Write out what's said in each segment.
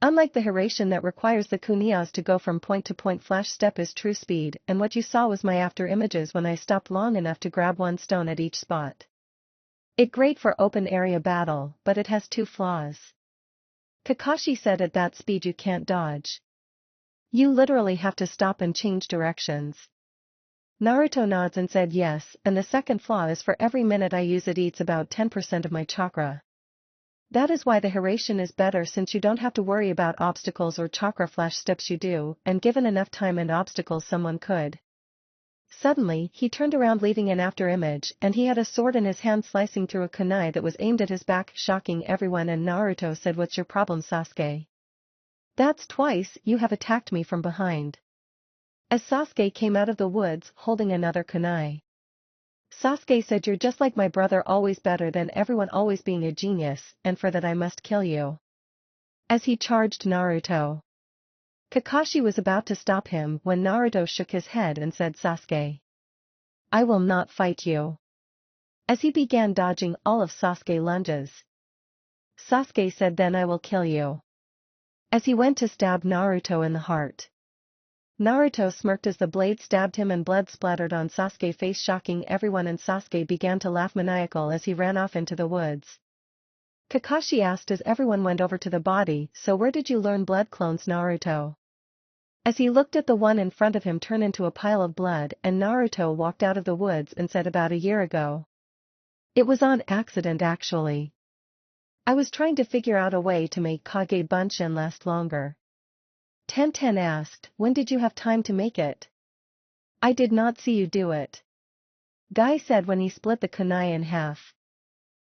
Unlike the Hiraishin that requires the kuniyas to go from point to point, flash step is true speed, and what you saw was my after images when I stopped long enough to grab one stone at each spot. It's great for open area battle, but it has two flaws. Kakashi said at that speed you can't dodge. You literally have to stop and change directions. Naruto nods and said yes, and the second flaw is for every minute I use it eats about 10% of my chakra. That is why the Hiraishin is better, since you don't have to worry about obstacles or chakra flash steps you do, and given enough time and obstacles someone could. Suddenly, he turned around leaving an after image, and he had a sword in his hand slicing through a kunai that was aimed at his back, shocking everyone, and Naruto said, "What's your problem, Sasuke? That's twice you have attacked me from behind." As Sasuke came out of the woods, holding another kunai. Sasuke said, "You're just like my brother, always better than everyone, always being a genius, and for that I must kill you." As he charged Naruto. Kakashi was about to stop him when Naruto shook his head and said, "Sasuke, I will not fight you." As he began dodging all of Sasuke's lunges. Sasuke said, "Then I will kill you." As he went to stab Naruto in the heart. Naruto smirked as the blade stabbed him and blood splattered on Sasuke's face, shocking everyone, and Sasuke began to laugh maniacal as he ran off into the woods. Kakashi asked as everyone went over to the body, "So where did you learn blood clones, Naruto?" As he looked at the one in front of him turn into a pile of blood, and Naruto walked out of the woods and said, "About a year ago. It was on accident actually. I was trying to figure out a way to make Kage Bunshin last longer." Tenten asked, "When did you have time to make it?" "I did not see you do it." Guy said, "When he split the kunai in half.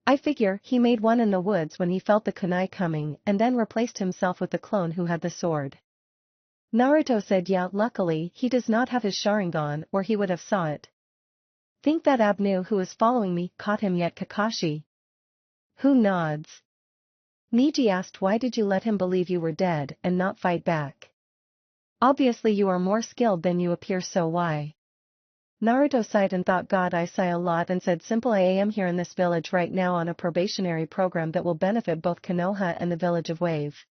I figure he made one in the woods when he felt the kunai coming and then replaced himself with the clone who had the sword." Naruto said, "Yeah, luckily he does not have his Sharingan or he would have saw it." "Think that Abnu who is following me caught him yet, Kakashi?" Who nods. Niji asked, "Why did you let him believe you were dead and not fight back? Obviously you are more skilled than you appear, so why?" Naruto sighed and thought, "God, I sigh a lot," and said, "Simple, I am here in this village right now on a probationary program that will benefit both Konoha and the village of Wave.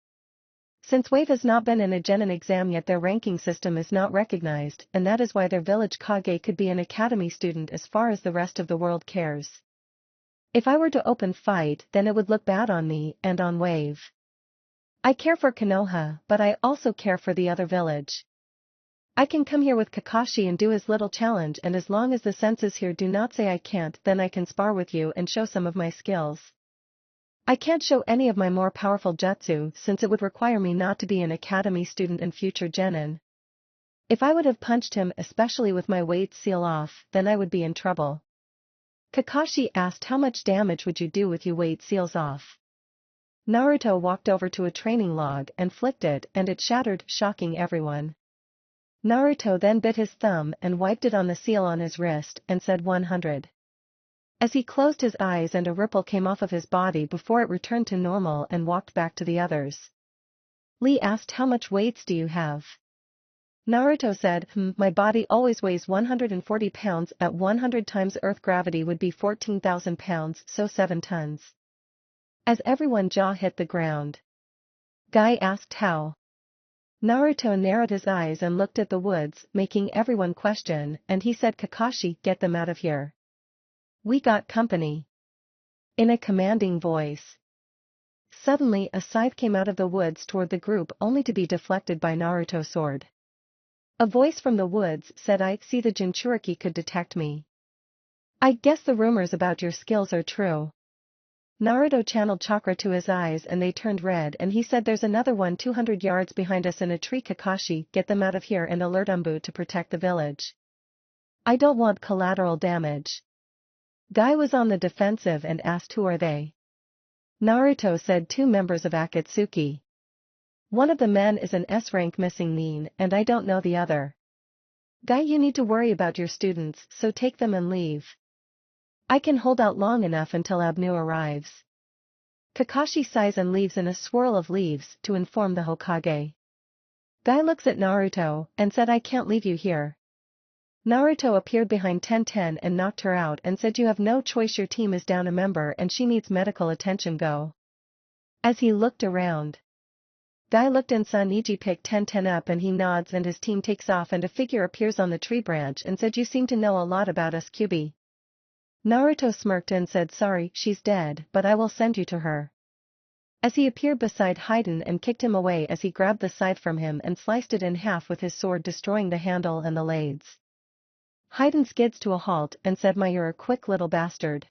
Since Wave has not been in a genin exam yet, their ranking system is not recognized, and that is why their village Kage could be an academy student as far as the rest of the world cares. If I were to open fight, then it would look bad on me and on Wave. I care for Konoha, but I also care for the other village. I can come here with Kakashi and do his little challenge, and as long as the senses here do not say I can't, then I can spar with you and show some of my skills. I can't show any of my more powerful jutsu since it would require me not to be an academy student and future genin. If I would have punched him, especially with my weight seal off, then I would be in trouble." Kakashi asked, "How much damage would you do with your weight seals off?" Naruto walked over to a training log and flicked it, and it shattered, shocking everyone. Naruto then bit his thumb and wiped it on the seal on his wrist and said 100. As he closed his eyes and a ripple came off of his body before it returned to normal and walked back to the others. Lee asked, "How much weights do you have?" Naruto said, My body always weighs 140 pounds, at 100 times Earth gravity would be 14,000 pounds, so 7 tons. As everyone's jaw hit the ground. Guy asked, "How?" Naruto narrowed his eyes and looked at the woods, making everyone question, and he said, "Kakashi, get them out of here. We got company." In a commanding voice. Suddenly a scythe came out of the woods toward the group only to be deflected by Naruto's sword. A voice from the woods said, "I see the Jinchuriki could detect me. I guess the rumors about your skills are true." Naruto channeled chakra to his eyes and they turned red, and he said, "There's another one 200 yards behind us in a tree, Kakashi, get them out of here and alert Umbu to protect the village. I don't want collateral damage." Guy was on the defensive and asked, "Who are they?" Naruto said, 2 members of Akatsuki. One of the men is an S-rank missing Nin, and I don't know the other. Guy, you need to worry about your students, so take them and leave. I can hold out long enough until Abnu arrives. Kakashi sighs and leaves in a swirl of leaves to inform the Hokage. Guy looks at Naruto and said, "I can't leave you here." Naruto appeared behind Tenten and knocked her out and said, "You have no choice, your team is down a member and she needs medical attention, go." As he looked around. Guy looked and saw Niji pick 10 up and he nods and his team takes off and a figure appears on the tree branch and said, "You seem to know a lot about us, Kyuubi." Naruto smirked and said, "Sorry, she's dead, but I will send you to her." As he appeared beside Haiden and kicked him away as he grabbed the scythe from him and sliced it in half with his sword, destroying the handle and the blades. Haiden skids to a halt and said, "You're a quick little bastard.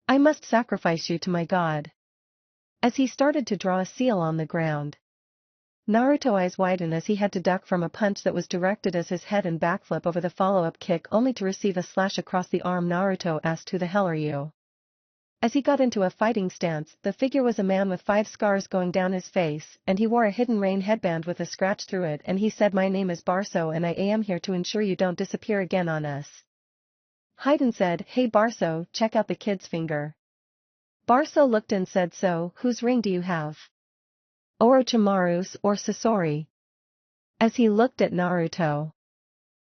I must sacrifice you to my god." As he started to draw a seal on the ground, Naruto's eyes widened as he had to duck from a punch that was directed as his head and backflip over the follow-up kick only to receive a slash across the arm. Naruto asked, "Who the hell are you?" As he got into a fighting stance, the figure was a man with 5 scars going down his face, and he wore a hidden rain headband with a scratch through it, and he said, "My name is Barso and I am here to ensure you don't disappear again on us." Haiden said, "Hey Barso, check out the kid's finger." Barso looked and said, "So, whose ring do you have? Orochimaru's or Sasori?" As he looked at Naruto,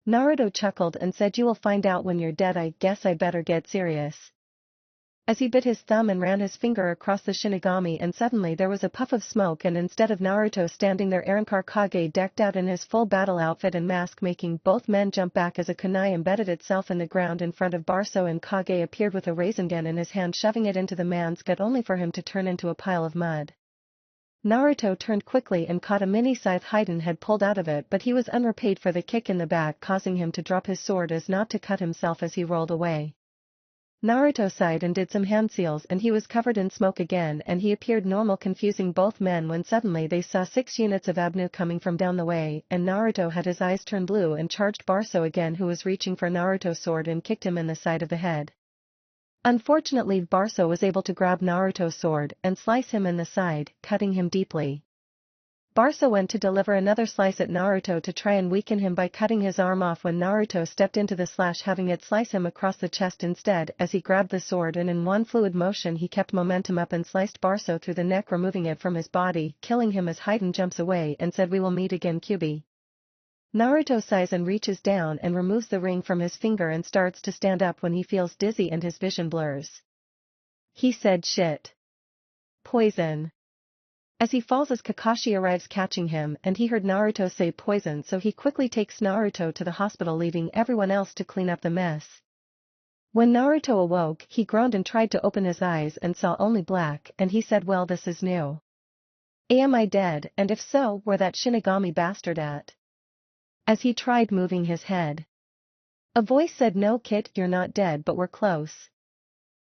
Naruto chuckled and said, "You will find out when you're dead. I guess I better get serious." As he bit his thumb and ran his finger across the Shinigami, and suddenly there was a puff of smoke, and instead of Naruto standing there, Arankar Kage decked out in his full battle outfit and mask, making both men jump back as a kunai embedded itself in the ground in front of Barso, and Kage appeared with a Rasengan in his hand, shoving it into the man's gut only for him to turn into a pile of mud. Naruto turned quickly and caught a mini scythe Haiden had pulled out of it, but he was unrepaid for the kick in the back, causing him to drop his sword as not to cut himself as he rolled away. Naruto sighed and did some hand seals, and he was covered in smoke again, and he appeared normal, confusing both men when suddenly they saw 6 units of Abnu coming from down the way, and Naruto had his eyes turn blue and charged Barso again, who was reaching for Naruto's sword, and kicked him in the side of the head. Unfortunately, Barso was able to grab Naruto's sword and slice him in the side, cutting him deeply. Barso went to deliver another slice at Naruto to try and weaken him by cutting his arm off when Naruto stepped into the slash, having it slice him across the chest instead. As he grabbed the sword and in one fluid motion he kept momentum up and sliced Barso through the neck, removing it from his body, killing him as Haiden jumps away and said, "We will meet again, Kyuubi." Naruto sighs and reaches down and removes the ring from his finger and starts to stand up when he feels dizzy and his vision blurs. He said, "Shit. Poison." As he falls as Kakashi arrives catching him, and he heard Naruto say poison, so he quickly takes Naruto to the hospital, leaving everyone else to clean up the mess. When Naruto awoke, he groaned and tried to open his eyes and saw only black, and he said, "Well, this is new. Am I dead, and if so, where that Shinigami bastard at?" As he tried moving his head, a voice said, "No kid, you're not dead, but we're close."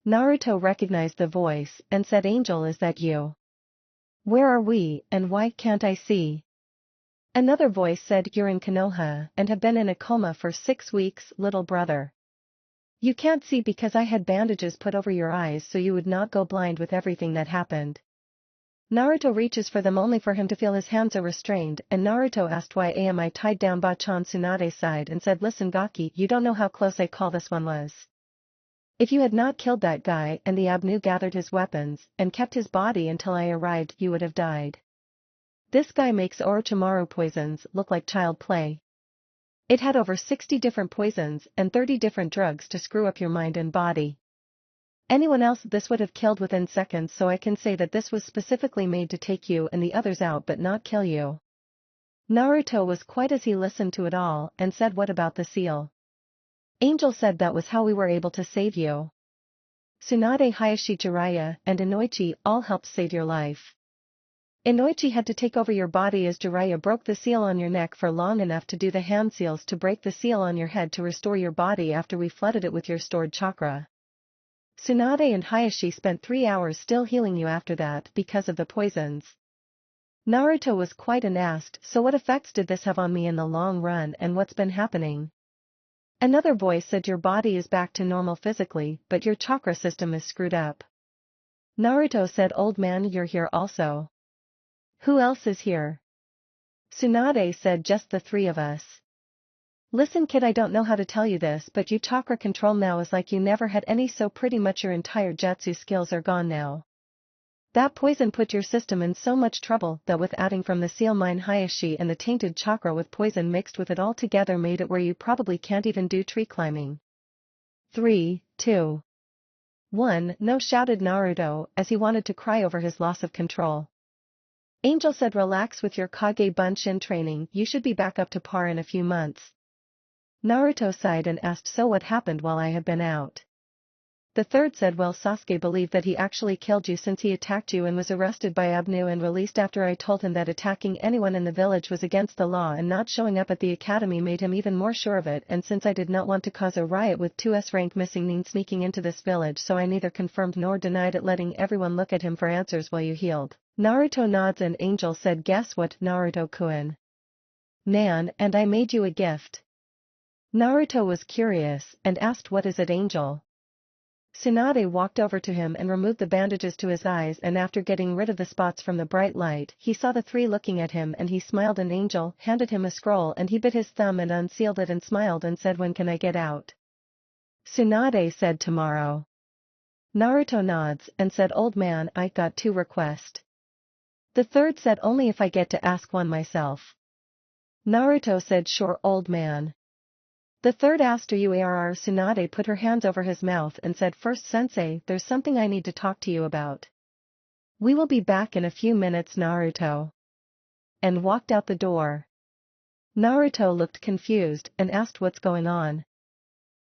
Naruto recognized the voice and said, "Angel, is that you? Where are we, and why can't I see?" Another voice said, "You're in Konoha, and have been in a coma for 6 weeks, little brother. You can't see because I had bandages put over your eyes so you would not go blind with everything that happened." Naruto reaches for them only for him to feel his hands are restrained, and Naruto asked, "Why am I tied down?" Bachan Tsunade sighed and said, "Listen Gaki, you don't know how close I call this one was. If you had not killed that guy and the Abnu gathered his weapons and kept his body until I arrived, you would have died. This guy makes Orochimaru poisons look like child play. It had over 60 different poisons and 30 different drugs to screw up your mind and body. Anyone else this would have killed within seconds, so I can say that this was specifically made to take you and the others out but not kill you." Naruto was quiet as he listened to it all and said, "What about the seal?" Angel said, "That was how we were able to save you. Tsunade, Hayashi, Jiraiya, and Inoichi all helped save your life. Inoichi had to take over your body as Jiraiya broke the seal on your neck for long enough to do the hand seals to break the seal on your head to restore your body after we flooded it with your stored chakra. Tsunade and Hayashi spent 3 hours still healing you after that because of the poisons." Naruto was quiet and asked, "So what effects did this have on me in the long run, and what's been happening?" Another voice said, "Your body is back to normal physically, but your chakra system is screwed up." Naruto said, "Old man, you're here also. Who else is here?" Tsunade said, "Just the 3 of us. Listen kid, I don't know how to tell you this, but your chakra control now is like you never had any, so pretty much your entire jutsu skills are gone now. That poison put your system in so much trouble that with adding from the seal mine Hayashi and the tainted chakra with poison mixed with it all together made it where you probably can't even do tree climbing." 3, 2, 1, no, shouted Naruto as he wanted to cry over his loss of control. Angel said relax with your Kage Bunshin training, you should be back up to par in a few months. Naruto sighed and asked so what happened while I have been out? The third said well Sasuke believed that he actually killed you since he attacked you and was arrested by Abnu and released after I told him that attacking anyone in the village was against the law and not showing up at the academy made him even more sure of it, and since I did not want to cause a riot with 2S rank missing Nin sneaking into this village, so I neither confirmed nor denied it, letting everyone look at him for answers while you healed. Naruto nods and Angel said guess what Naruto-kun? Nan, and I made you a gift. Naruto was curious and asked what is it Angel? Tsunade walked over to him and removed the bandages to his eyes, and after getting rid of the spots from the bright light, he saw the three looking at him and he smiled. An Angel handed him a scroll and he bit his thumb and unsealed it and smiled and said when can I get out? Tsunade said tomorrow. Naruto nods and said old man I got 2 requests. The third said only if I get to ask one myself. Naruto said sure old man. The third asked are you ARR? Tsunade put her hands over his mouth and said first sensei, there's something I need to talk to you about. We will be back in a few minutes Naruto. And walked out the door. Naruto looked confused and asked what's going on.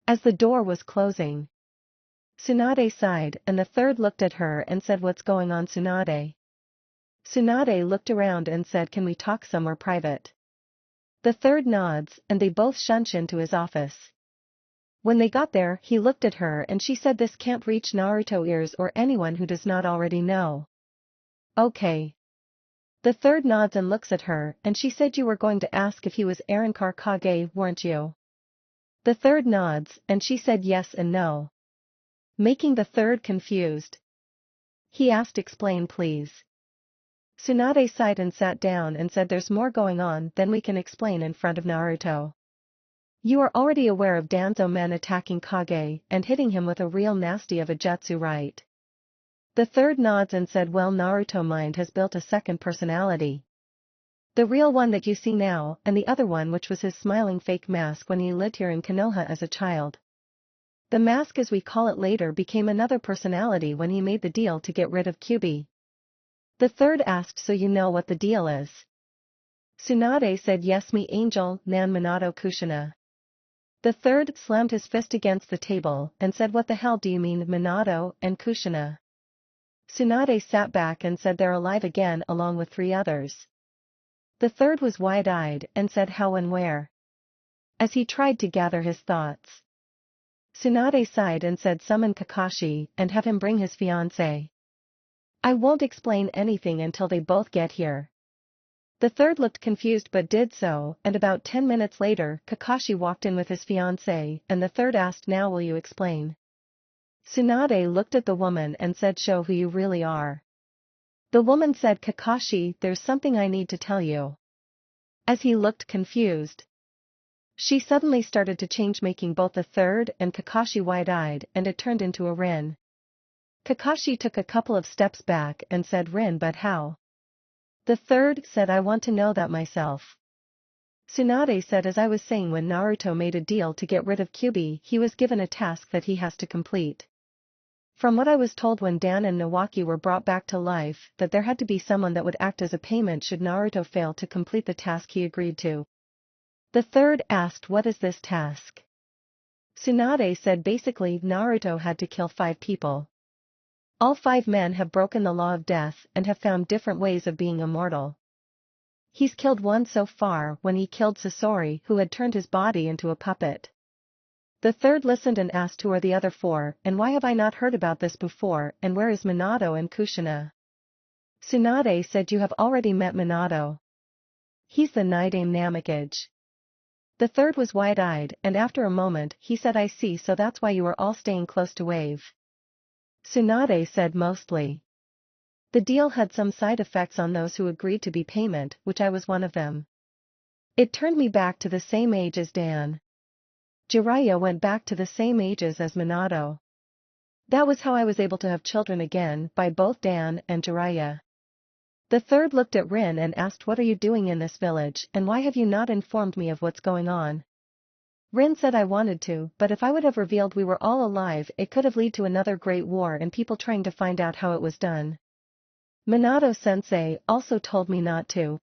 As the door was closing, Tsunade sighed and the third looked at her and said what's going on Tsunade? Tsunade looked around and said can we talk somewhere private? The third nods and they both shunched into his office. When they got there he looked at her and she said this can't reach Naruto ears or anyone who does not already know. Okay. The third nods and looks at her and she said you were going to ask if he was Arrancar Kage, weren't you? The third nods and she said yes and no. Making the third confused. He asked explain please. Tsunade sighed and sat down and said there's more going on than we can explain in front of Naruto. You are already aware of Danzo men attacking Kage and hitting him with a real nasty of a jutsu, right? The third nods and said well Naruto mind has built a second personality. The real one that you see now and the other one which was his smiling fake mask when he lived here in Konoha as a child. The mask as we call it later became another personality when he made the deal to get rid of Kyuubi. The third asked so you know what the deal is? Tsunade said yes me Angel, Nan Minato Kushina. The third slammed his fist against the table and said what the hell do you mean Minato and Kushina? Tsunade sat back and said they're alive again along with 3 others. The third was wide-eyed and said how and where? As he tried to gather his thoughts. Tsunade sighed and said summon Kakashi and have him bring his fiancée. I won't explain anything until they both get here. The third looked confused but did so, and about 10 minutes later Kakashi walked in with his fiancée and the third asked now will you explain? Tsunade looked at the woman and said show who you really are. The woman said Kakashi there's something I need to tell you. As he looked confused. She suddenly started to change making both the third and Kakashi wide-eyed and it turned into a Rin. Kakashi took a couple of steps back and said Rin but how? The third said I want to know that myself. Tsunade said as I was saying when Naruto made a deal to get rid of Kyuubi he was given a task that he has to complete. From what I was told when Dan and Nawaki were brought back to life that there had to be someone that would act as a payment should Naruto fail to complete the task he agreed to. The third asked what is this task? Tsunade said basically Naruto had to kill 5 people. All 5 men have broken the law of death and have found different ways of being immortal. He's killed one so far when he killed Sasori who had turned his body into a puppet. The third listened and asked who are the other 4 and why have I not heard about this before and where is Minato and Kushina? Tsunade said you have already met Minato. He's the Nidaime Namikage. The third was wide-eyed and after a moment he said I see so that's why you are all staying close to Wave. Tsunade said mostly. The deal had some side effects on those who agreed to be payment, which I was one of them. It turned me back to the same age as Dan. Jiraiya went back to the same ages as Minato. That was how I was able to have children again by both Dan and Jiraiya. The third looked at Rin and asked what are you doing in this village and why have you not informed me of what's going on? Rin said I wanted to, but if I would have revealed we were all alive it could have led to another great war and people trying to find out how it was done. Minato-sensei also told me not to.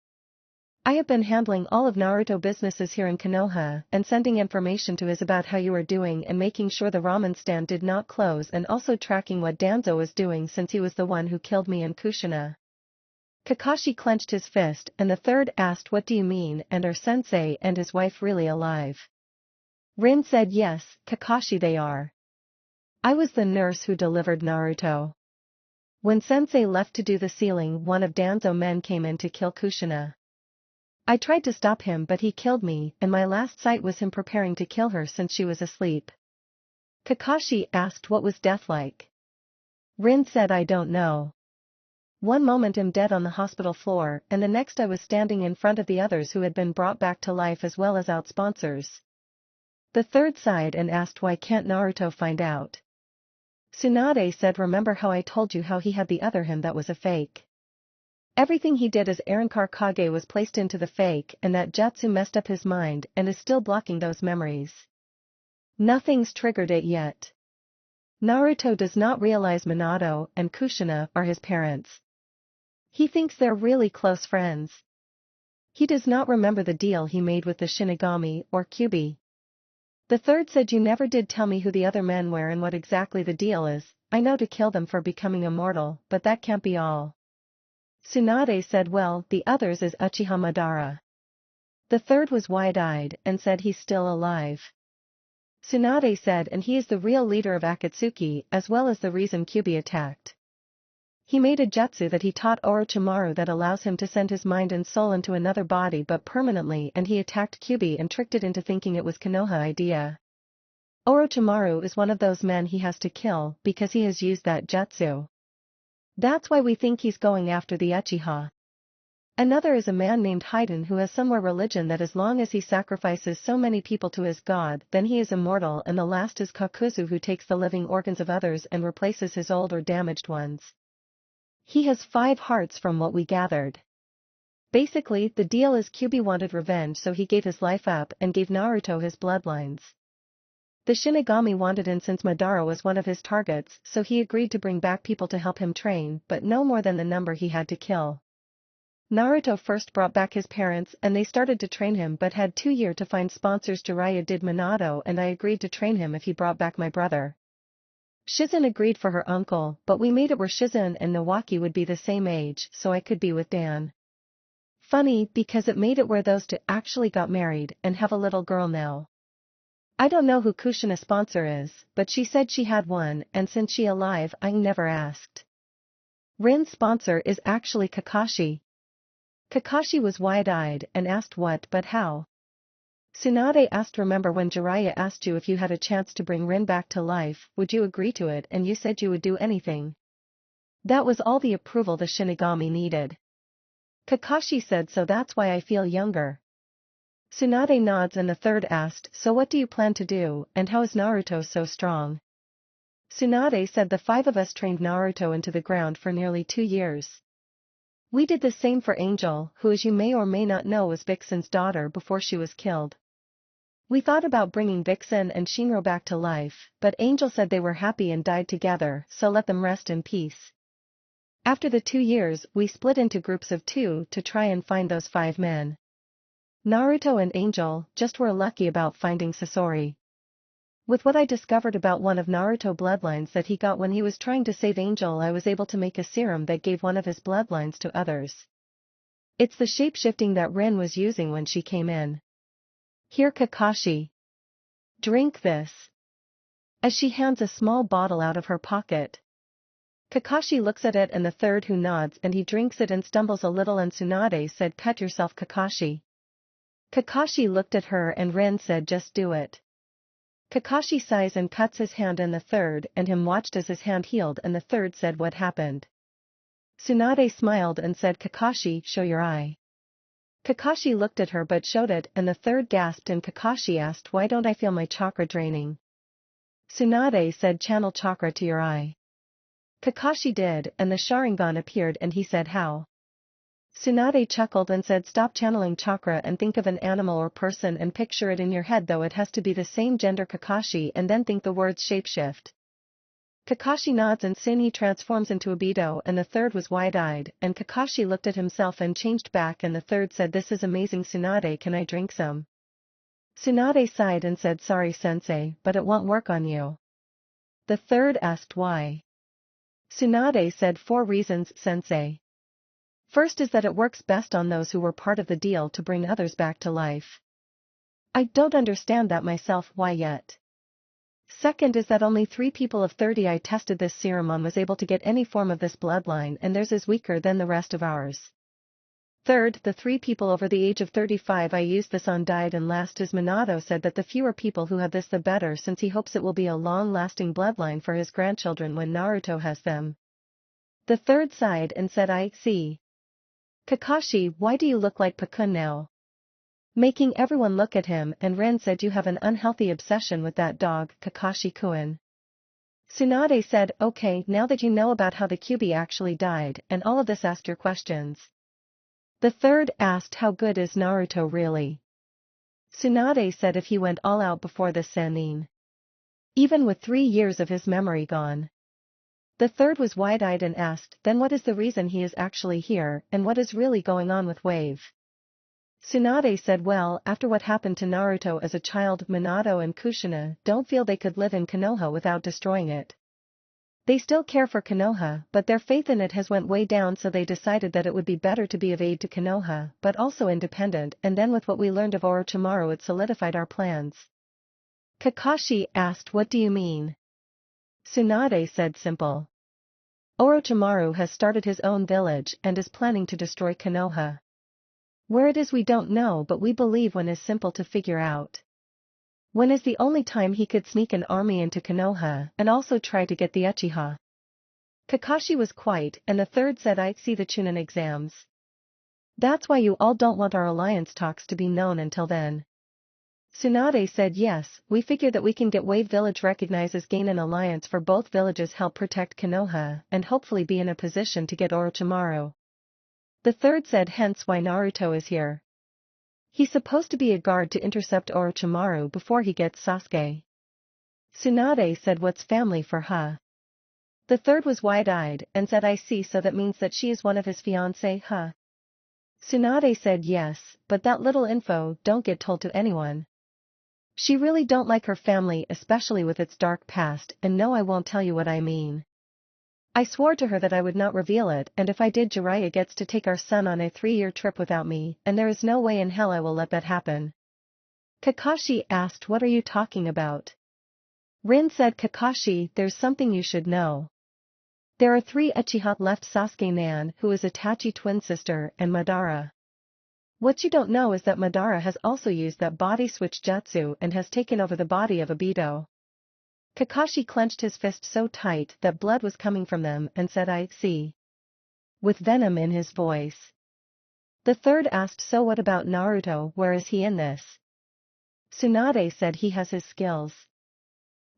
I have been handling all of Naruto businesses here in Konoha and sending information to his about how you are doing and making sure the ramen stand did not close and also tracking what Danzo was doing since he was the one who killed me and Kushina. Kakashi clenched his fist and the third asked, what do you mean, and are sensei and his wife really alive? Rin said yes, Kakashi, they are. I was the nurse who delivered Naruto. When sensei left to do the sealing, one of Danzo men came in to kill Kushina. I tried to stop him but he killed me and my last sight was him preparing to kill her since she was asleep. Kakashi asked what was death like. Rin said I don't know. One moment I'm dead on the hospital floor and the next I was standing in front of the others who had been brought back to life as well as out sponsors. The third sighed and asked why can't Naruto find out. Tsunade said remember how I told you how he had the other him that was a fake. Everything he did as Arankar Kage was placed into the fake and that jutsu messed up his mind and is still blocking those memories. Nothing's triggered it yet. Naruto does not realize Minato and Kushina are his parents. He thinks they're really close friends. He does not remember the deal he made with the Shinigami or Kyuubi. The third said you never did tell me who the other men were and what exactly the deal is. I know to kill them for becoming immortal, but that can't be all. Tsunade said well, the others is Uchiha Madara. The third was wide-eyed and said he's still alive. Tsunade said and he is the real leader of Akatsuki as well as the reason Kyuubi attacked. He made a jutsu that he taught Orochimaru that allows him to send his mind and soul into another body but permanently and he attacked Kyuubi and tricked it into thinking it was Konoha idea. Orochimaru is one of those men he has to kill because he has used that jutsu. That's why we think he's going after the Uchiha. Another is a man named Haiden who has somewhere religion that as long as he sacrifices so many people to his god then he is immortal and the last is Kakuzu who takes the living organs of others and replaces his old or damaged ones. He has 5 hearts from what we gathered. Basically, the deal is Kyuubi wanted revenge so he gave his life up and gave Naruto his bloodlines. The Shinigami wanted in since Madara was one of his targets so he agreed to bring back people to help him train but no more than the number he had to kill. Naruto first brought back his parents and they started to train him but had 2 years to find sponsors. Jiraiya did Minato and I agreed to train him if he brought back my brother. Shizen agreed for her uncle but we made it where Shizen and Nawaki would be the same age so I could be with Dan. Funny because it made it where those two actually got married and have a little girl now. I don't know who Kushina's sponsor is, but she said she had one and since she alive I never asked. Rin's sponsor is actually Kakashi. Kakashi was wide-eyed and asked what but how. Tsunade asked remember when Jiraiya asked you if you had a chance to bring Rin back to life, would you agree to it and you said you would do anything. That was all the approval the Shinigami needed. Kakashi said so that's why I feel younger. Tsunade nods and the third asked so what do you plan to do and how is Naruto so strong? Tsunade said the 5 of us trained Naruto into the ground for nearly 2 years. We did the same for Angel, who as you may or may not know was Vixen's daughter before she was killed. We thought about bringing Vixen and Shinro back to life, but Angel said they were happy and died together so let them rest in peace. After the 2 years we split into groups of 2 to try and find those 5 men. Naruto and Angel just were lucky about finding Sasori. With what I discovered about one of Naruto bloodlines that he got when he was trying to save Angel I was able to make a serum that gave one of his bloodlines to others. It's the shape-shifting that Rin was using when she came in. Here Kakashi. Drink this. As she hands a small bottle out of her pocket. Kakashi looks at it and the third who nods and he drinks it and stumbles a little and Tsunade said cut yourself Kakashi. Kakashi looked at her and Rin said just do it. Kakashi sighs and cuts his hand and the third and him watched as his hand healed and the third said what happened. Tsunade smiled and said Kakashi show your eye. Kakashi looked at her but showed it and the third gasped and Kakashi asked why don't I feel my chakra draining. Tsunade said channel chakra to your eye. Kakashi did and the Sharingan appeared and he said how. Tsunade chuckled and said stop channeling chakra and think of an animal or person and picture it in your head though it has to be the same gender Kakashi and then think the words shapeshift. Kakashi nods and soon he transforms into Obito and the third was wide-eyed and Kakashi looked at himself and changed back and the third said this is amazing Tsunade can I drink some? Tsunade sighed and said sorry sensei but it won't work on you. The third asked why. Tsunade said 4 reasons sensei. First is that it works best on those who were part of the deal to bring others back to life. I don't understand that myself why yet. Second is that only 3 people of 30 I tested this serum on was able to get any form of this bloodline and theirs is weaker than the rest of ours. Third, the 3 people over the age of 35 I used this on died and last is Minato said that the fewer people who have this the better since he hopes it will be a long-lasting bloodline for his grandchildren when Naruto has them. The third sighed and said I see. Kakashi, why do you look like Pakun now? Making everyone look at him and Rin said you have an unhealthy obsession with that dog, Kakashi-kun. Tsunade said okay now that you know about how the Kyuubi actually died and all of this asked your questions. The third asked how good is Naruto really? Tsunade said if he went all out before this Sannin. Even with 3 years of his memory gone. The third was wide-eyed and asked then what is the reason he is actually here and what is really going on with Wave? Tsunade said well, after what happened to Naruto as a child Minato and Kushina don't feel they could live in Konoha without destroying it. They still care for Konoha but their faith in it has went way down so they decided that it would be better to be of aid to Konoha but also independent and then with what we learned of Orochimaru it solidified our plans. Kakashi asked what do you mean? Tsunade said simple. Orochimaru has started his own village and is planning to destroy Konoha. Where it is we don't know but we believe when is simple to figure out. When is the only time he could sneak an army into Konoha and also try to get the Uchiha. Kakashi was quiet and the third said I see the Chunin exams. That's why you all don't want our alliance talks to be known until then. Tsunade said yes, we figure that we can get Wave Village recognizes gain an alliance for both villages help protect Konoha and hopefully be in a position to get Orochimaru. The third said hence why Naruto is here. He's supposed to be a guard to intercept Orochimaru before he gets Sasuke. Tsunade said what's family for huh? The third was wide-eyed and said I see so that means that she is one of his fiancé huh? Tsunade said yes, but that little info don't get told to anyone. She really don't like her family especially with its dark past and no I won't tell you what I mean. I swore to her that I would not reveal it and if I did Jiraiya gets to take our son on a 3-year trip without me and there is no way in hell I will let that happen. Kakashi asked what are you talking about? Rin said Kakashi there's something you should know. There are 3 Uchiha left Sasuke Nan who is Itachi twin sister and Madara. What you don't know is that Madara has also used that body switch jutsu and has taken over the body of Obito. Kakashi clenched his fist so tight that blood was coming from them and said I see. With venom in his voice. The third asked so what about Naruto where is he in this? Tsunade said he has his skills.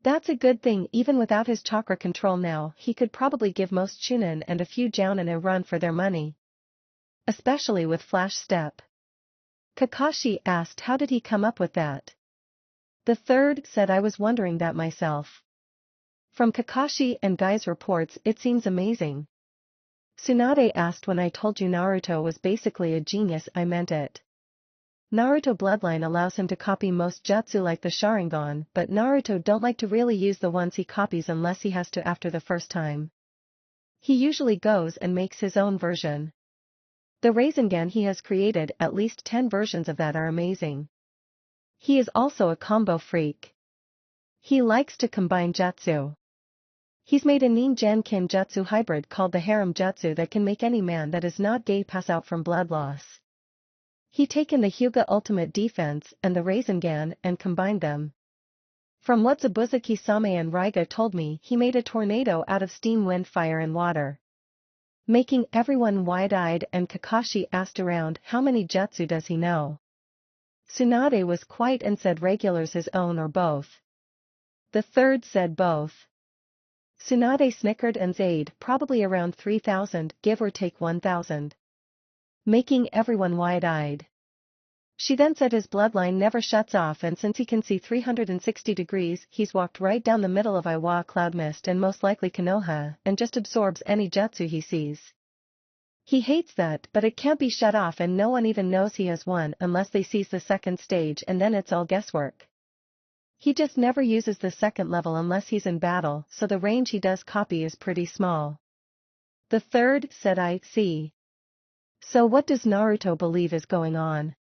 That's a good thing even without his chakra control now he could probably give most Chunin and a few Jounin a run for their money. Especially with Flash Step. Kakashi asked how did he come up with that? The third said I was wondering that myself. From Kakashi and Guy's reports it seems amazing. Tsunade asked when I told you Naruto was basically a genius I meant it. Naruto bloodline allows him to copy most jutsu like the Sharingan but Naruto don't like to really use the ones he copies unless he has to after the first time. He usually goes and makes his own version. The Rasengan he has created at least 10 versions of that are amazing. He is also a combo freak. He likes to combine jutsu. He's made a Nin-Gen-Kin jutsu hybrid called the harem jutsu that can make any man that is not gay pass out from blood loss. He taken the Hyuga ultimate defense and the Rasengan and combined them. From what Zabuzuki-same and Raiga told me he made a tornado out of steam wind fire and water. Making everyone wide-eyed and Kakashi asked around how many jutsu does he know. Tsunade was quiet and said regulars his own or both. The third said both. Tsunade snickered and said probably around 3,000 give or take 1,000. Making everyone wide-eyed. She then said his bloodline never shuts off, and since he can see 360 degrees, he's walked right down the middle of Iwa cloud mist and most likely Konoha, and just absorbs any jutsu he sees. He hates that, but it can't be shut off, and no one even knows he has one unless they seize the second stage, and then it's all guesswork. He just never uses the second level unless he's in battle, so the range he does copy is pretty small. The third said, I see. So what does Naruto believe is going on?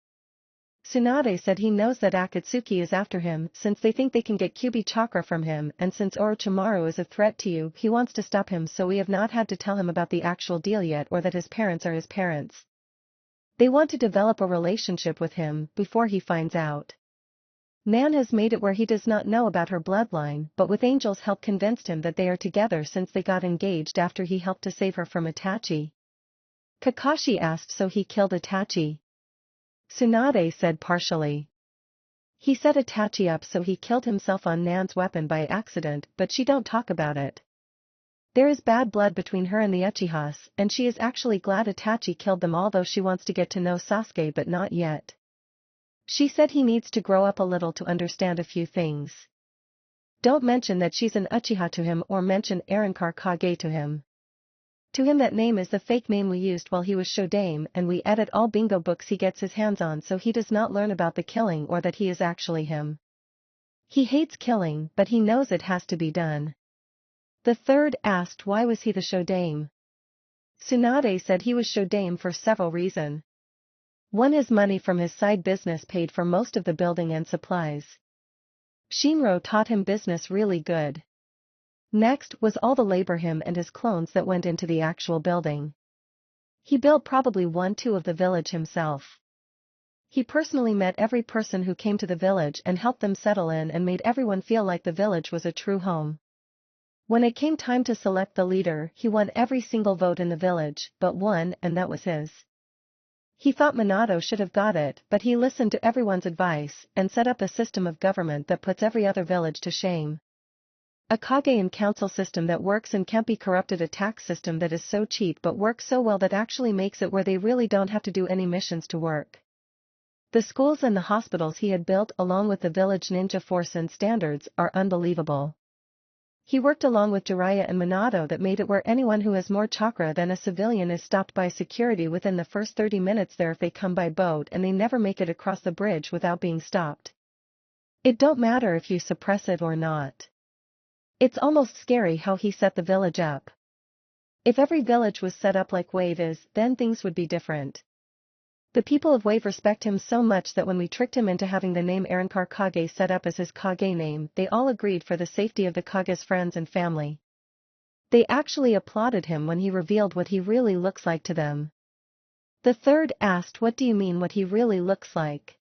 Tsunade said he knows that Akatsuki is after him since they think they can get Kyuubi chakra from him, and since Orochimaru is a threat to you, he wants to stop him, so we have not had to tell him about the actual deal yet or that his parents are his parents. They want to develop a relationship with him before he finds out. Nan has made it where he does not know about her bloodline, but with Angel's help convinced him that they are together since they got engaged after he helped to save her from Itachi. Kakashi asked, so he killed Itachi? Tsunade said partially. He set Itachi up, so he killed himself on Nan's weapon by accident, but she don't talk about it. There is bad blood between her and the Uchihas, and she is actually glad Itachi killed them, although she wants to get to know Sasuke but not yet. She said he needs to grow up a little to understand a few things. Don't mention that she's an Uchiha to him, or mention Arrancar Kage to him. To him that name is the fake name we used while he was Shodame, and we edit all bingo books he gets his hands on so he does not learn about the killing or that he is actually him. He hates killing, but he knows it has to be done. The third asked why was he the Shodame? Tsunade said he was Shodame for several reasons. One, his money from his side business paid for most of the building and supplies. Shinro taught him business really good. Next was all the labor him and his clones that went into the actual building. He built probably 1/2 of the village himself. He personally met every person who came to the village and helped them settle in and made everyone feel like the village was a true home. When it came time to select the leader, he won every single vote in the village, but one, and that was his. He thought Minato should have got it, but he listened to everyone's advice and set up a system of government that puts every other village to shame. A Kage and council system that works and can't be corrupted, a tax system that is so cheap but works so well that actually makes it where they really don't have to do any missions to work. The schools and the hospitals he had built along with the village ninja force and standards are unbelievable. He worked along with Jiraiya and Minato that made it where anyone who has more chakra than a civilian is stopped by security within the first 30 minutes there if they come by boat, and they never make it across the bridge without being stopped. It don't matter if you suppress it or not. It's almost scary how he set the village up. If every village was set up like Wave is, then things would be different. The people of Wave respect him so much that when we tricked him into having the name Arrancar Kage set up as his Kage name, they all agreed for the safety of the Kage's friends and family. They actually applauded him when he revealed what he really looks like to them. The third asked, what do you mean what he really looks like?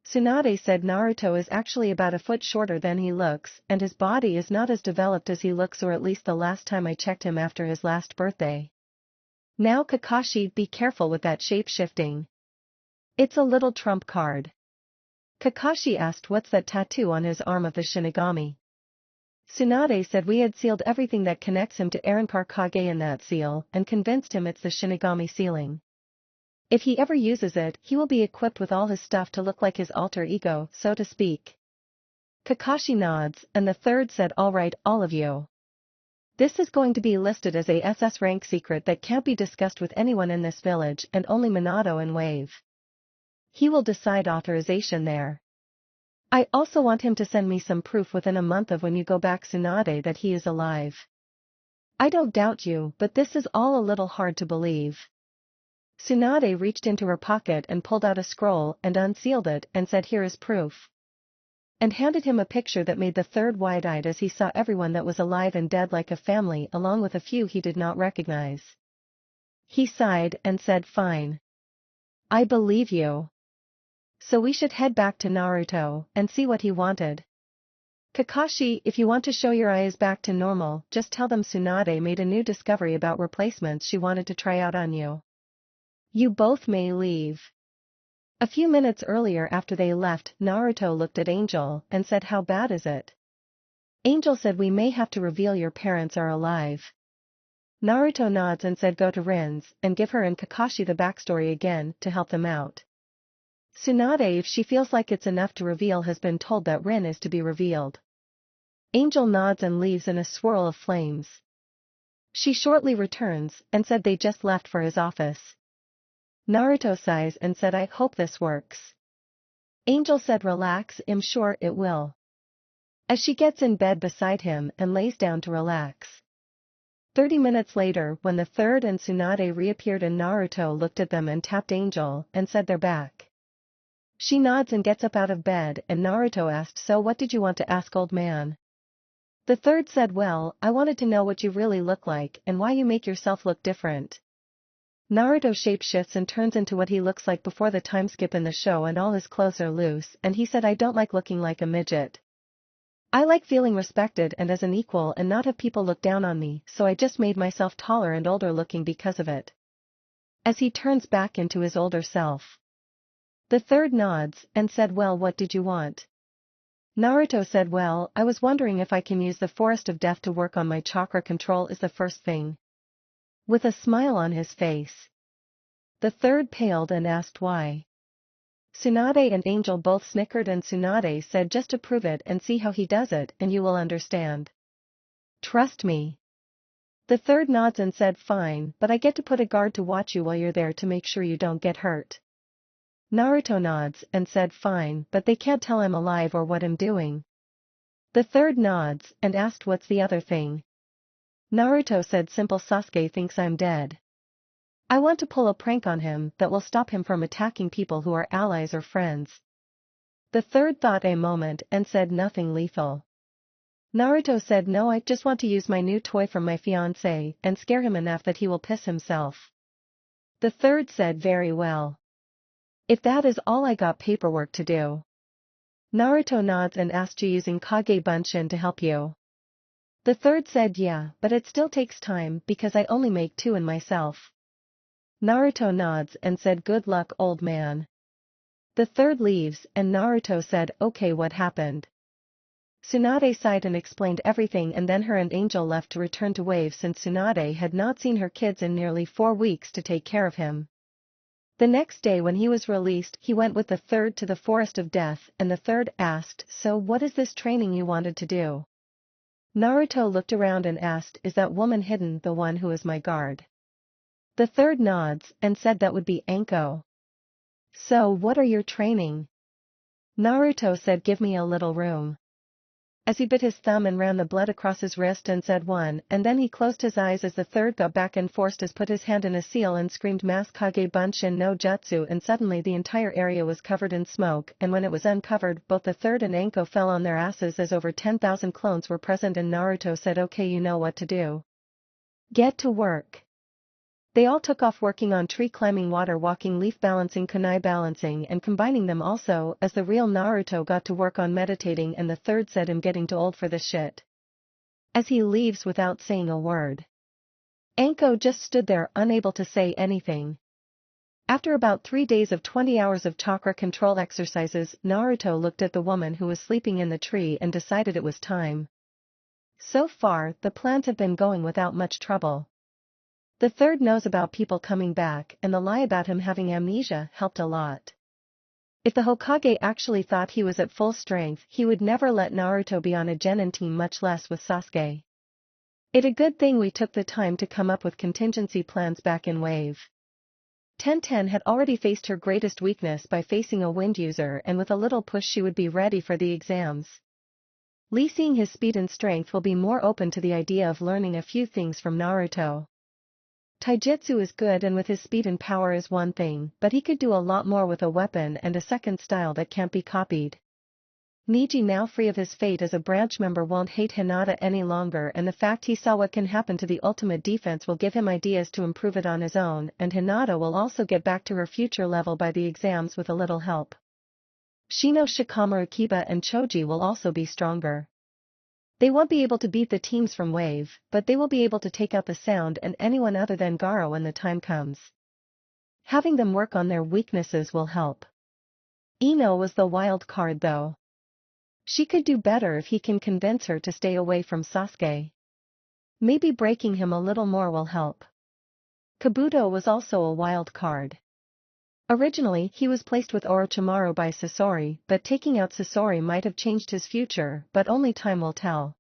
Tsunade said Naruto is actually about a foot shorter than he looks, and his body is not as developed as he looks, or at least the last time I checked him after his last birthday. Now Kakashi, be careful with that shape-shifting. It's a little trump card. Kakashi asked what's that tattoo on his arm of the Shinigami. Tsunade said we had sealed everything that connects him to Arrancar Kage in that seal, and convinced him it's the Shinigami sealing. If he ever uses it, he will be equipped with all his stuff to look like his alter ego, so to speak. Kakashi nods, and the third said alright, all of you. This is going to be listed as a SS rank secret that can't be discussed with anyone in this village, and only Minato and Wave. He will decide authorization there. I also want him to send me some proof within a month of when you go back, Tsunade, that he is alive. I don't doubt you, but this is all a little hard to believe. Tsunade reached into her pocket and pulled out a scroll and unsealed it and said here is proof. And handed him a picture that made the third wide-eyed as he saw everyone that was alive and dead like a family, along with a few he did not recognize. He sighed and said fine. I believe you. So we should head back to Naruto and see what he wanted. Kakashi, if you want to show your eyes back to normal, just tell them Tsunade made a new discovery about replacements she wanted to try out on you. You both may leave. A few minutes earlier after they left, Naruto looked at Angel and said how bad is it? Angel said we may have to reveal your parents are alive. Naruto nods and said go to Rin's and give her and Kakashi the backstory again to help them out. Tsunade, if she feels like it's enough to reveal, has been told that Rin is to be revealed. Angel nods and leaves in a swirl of flames. She shortly returns and said they just left for his office. Naruto sighs and said, I hope this works. Angel said, relax, I'm sure it will. As she gets in bed beside him and lays down to relax. 30 minutes later, when the third and Tsunade reappeared and Naruto looked at them and tapped Angel and said they're back. She nods and gets up out of bed, and Naruto asked, so what did you want to ask, old man? The third said, well, I wanted to know what you really look like and why you make yourself look different. Naruto shapeshifts and turns into what he looks like before the time skip in the show, and all his clothes are loose, and he said, I don't like looking like a midget. I like feeling respected and as an equal and not have people look down on me, so I just made myself taller and older looking because of it. As he turns back into his older self. The third nods and said, well, what did you want? Naruto said, well, I was wondering if I can use the Forest of Death to work on my chakra control is the first thing. With a smile on his face. The third paled and asked why. Tsunade and Angel both snickered, and Tsunade said, just to prove it and see how he does it and you will understand. Trust me. The third nods and said, fine, but I get to put a guard to watch you while you're there to make sure you don't get hurt. Naruto nods and said, fine, but they can't tell I'm alive or what I'm doing. The third nods and asked, what's the other thing? Naruto said, simple, Sasuke thinks I'm dead. I want to pull a prank on him that will stop him from attacking people who are allies or friends. The third thought a moment and said, nothing lethal. Naruto said, no, I just want to use my new toy from my fiancé and scare him enough that he will piss himself. The third said, very well. If that is all, I got paperwork to do. Naruto nods and asked, you using Kage Bunshin to help you? The third said, yeah, but it still takes time because I only make 2 in myself. Naruto nods and said, good luck, old man. The third leaves and Naruto said, okay, what happened? Tsunade sighed and explained everything, and then her and Angel left to return to Wave since Tsunade had not seen her kids in nearly 4 weeks to take care of him. The next day when he was released, he went with the third to the Forest of Death, and the third asked, so what is this training you wanted to do? Naruto looked around and asked, is that woman hidden the one who is my guard? The third nods and said that would be Anko. So what are your training? Naruto said, give me a little room. As he bit his thumb and ran the blood across his wrist and said 1, and then he closed his eyes as the third got back and forced his put his hand in a seal and screamed Mass Kage Bunshin no Jutsu, and suddenly the entire area was covered in smoke, and when it was uncovered, both the third and Anko fell on their asses as over 10,000 clones were present, and Naruto said, okay, you know what to do. Get to work. They all took off working on tree climbing, water walking, leaf balancing, kunai balancing, and combining them also, as the real Naruto got to work on meditating, and the third said, I'm getting too old for this shit. As he leaves without saying a word. Anko just stood there unable to say anything. After about 3 days of 20 hours of chakra control exercises, Naruto looked at the woman who was sleeping in the tree and decided it was time. So far, the plans have been going without much trouble. The third knows about people coming back, and the lie about him having amnesia helped a lot. If the Hokage actually thought he was at full strength, he would never let Naruto be on a genin team, much less with Sasuke. It's a good thing we took the time to come up with contingency plans back in Wave 10. Had already faced her greatest weakness by facing a wind user, and with a little push she would be ready for the exams. Lee, seeing his speed and strength, will be more open to the idea of learning a few things from Naruto. Taijutsu is good, and with his speed and power is one thing, but he could do a lot more with a weapon and a second style that can't be copied. Neji, now free of his fate as a branch member, won't hate Hinata any longer, and the fact he saw what can happen to the ultimate defense will give him ideas to improve it on his own, and Hinata will also get back to her future level by the exams with a little help. Shino, Shikamaru, Kiba and Choji will also be stronger. They won't be able to beat the teams from Wave, but they will be able to take out the Sound and anyone other than Garo when the time comes. Having them work on their weaknesses will help. Ino was the wild card though. She could do better if he can convince her to stay away from Sasuke. Maybe breaking him a little more will help. Kabuto was also a wild card. Originally, he was placed with Orochimaru by Sasori, but taking out Sasori might have changed his future, but only time will tell.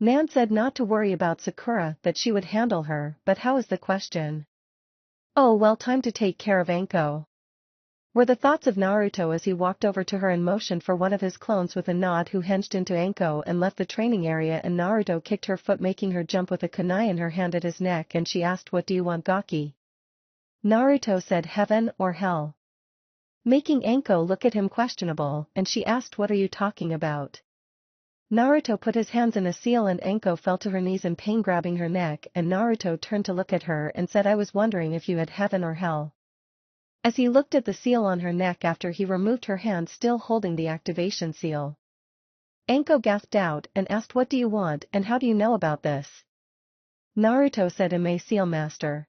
Nan said not to worry about Sakura, that she would handle her, but how is the question? Oh well, time to take care of Anko. Were the thoughts of Naruto as he walked over to her and motioned for one of his clones with a nod, who hinged into Anko and left the training area, and Naruto kicked her foot, making her jump with a kunai in her hand at his neck, and she asked, "What do you want, Gaki?" Naruto said, "Heaven or hell?" Making Anko look at him questionable, and she asked, "What are you talking about?" Naruto put his hands in a seal and Anko fell to her knees in pain, grabbing her neck, and Naruto turned to look at her and said, "I was wondering if you had heaven or hell." As he looked at the seal on her neck after he removed her hand still holding the activation seal, Anko gasped out and asked, "What do you want and how do you know about this?" Naruto said, "I'm a seal master.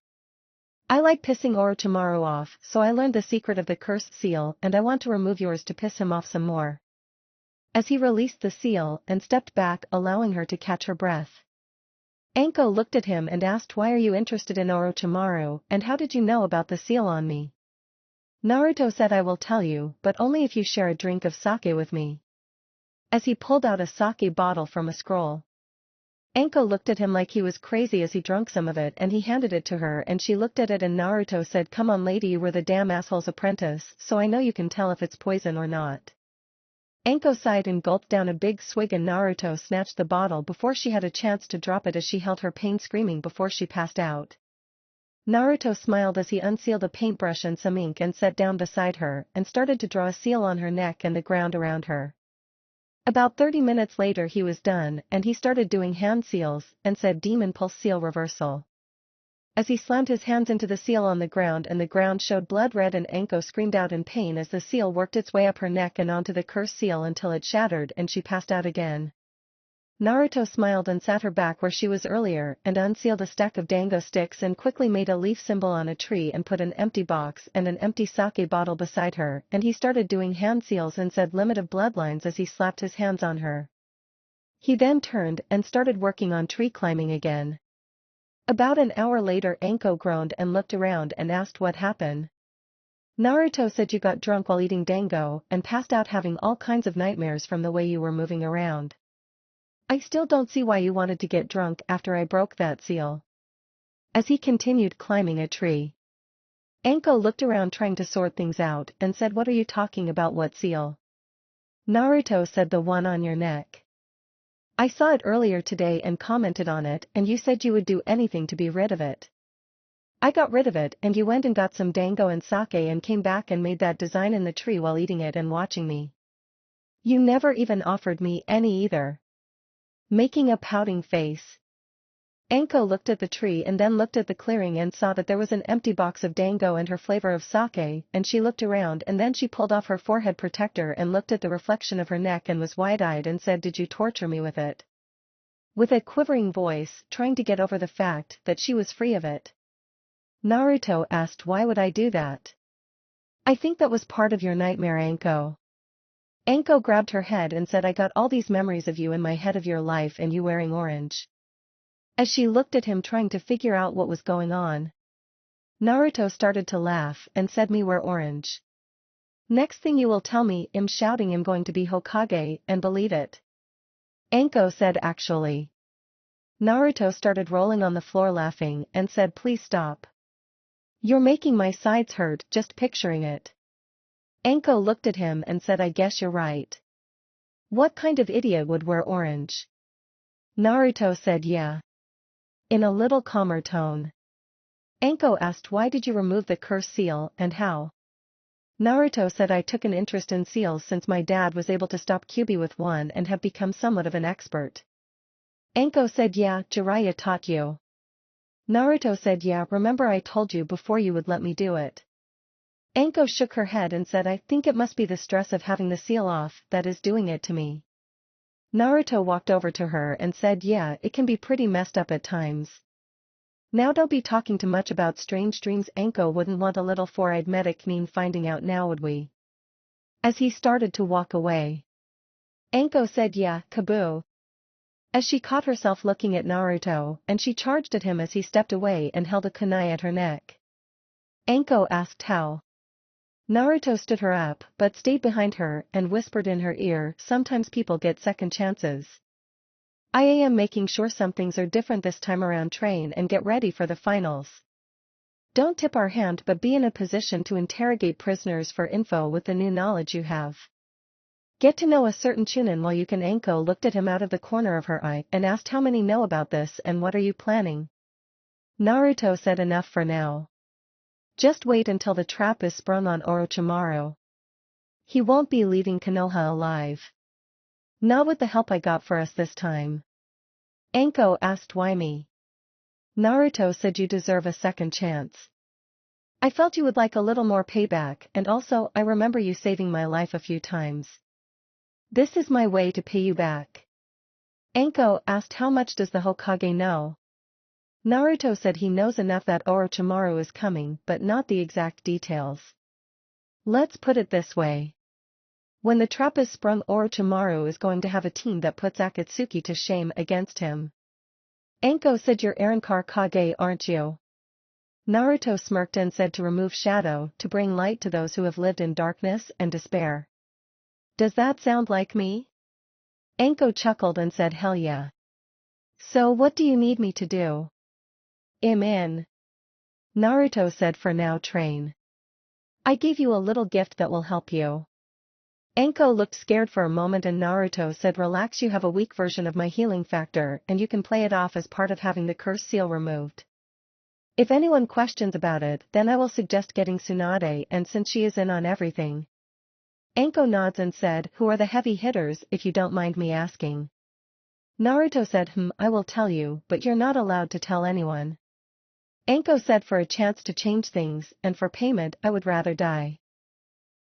I like pissing Orochimaru off, so I learned the secret of the cursed seal and I want to remove yours to piss him off some more." As he released the seal and stepped back, allowing her to catch her breath, Anko looked at him and asked, "Why are you interested in Orochimaru and how did you know about the seal on me?" Naruto said, "I will tell you, but only if you share a drink of sake with me." As he pulled out a sake bottle from a scroll, Anko looked at him like he was crazy as he drank some of it, and he handed it to her and she looked at it, and Naruto said, "Come on lady, you were the damn asshole's apprentice, so I know you can tell if it's poison or not." Anko sighed and gulped down a big swig, and Naruto snatched the bottle before she had a chance to drop it as she held her pain, screaming before she passed out. Naruto smiled as he unsealed a paintbrush and some ink and sat down beside her and started to draw a seal on her neck and the ground around her. About 30 minutes later he was done and he started doing hand seals and said, "Demon Pulse Seal Reversal." As he slammed his hands into the seal on the ground and the ground showed blood red, and Anko screamed out in pain as the seal worked its way up her neck and onto the cursed seal until it shattered and she passed out again. Naruto smiled and sat her back where she was earlier and unsealed a stack of dango sticks and quickly made a leaf symbol on a tree and put an empty box and an empty sake bottle beside her, and he started doing hand seals and said, "Limit of bloodlines," as he slapped his hands on her. He then turned and started working on tree climbing again. About an hour later Anko groaned and looked around and asked, "What happened?" Naruto said, "You got drunk while eating dango and passed out, having all kinds of nightmares from the way you were moving around. I still don't see why you wanted to get drunk after I broke that seal." As he continued climbing a tree, Anko looked around trying to sort things out and said, "What are you talking about? What seal?" Naruto said, "The one on your neck. I saw it earlier today and commented on it, and you said you would do anything to be rid of it. I got rid of it and you went and got some dango and sake and came back and made that design in the tree while eating it and watching me. You never even offered me any either." Making a pouting face, Anko looked at the tree and then looked at the clearing and saw that there was an empty box of dango and her flavor of sake, and she looked around and then she pulled off her forehead protector and looked at the reflection of her neck and was wide-eyed and said, "Did you torture me with it?" With a quivering voice, trying to get over the fact that she was free of it. Naruto asked, "Why would I do that?" "I think that was part of your nightmare, Anko." Anko grabbed her head and said, "I got all these memories of you in my head, of your life and you wearing orange." As she looked at him trying to figure out what was going on, Naruto started to laugh and said, "Me wear orange? Next thing you will tell me I'm shouting I'm going to be Hokage and believe it." Anko said, "Actually." Naruto started rolling on the floor laughing and said, "Please stop. You're making my sides hurt just picturing it." Anko looked at him and said, "I guess you're right. What kind of idiot would wear orange?" Naruto said, "Yeah." In a little calmer tone, Anko asked, "Why did you remove the curse seal and how?" Naruto said, "I took an interest in seals since my dad was able to stop Kyuubi with one and have become somewhat of an expert." Anko said, "Yeah, Jiraiya taught you." Naruto said, "Yeah, remember I told you before you would let me do it." Anko shook her head and said, "I think it must be the stress of having the seal off that is doing it to me." Naruto walked over to her and said, "Yeah, it can be pretty messed up at times. Now don't be talking too much about strange dreams." Anko wouldn't want a little four-eyed medic mean finding out now, would we? As he started to walk away, Anko said, "Yeah, Kaboo," as she caught herself looking at Naruto and she charged at him as he stepped away and held a kunai at her neck. Anko asked, "How?" Naruto stood her up but stayed behind her and whispered in her ear, sometimes people get second chances. I am making sure some things are different this time around. Train and get ready for the finals. Don't tip our hand but be in a position to interrogate prisoners for info with the new knowledge you have. Get to know a certain Chunin while you can. Anko looked at him out of the corner of her eye and asked how many know about this and what are you planning? Naruto said enough for now. Just wait until the trap is sprung on Orochimaru. He won't be leaving Konoha alive. Not with the help I got for us this time. Anko asked why me? Naruto said you deserve a second chance. I felt you would like a little more payback and also I remember you saving my life a few times. This is my way to pay you back. Anko asked how much does the Hokage know? Naruto said he knows enough that Orochimaru is coming but not the exact details. Let's put it this way. When the trap is sprung, Orochimaru is going to have a team that puts Akatsuki to shame against him. Anko said you're Arrancar Kage, aren't you? Naruto smirked and said to remove shadow to bring light to those who have lived in darkness and despair. Does that sound like me? Anko chuckled and said hell yeah. So what do you need me to do? I'm in. Naruto said for now train. I gave you a little gift that will help you. Anko looked scared for a moment and Naruto said relax, you have a weak version of my healing factor and you can play it off as part of having the curse seal removed. If anyone questions about it then I will suggest getting Tsunade and since she is in on everything. Anko nods and said who are the heavy hitters if you don't mind me asking. Naruto said I will tell you but you're not allowed to tell anyone. Anko said for a chance to change things and for payment I would rather die.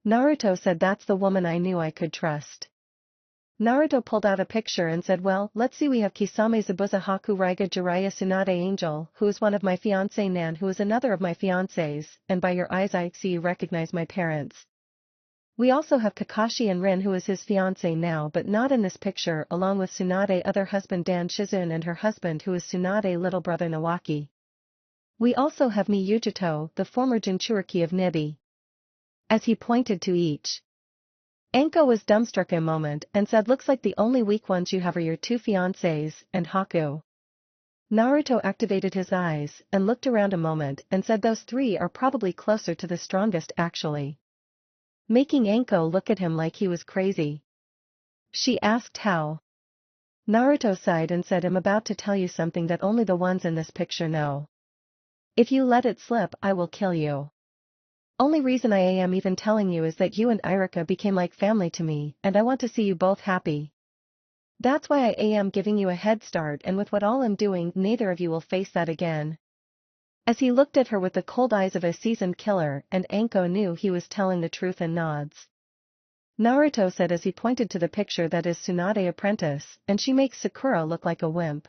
Naruto said that's the woman I knew I could trust. Naruto pulled out a picture and said well, let's see, we have Kisame Zabuza Haku Raiga Jiraiya Tsunade Angel, who is one of my fiancé, Nan, who is another of my fiancés, and by your eyes I see you recognize my parents. We also have Kakashi and Rin, who is his fiancé now but not in this picture, along with Tsunade other husband Dan Shizune and her husband who is Tsunade little brother Nawaki. We also have Miyujito, the former Jinchuriki of Nibi. As he pointed to each. Anko was dumbstruck a moment and said looks like the only weak ones you have are your two fiancés and Haku. Naruto activated his eyes and looked around a moment and said those three are probably closer to the strongest actually. Making Anko look at him like he was crazy. She asked how. Naruto sighed and said I'm about to tell you something that only the ones in this picture know. If you let it slip I will kill you. Only reason I am even telling you is that you and Irika became like family to me and I want to see you both happy. That's why I am giving you a head start and with what all I'm doing neither of you will face that again. As he looked at her with the cold eyes of a seasoned killer and Anko knew he was telling the truth and nods. Naruto said as he pointed to the picture that is Tsunade apprentice and she makes Sakura look like a wimp.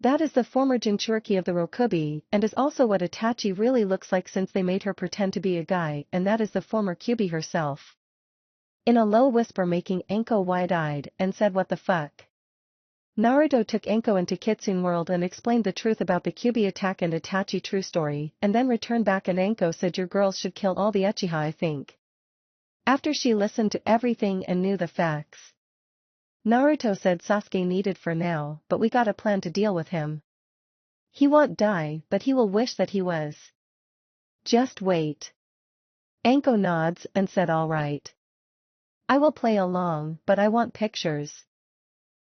That is the former Jinchuriki of the Rokubi, and is also what Itachi really looks like since they made her pretend to be a guy, and that is the former Kyuubi herself. In a low whisper making Anko wide-eyed and said what the fuck. Naruto took Anko into Kitsune world and explained the truth about the Kyuubi attack and Itachi true story and then returned back and Anko said your girls should kill all the Uchiha I think. After she listened to everything and knew the facts. Naruto said Sasuke needed for now, but we got a plan to deal with him. He won't die, but he will wish that he was. Just wait. Anko nods and said all right. I will play along, but I want pictures.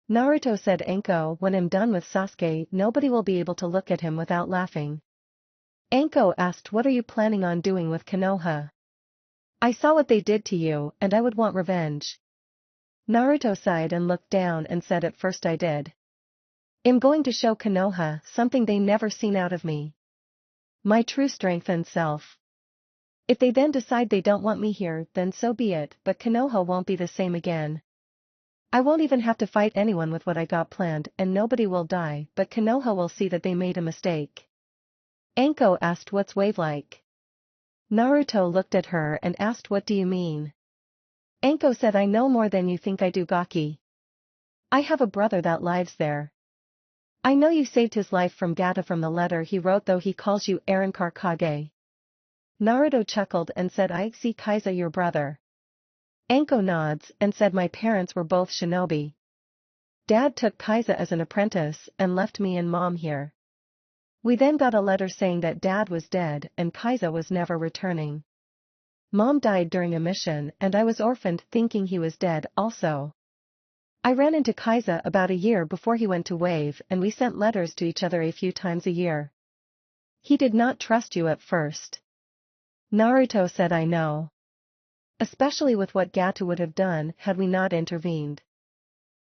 Naruto said Anko when I'm done with Sasuke nobody will be able to look at him without laughing. Anko asked what are you planning on doing with Konoha? I saw what they did to you and I would want revenge. Naruto sighed and looked down and said at first I did. I'm going to show Konoha something they never seen out of me. My true strength and self. If they then decide they don't want me here then so be it but Konoha won't be the same again. I won't even have to fight anyone with what I got planned and nobody will die but Konoha will see that they made a mistake. Anko asked what's wave like? Naruto looked at her and asked what do you mean? Anko said I know more than you think I do Gaki. I have a brother that lives there. I know you saved his life from Gata from the letter he wrote though he calls you Arrancar Kage. Naruto chuckled and said, I see Kaiza your brother. Anko nods and said my parents were both shinobi. Dad took Kaiza as an apprentice and left me and mom here. We then got a letter saying that dad was dead and Kaiza was never returning. Mom died during a mission and I was orphaned thinking he was dead also. I ran into Kaiza about a year before he went to Wave and we sent letters to each other a few times a year. He did not trust you at first. Naruto said, I know. Especially with what Gato would have done had we not intervened.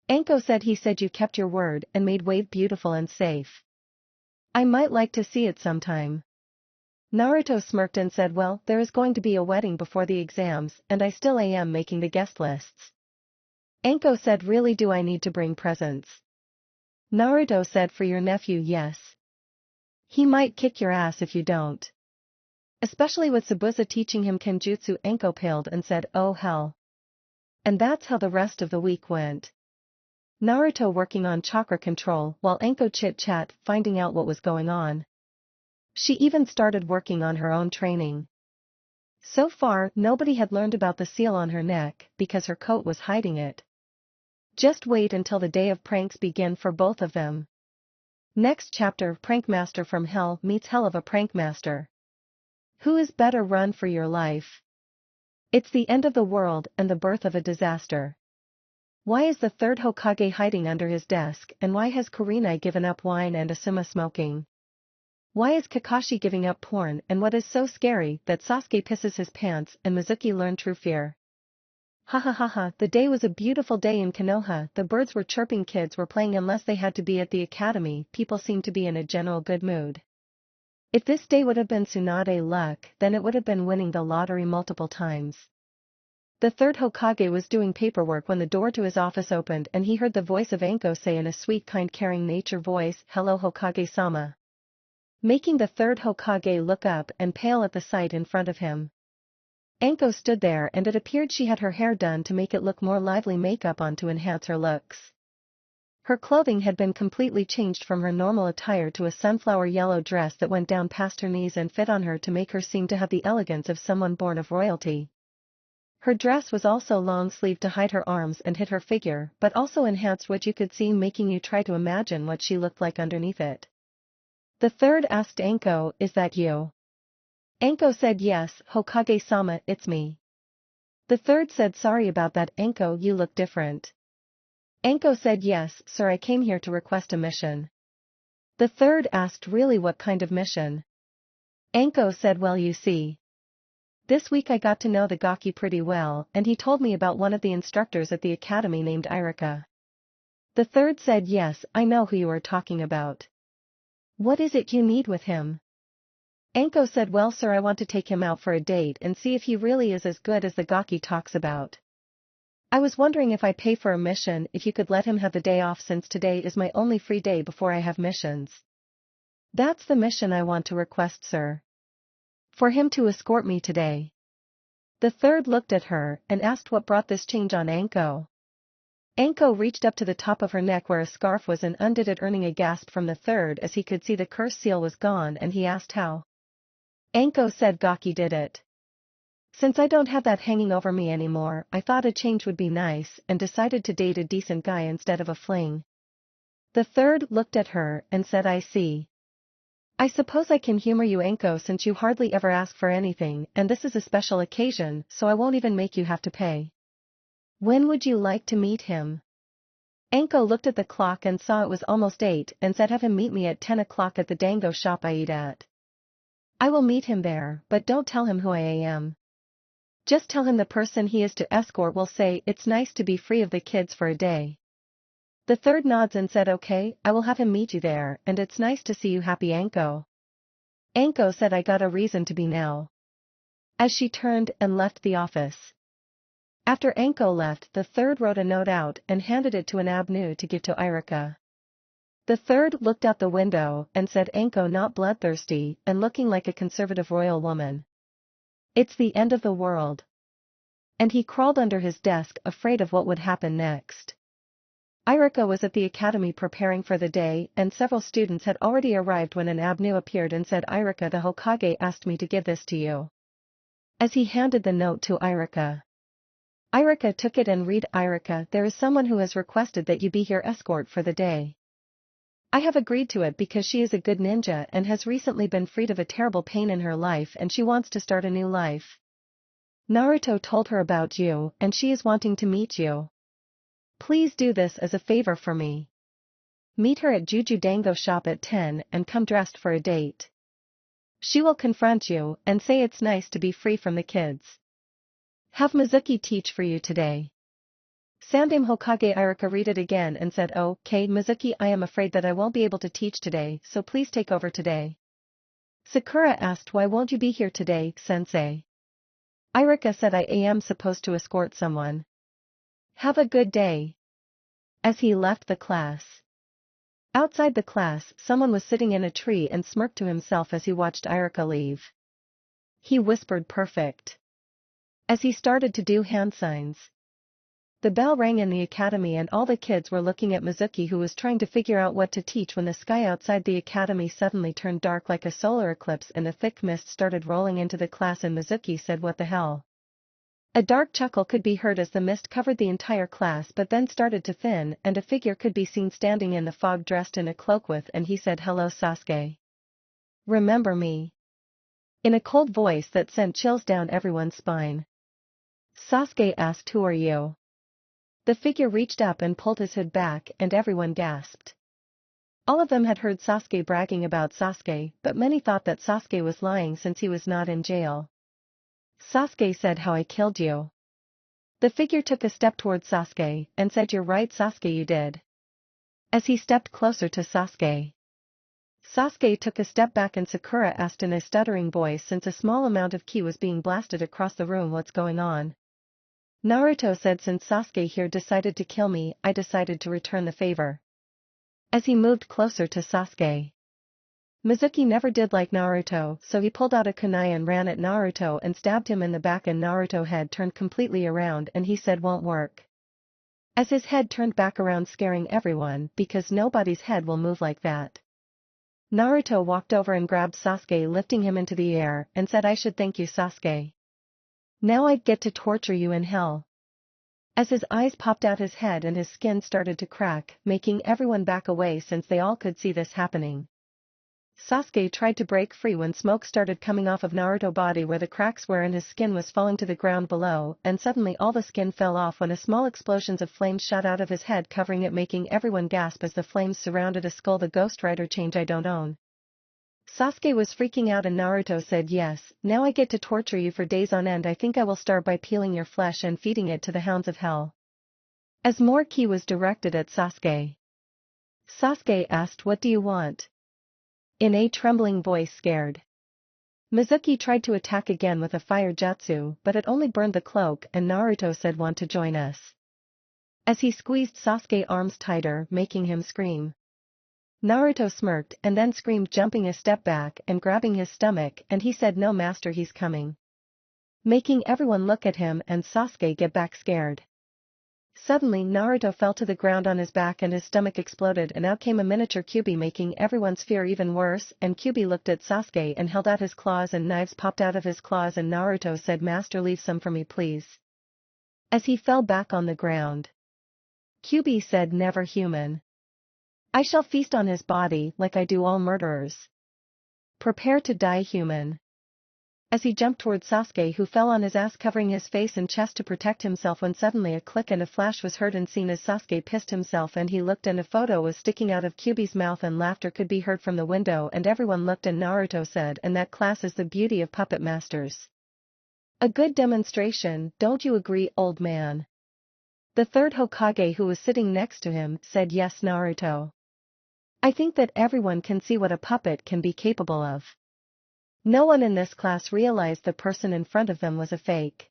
Anko said he said you kept your word and made Wave beautiful and safe. I might like to see it sometime. Naruto smirked and said, well, there is going to be a wedding before the exams and I still am making the guest lists. Anko said, really, do I need to bring presents? Naruto said, for your nephew, yes. He might kick your ass if you don't. Especially with Sabusa teaching him kenjutsu. Anko paled and said, oh hell. And that's how the rest of the week went. Naruto working on chakra control while Anko chit-chat finding out what was going on. She even started working on her own training. So far, nobody had learned about the seal on her neck because her coat was hiding it. Just wait until the day of pranks begin for both of them. Next chapter, Prankmaster from Hell meets Hell of a Prankmaster. Who is better? Run for your life. It's the end of the world and the birth of a disaster. Why is the third Hokage hiding under his desk and why has Kurenai given up wine and Asuma smoking? Why is Kakashi giving up porn and what is so scary that Sasuke pisses his pants and Mizuki learned true fear? Ha ha ha ha, the day was a beautiful day in Konoha, the birds were chirping, kids were playing unless they had to be at the academy, people seemed to be in a general good mood. If this day would have been Tsunade luck, then it would have been winning the lottery multiple times. The third Hokage was doing paperwork when the door to his office opened and he heard the voice of Anko say in a sweet, kind, caring nature voice, hello Hokage-sama. Making the third Hokage look up and pale at the sight in front of him. Anko stood there and it appeared she had her hair done to make it look more lively, makeup on to enhance her looks. Her clothing had been completely changed from her normal attire to a sunflower yellow dress that went down past her knees and fit on her to make her seem to have the elegance of someone born of royalty. Her dress was also long-sleeved to hide her arms and hid her figure, but also enhanced what you could see, making you try to imagine what she looked like underneath it. The third asked Anko, is that you? Anko said, yes, Hokage-sama, it's me. The third said, sorry about that, Anko, you look different. Anko said, yes, sir, I came here to request a mission. The third asked, really, what kind of mission? Anko said, well, you see. This week I got to know the Gaki pretty well, and he told me about one of the instructors at the academy named Irika. The third said, yes, I know who you are talking about. What is it you need with him? Anko said, well, sir, I want to take him out for a date and see if he really is as good as the Gaki talks about. I was wondering if I pay for a mission, if you could let him have the day off since today is my only free day before I have missions. That's the mission I want to request, sir. For him to escort me today. The third looked at her and asked what brought this change on Anko. Anko reached up to the top of her neck where a scarf was and undid it, earning a gasp from the third as he could see the curse seal was gone, and he asked how. Anko said, Gaki did it. Since I don't have that hanging over me anymore, I thought a change would be nice and decided to date a decent guy instead of a fling. The third looked at her and said, I see. I suppose I can humor you, Anko, since you hardly ever ask for anything, and this is a special occasion, so I won't even make you have to pay. When would you like to meet him? Anko looked at the clock and saw it was almost 8 and said, have him meet me at 10 o'clock at the dango shop I eat at. I will meet him there, but don't tell him who I am. Just tell him the person he is to escort will say, it's nice to be free of the kids for a day. The third nods and said, okay, I will have him meet you there, and it's nice to see you happy, Anko. Anko said, I got a reason to be now. As she turned and left the office. After Anko left, the third wrote a note out and handed it to an Abnu to give to Irika. The third looked out the window and said, Anko, not bloodthirsty and looking like a conservative royal woman. It's the end of the world. And he crawled under his desk, afraid of what would happen next. Irika was at the academy preparing for the day, and several students had already arrived when an Abnu appeared and said, Irika, the Hokage asked me to give this to you. as he handed the note to Irika. Irika took it and read. Irika, there is someone who has requested that you be her escort for the day. I have agreed to it because she is a good ninja and has recently been freed of a terrible pain in her life and she wants to start a new life. Naruto told her about you and she is wanting to meet you. Please do this as a favor for me. Meet her at Jujudango shop at 10 and come dressed for a date. She will confront you and say it's nice to be free from the kids. Have Mizuki teach for you today. Sandame Hokage. Irika read it again and said, "Okay, Mizuki, I am afraid that I won't be able to teach today, so please take over today." Sakura asked, "Why won't you be here today, sensei?" Irika said, "I am supposed to escort someone. Have a good day." As he left the class. Outside the class, someone was sitting in a tree and smirked to himself as he watched Irika leave. He whispered, "Perfect," as he started to do hand signs. The bell rang in the academy and all the kids were looking at Mizuki, who was trying to figure out what to teach when the sky outside the academy suddenly turned dark like a solar eclipse and a thick mist started rolling into the class and Mizuki said, "What the hell?" A dark chuckle could be heard as the mist covered the entire class but then started to thin and a figure could be seen standing in the fog dressed in a cloak and he said, "Hello Sasuke. Remember me?" In a cold voice that sent chills down everyone's spine. Sasuke asked, "Who are you?" The figure reached up and pulled his hood back and everyone gasped. All of them had heard Sasuke bragging about Sasuke, but many thought that Sasuke was lying since he was not in jail. Sasuke said, "How I killed you." The figure took a step towards Sasuke and said, "You're right Sasuke, you did." As he stepped closer to Sasuke. Sasuke took a step back and Sakura asked in a stuttering voice since a small amount of ki was being blasted across the room, "What's going on?" Naruto said, "Since Sasuke here decided to kill me, I decided to return the favor." As he moved closer to Sasuke. Mizuki never did like Naruto, so he pulled out a kunai and ran at Naruto and stabbed him in the back and Naruto's head turned completely around and he said, "Won't work." As his head turned back around scaring everyone because nobody's head will move like that. Naruto walked over and grabbed Sasuke, lifting him into the air and said, "I should thank you Sasuke. Now I get to torture you in hell." As his eyes popped out his head and his skin started to crack, making everyone back away since they all could see this happening. Sasuke tried to break free when smoke started coming off of Naruto's body where the cracks were and his skin was falling to the ground below, and suddenly all the skin fell off when a small explosions of flames shot out of his head covering it, making everyone gasp as the flames surrounded a skull. The Ghost Rider change I don't own. Sasuke was freaking out and Naruto said, "Yes, now I get to torture you for days on end. I think I will start by peeling your flesh and feeding it to the hounds of hell." As more ki was directed at Sasuke. Sasuke asked, "What do you want?" In a trembling voice, scared. Mizuki tried to attack again with a fire jutsu, but it only burned the cloak and Naruto said, "Want to join us?" As he squeezed Sasuke's arms tighter, making him scream. Naruto smirked and then screamed, jumping a step back and grabbing his stomach, and he said, "No master, he's coming." Making everyone look at him and Sasuke get back scared. Suddenly Naruto fell to the ground on his back and his stomach exploded and out came a miniature Kyuubi, making everyone's fear even worse, and Kyuubi looked at Sasuke and held out his claws and knives popped out of his claws and Naruto said, "Master, leave some for me please." As he fell back on the ground. Kyuubi said, "Never human. I shall feast on his body like I do all murderers. Prepare to die human." As he jumped towards Sasuke, who fell on his ass covering his face and chest to protect himself, when suddenly a click and a flash was heard and seen as Sasuke pissed himself and he looked and a photo was sticking out of Kyuubi's mouth and laughter could be heard from the window and everyone looked and Naruto said, "And that class is the beauty of puppet masters. A good demonstration, don't you agree, old man?" The third Hokage, who was sitting next to him, said, "Yes Naruto. I think that everyone can see what a puppet can be capable of." No one in this class realized the person in front of them was a fake.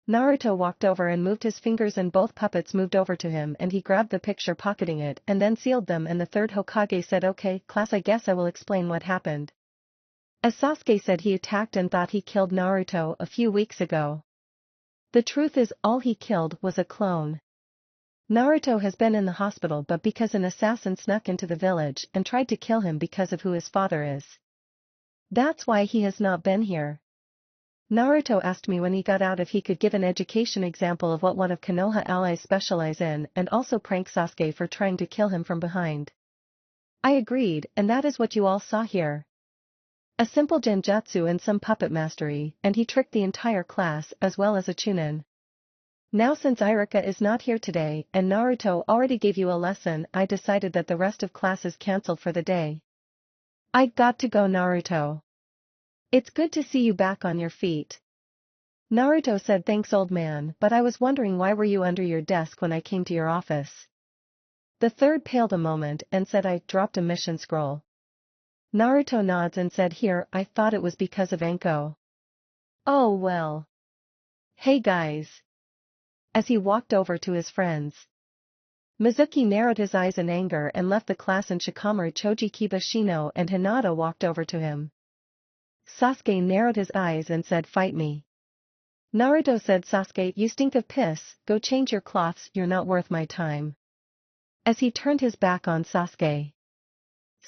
Naruto walked over and moved his fingers and both puppets moved over to him and he grabbed the picture, pocketing it and then sealed them, and the third Hokage said, "Okay, class, I guess I will explain what happened." As Sasuke said, he attacked and thought he killed Naruto a few weeks ago. The truth is, all he killed was a clone. Naruto has been in the hospital but because an assassin snuck into the village and tried to kill him because of who his father is. That's why he has not been here. Naruto asked me when he got out if he could give an education example of what one of Konoha allies specialize in and also prank Sasuke for trying to kill him from behind. I agreed, and that is what you all saw here. A simple genjutsu and some puppet mastery, and he tricked the entire class as well as a Chunin. Now since Iruka is not here today and Naruto already gave you a lesson, I decided that the rest of class is cancelled for the day. I got to go, Naruto. It's good to see you back on your feet. Naruto said, thanks old man, but I was wondering why were you under your desk when I came to your office? The third paled a moment and said, I dropped a mission scroll. Naruto nods and said, here, I thought it was because of Anko. Oh well. Hey guys. As he walked over to his friends. Mizuki narrowed his eyes in anger and left the class, and Shikamaru, Choji, Kiba, Shino and Hinata walked over to him. Sasuke narrowed his eyes and said, fight me. Naruto said, Sasuke, you stink of piss, go change your cloths, you're not worth my time. As he turned his back on Sasuke.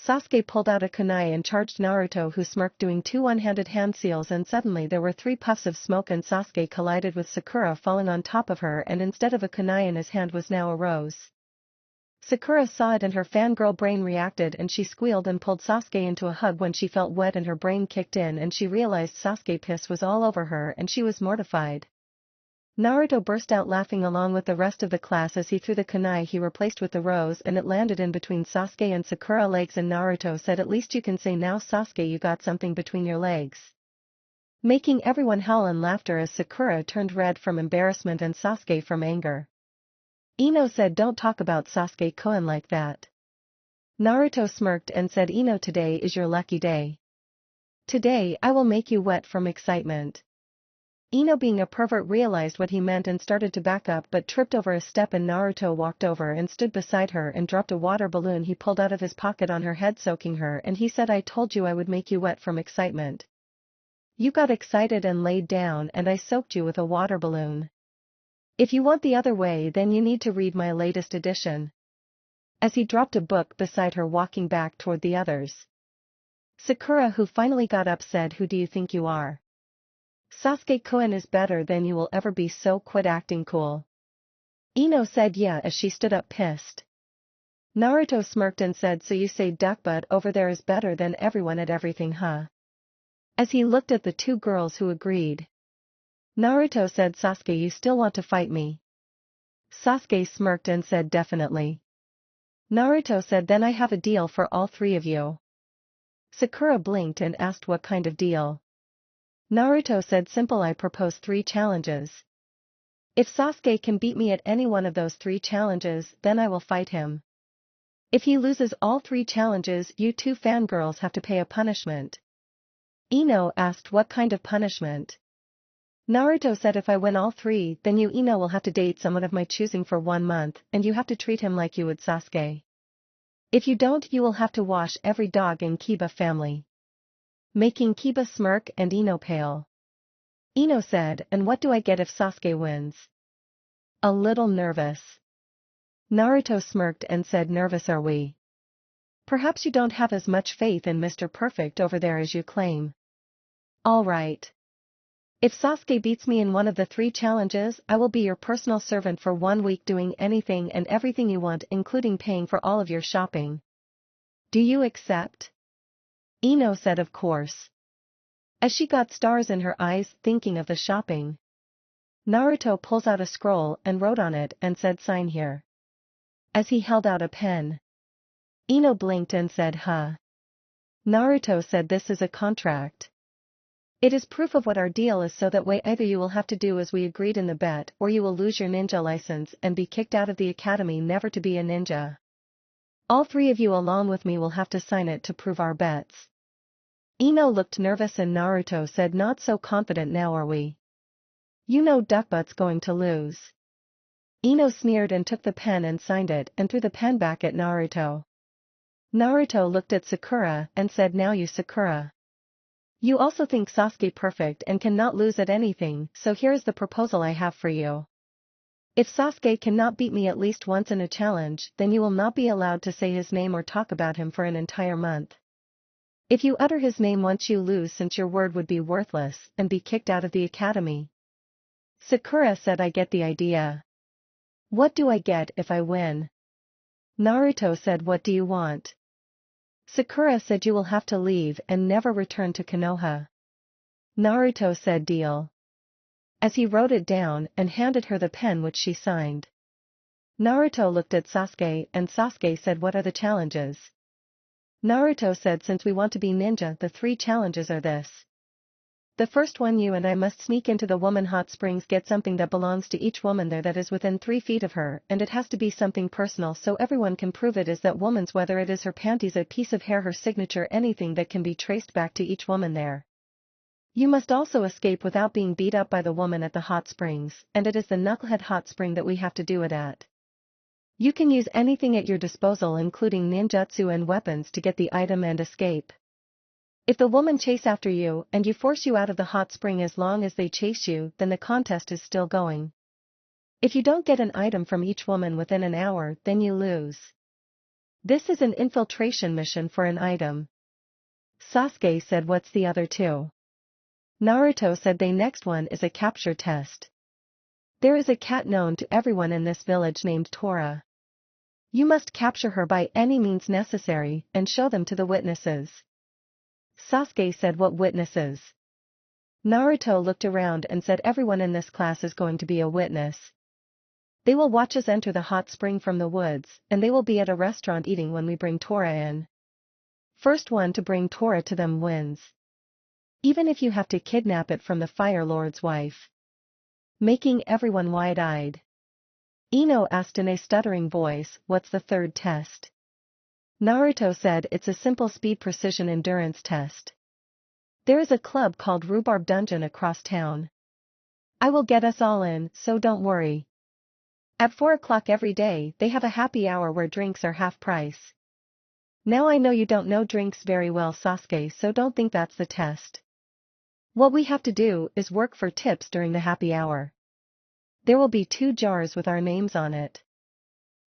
Sasuke pulled out a kunai and charged Naruto, who smirked, doing two one-handed hand seals, and suddenly there were three puffs of smoke and Sasuke collided with Sakura, falling on top of her, and instead of a kunai in his hand was now a rose. Sakura saw it and her fangirl brain reacted and she squealed and pulled Sasuke into a hug when she felt wet and her brain kicked in and she realized Sasuke piss was all over her and she was mortified. Naruto burst out laughing along with the rest of the class as he threw the kunai he replaced with the rose and it landed in between Sasuke and Sakura legs, and Naruto said, at least you can say now, Sasuke, you got something between your legs. Making everyone howl in laughter as Sakura turned red from embarrassment and Sasuke from anger. Ino said, don't talk about Sasuke-kun like that. Naruto smirked and said, Ino, today is your lucky day. Today I will make you wet from excitement. Ino, being a pervert, realized what he meant and started to back up but tripped over a step, and Naruto walked over and stood beside her and dropped a water balloon he pulled out of his pocket on her head, soaking her, and he said, I told you I would make you wet from excitement. You got excited and laid down and I soaked you with a water balloon. If you want the other way, then you need to read my latest edition. As he dropped a book beside her, walking back toward the others. Sakura, who finally got up, said, who do you think you are? Sasuke-kun is better than you will ever be, so quit acting cool. Ino said, yeah, as she stood up pissed. Naruto smirked and said, so you say Duckbutt over there is better than everyone at everything, huh? As he looked at the two girls who agreed. Naruto said, Sasuke, you still want to fight me? Sasuke smirked and said, definitely. Naruto said, then I have a deal for all three of you. Sakura blinked and asked, what kind of deal? Naruto said, simple, I propose 3 challenges. If Sasuke can beat me at any one of those 3 challenges, then I will fight him. If he loses all 3 challenges, you two fangirls have to pay a punishment. Ino asked, what kind of punishment? Naruto said, if I win all 3, then you, Ino, will have to date someone of my choosing for 1 month, and you have to treat him like you would Sasuke. If you don't, you will have to wash every dog in Kiba family. Making Kiba smirk and Ino pale. Ino said, and what do I get if Sasuke wins? A little nervous. Naruto smirked and said, nervous are we? Perhaps you don't have as much faith in Mr. Perfect over there as you claim. All right. If Sasuke beats me in one of the 3 challenges, I will be your personal servant for 1 week, doing anything and everything you want, including paying for all of your shopping. Do you accept? Ino said, of course. As she got stars in her eyes thinking of the shopping. Naruto pulls out a scroll and wrote on it and said, sign here. As he held out a pen. Ino blinked and said, huh? Naruto said, this is a contract. It is proof of what our deal is, so that way either you will have to do as we agreed in the bet, or you will lose your ninja license and be kicked out of the academy, never to be a ninja. All 3 of you along with me will have to sign it to prove our bets. Ino looked nervous and Naruto said, not so confident now, are we? You know Duckbutt's going to lose. Ino sneered and took the pen and signed it and threw the pen back at Naruto. Naruto looked at Sakura and said, now you, Sakura. You also think Sasuke perfect and cannot lose at anything, so here is the proposal I have for you. If Sasuke cannot beat me at least once in a challenge, then you will not be allowed to say his name or talk about him for an entire month. If you utter his name once you lose since your word would be worthless and be kicked out of the academy. Sakura said I get the idea. What do I get if I win? Naruto said what do you want? Sakura said you will have to leave and never return to Konoha. Naruto said deal. As he wrote it down and handed her the pen which she signed. Naruto looked at Sasuke and Sasuke said what are the challenges? Naruto said since we want to be ninja the 3 challenges are this. The first one you and I must sneak into the woman hot springs get something that belongs to each woman there that is within 3 feet of her and it has to be something personal so everyone can prove it is that woman's whether it is her panties a piece of hair her signature anything that can be traced back to each woman there. You must also escape without being beat up by the woman at the hot springs and it is the Knucklehead hot spring that we have to do it at. You can use anything at your disposal including ninjutsu and weapons to get the item and escape. If the woman chase after you and you force you out of the hot spring as long as they chase you then the contest is still going. If you don't get an item from each woman within an hour then you lose. This is an infiltration mission for an item. Sasuke said what's the other 2? Naruto said the next one is a capture test. There is a cat known to everyone in this village named Tora. You must capture her by any means necessary and show them to the witnesses. Sasuke said what witnesses? Naruto looked around and said everyone in this class is going to be a witness. They will watch us enter the hot spring from the woods and they will be at a restaurant eating when we bring Tora in. First one to bring Tora to them wins. Even if you have to kidnap it from the Fire Lord's wife. Making everyone wide-eyed. Ino asked in a stuttering voice, what's the 3rd test? Naruto said it's a simple speed precision endurance test. There is a club called Rhubarb Dungeon across town. I will get us all in, so don't worry. At 4 o'clock every day they have a happy hour where drinks are half price. Now I know you don't know drinks very well Sasuke so don't think that's the test. What we have to do is work for tips during the happy hour. There will be 2 jars with our names on it.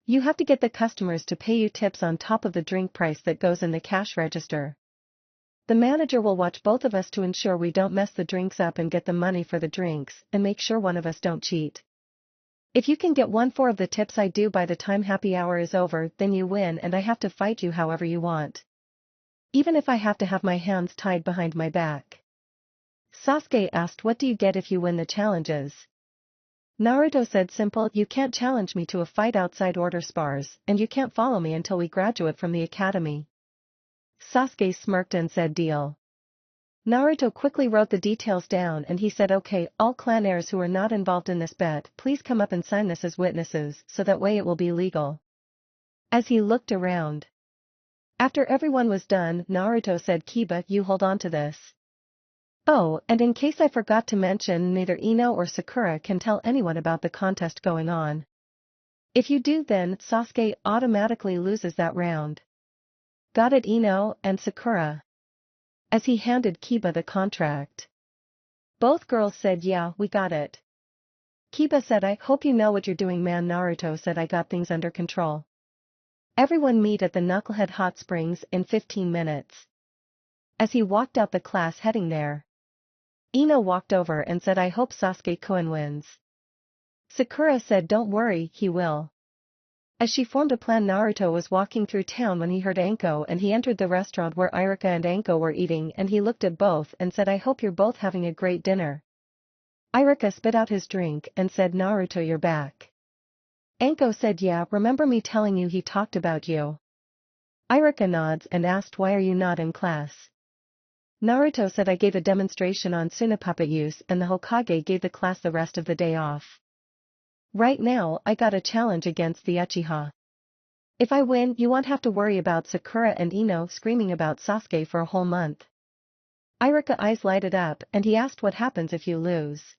You have to get the customers to pay you tips on top of the drink price that goes in the cash register. The manager will watch both of us to ensure we don't mess the drinks up and get the money for the drinks and make sure one of us don't cheat. If you can get 1/4 of the tips I do by the time happy hour is over then you win and I have to fight you however you want. Even if I have to have my hands tied behind my back. Sasuke asked what do you get if you win the challenges? Naruto said simple you can't challenge me to a fight outside order spars and you can't follow me until we graduate from the academy. Sasuke smirked and said deal. Naruto quickly wrote the details down and he said okay all clan heirs who are not involved in this bet please come up and sign this as witnesses so that way it will be legal. As he looked around. After everyone was done Naruto said Kiba you hold on to this. Oh, and in case I forgot to mention neither Ino or Sakura can tell anyone about the contest going on. If you do then Sasuke automatically loses that round. Got it Ino and Sakura? As he handed Kiba the contract. Both girls said yeah we got it. Kiba said I hope you know what you're doing man Naruto said I got things under control. Everyone meet at the Knucklehead Hot Springs in 15 minutes. As he walked out the class heading there. Ino walked over and said I hope Sasuke-kun wins. Sakura said don't worry, he will. As she formed a plan Naruto was walking through town when he heard Anko and he entered the restaurant where Irika and Anko were eating and he looked at both and said I hope you're both having a great dinner. Irika spit out his drink and said Naruto you're back. Anko said yeah remember me telling you he talked about you. Irika nods and asked why are you not in class? Naruto said I gave a demonstration on Tsunapuppet use and the Hokage gave the class the rest of the day off. Right now I got a challenge against the Uchiha. If I win you won't have to worry about Sakura and Ino screaming about Sasuke for a whole month. Irika eyes lighted up and he asked what happens if you lose.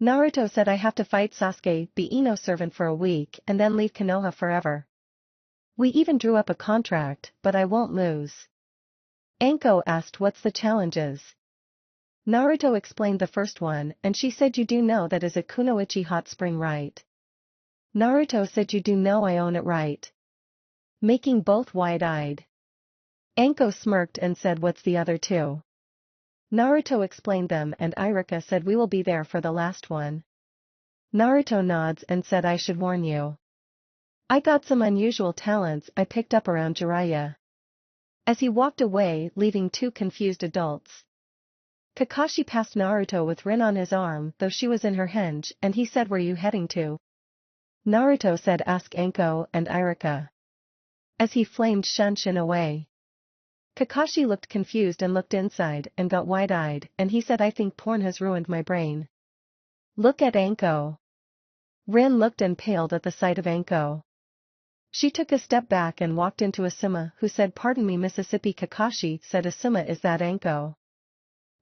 Naruto said I have to fight Sasuke, be Ino's servant for a week and then leave Konoha forever. We even drew up a contract, but I won't lose. Anko asked what's the challenges. Naruto explained the first one and she said you do know that is a Kunoichi hot spring right? Naruto said you do know I own it right? Making both wide-eyed. Anko smirked and said what's the other two? Naruto explained them and Irika said we will be there for the last one. Naruto nods and said I should warn you. I got some unusual talents I picked up around Jiraiya. As he walked away, leaving two confused adults. Kakashi passed Naruto with Rin on his arm, though she was in her henge, and he said where you heading to? Naruto said ask Anko and Irika. As he flamed Shunshin away. Kakashi looked confused and looked inside and got wide-eyed, and he said I think porn has ruined my brain. Look at Anko. Rin looked and paled at the sight of Anko. She took a step back and walked into Asuma, who said pardon me Mississippi. Kakashi said Asuma is that Anko?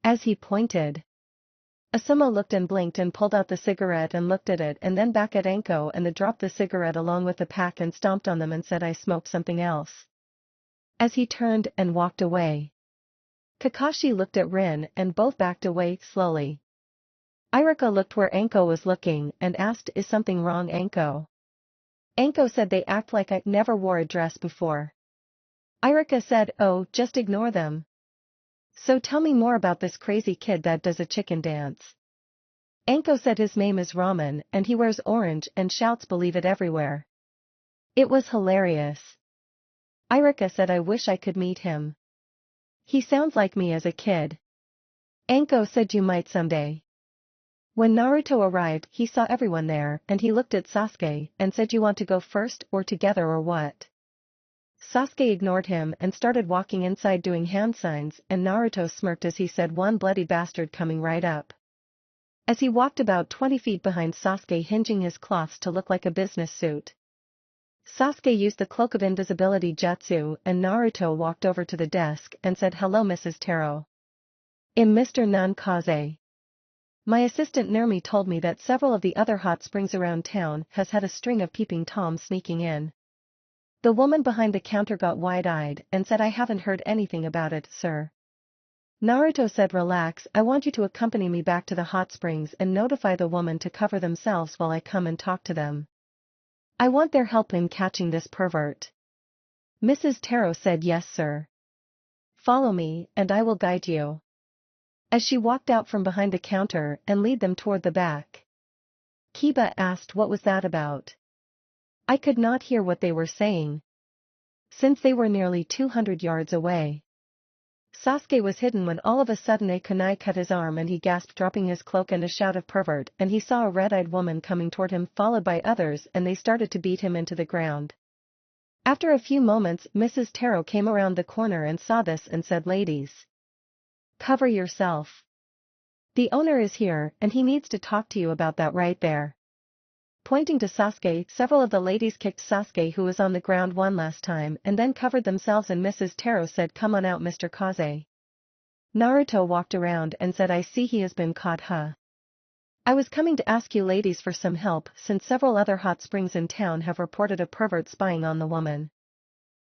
As he pointed. Asuma looked and blinked and pulled out the cigarette and looked at it and then back at Anko and dropped the cigarette along with the pack and stomped on them and said I smoked something else. As he turned and walked away. Kakashi looked at Rin and both backed away slowly. Irika looked where Anko was looking and asked is something wrong Anko? Anko said they act like I never wore a dress before. Irika said oh, just ignore them. So tell me more about this crazy kid that does a chicken dance. Anko said his name is Ramen and he wears orange and shouts believe it everywhere. It was hilarious. Irika said I wish I could meet him. He sounds like me as a kid. Anko said you might someday. When Naruto arrived, he saw everyone there, and he looked at Sasuke, and said you want to go first or together or what? Sasuke ignored him and started walking inside doing hand signs, and Naruto smirked as he said one bloody bastard coming right up. As he walked about 20 feet behind Sasuke hinging his cloths to look like a business suit. Sasuke used the cloak of invisibility jutsu, and Naruto walked over to the desk and said hello Mrs. Taro. I'm Mr. Nankaze. My assistant Nermi told me that several of the other hot springs around town has had a string of peeping toms sneaking in. The woman behind the counter got wide-eyed and said I haven't heard anything about it, sir. Naruto said relax, I want you to accompany me back to the hot springs and notify the woman to cover themselves while I come and talk to them. I want their help in catching this pervert. Mrs. Taro said yes sir. Follow me, and I will guide you. As she walked out from behind the counter and lead them toward the back. Kiba asked what was that about. I could not hear what they were saying. Since they were nearly 200 yards away. Sasuke was hidden when all of a sudden a kunai cut his arm and he gasped dropping his cloak and a shout of pervert and he saw a red-eyed woman coming toward him followed by others and they started to beat him into the ground. After a few moments Mrs. Taro came around the corner and saw this and said ladies. Cover yourself. The owner is here and he needs to talk to you about that right there. Pointing to Sasuke, several of the ladies kicked Sasuke who was on the ground one last time and then covered themselves and Mrs. Taro said come on out Mr. Kaze. Naruto walked around and said I see he has been caught huh. I was coming to ask you ladies for some help since several other hot springs in town have reported a pervert spying on the woman.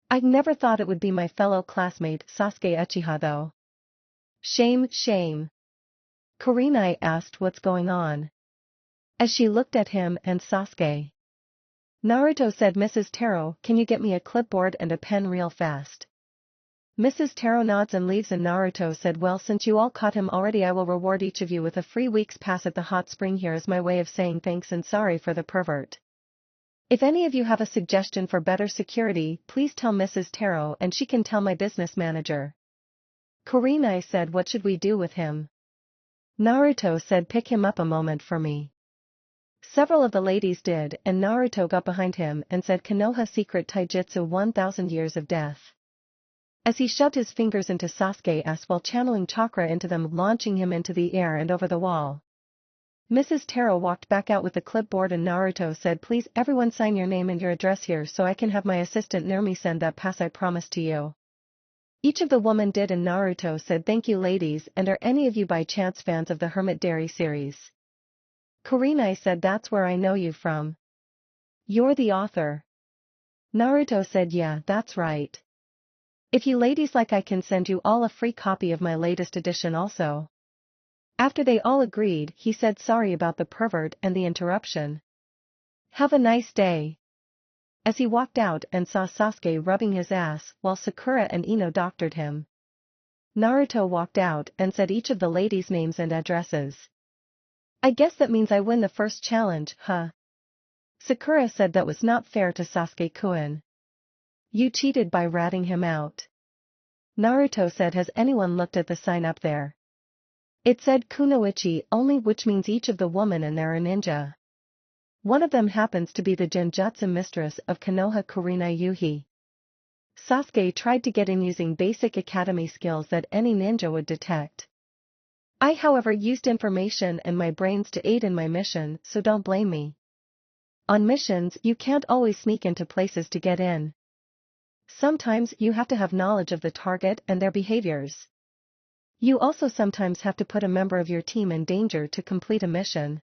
I never thought it would be my fellow classmate Sasuke Uchiha though. Shame, shame. Kurenai asked what's going on. As she looked at him and Sasuke. Naruto said Mrs. Taro, can you get me a clipboard and a pen real fast? Mrs. Taro nods and leaves and Naruto said well since you all caught him already I will reward each of you with a free week's pass at the hot spring here as my way of saying thanks and sorry for the pervert. If any of you have a suggestion for better security please tell Mrs. Taro and she can tell my business manager. Kurenai said what should we do with him? Naruto said pick him up a moment for me. Several of the ladies did and Naruto got behind him and said Konoha secret taijutsu 1000 years of death. As he shoved his fingers into Sasuke's ass while channeling chakra into them launching him into the air and over the wall. Mrs. Taro walked back out with the clipboard and Naruto said please everyone sign your name and your address here so I can have my assistant Nermi send that pass I promised to you. Each of the women did and Naruto said thank you ladies and are any of you by chance fans of the Hermit Dairy series? Kurenai said that's where I know you from. You're the author. Naruto said yeah that's right. If you ladies like I can send you all a free copy of my latest edition also. After they all agreed he said sorry about the pervert and the interruption. Have a nice day. as he walked out and saw Sasuke rubbing his ass while Sakura and Ino doctored him. Naruto walked out and said each of the ladies' names and addresses. I guess that means I win the first challenge, huh? Sakura said that was not fair to Sasuke-kun. You cheated by ratting him out. Naruto said, has anyone looked at the sign up there? It said Kunoichi only, which means each of the women and they're a ninja. One of them happens to be the Genjutsu mistress of Konoha Kurina Yuhi. Sasuke tried to get in using basic academy skills that any ninja would detect. I however used information and my brains to aid in my mission, so don't blame me. On missions you can't always sneak into places to get in. Sometimes you have to have knowledge of the target and their behaviors. You also sometimes have to put a member of your team in danger to complete a mission.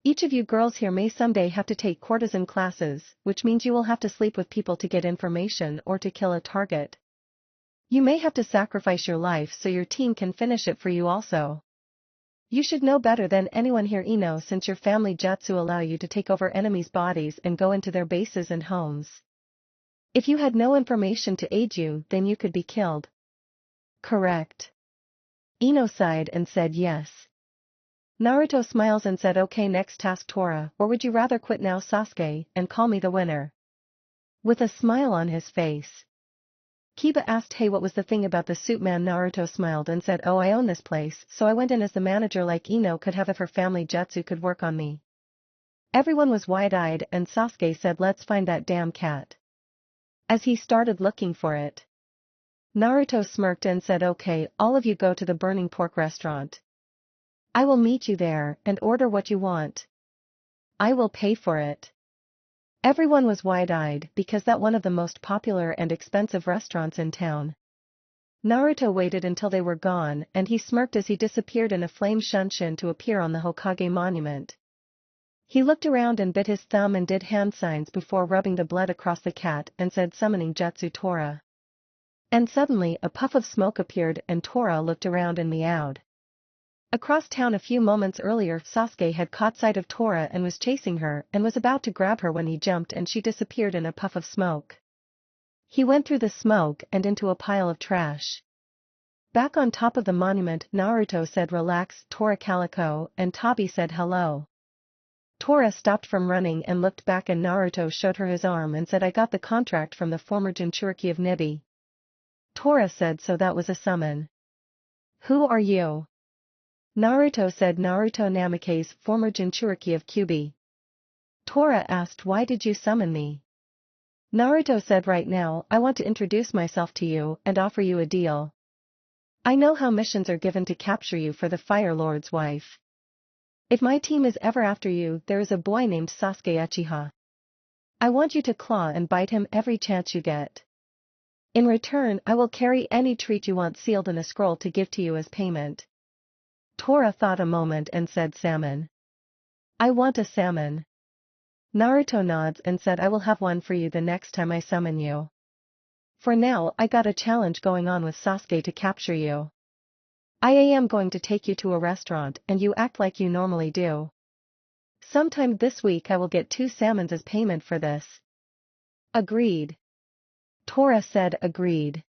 Each of you girls here may someday have to take courtesan classes, which means you will have to sleep with people to get information or to kill a target. You may have to sacrifice your life so your team can finish it for you also. You should know better than anyone here, Ino, since your family jutsu allow you to take over enemies' bodies and go into their bases and homes. If you had no information to aid you, then you could be killed. Correct. Ino sighed and said yes. Naruto smiles and said, okay, next task Tora, or would you rather quit now Sasuke, and call me the winner? With a smile on his face. Kiba asked, hey, what was the thing about the suit man? Naruto smiled and said, oh, I own this place, so I went in as the manager like Ino could have if her family jutsu could work on me. Everyone was wide-eyed and Sasuke said, let's find that damn cat. As he started looking for it. Naruto smirked and said, okay, all of you go to the Burning Pork restaurant. I will meet you there and order what you want. I will pay for it. Everyone was wide-eyed because that one of the most popular and expensive restaurants in town. Naruto waited until they were gone and he smirked as he disappeared in a flame shunshin to appear on the Hokage monument. He looked around and bit his thumb and did hand signs before rubbing the blood across the cat and said, summoning Jutsu Tora. And suddenly a puff of smoke appeared and Tora looked around and meowed. Across town a few moments earlier Sasuke had caught sight of Tora and was chasing her and was about to grab her when he jumped and she disappeared in a puff of smoke. He went through the smoke and into a pile of trash. Back on top of the monument Naruto said, relax, Tora Calico, and Tabi said hello. Tora stopped from running and looked back and Naruto showed her his arm and said, I got the contract from the former Jinchuriki of Nibi. Tora said, so that was a summon. Who are you? Naruto said, Naruto Namikaze, former Jinchuriki of Kyuubi. Tora asked, why did you summon me? Naruto said, right now, I want to introduce myself to you and offer you a deal. I know how missions are given to capture you for the Fire Lord's wife. If my team is ever after you, there is a boy named Sasuke Uchiha. I want you to claw and bite him every chance you get. In return, I will carry any treat you want sealed in a scroll to give to you as payment. Tora thought a moment and said, salmon. I want a salmon. Naruto nods and said, I will have one for you the next time I summon you. For now, I got a challenge going on with Sasuke to capture you. I am going to take you to a restaurant and you act like you normally do. Sometime this week I will get 2 salmons as payment for this. Agreed. Tora said, agreed.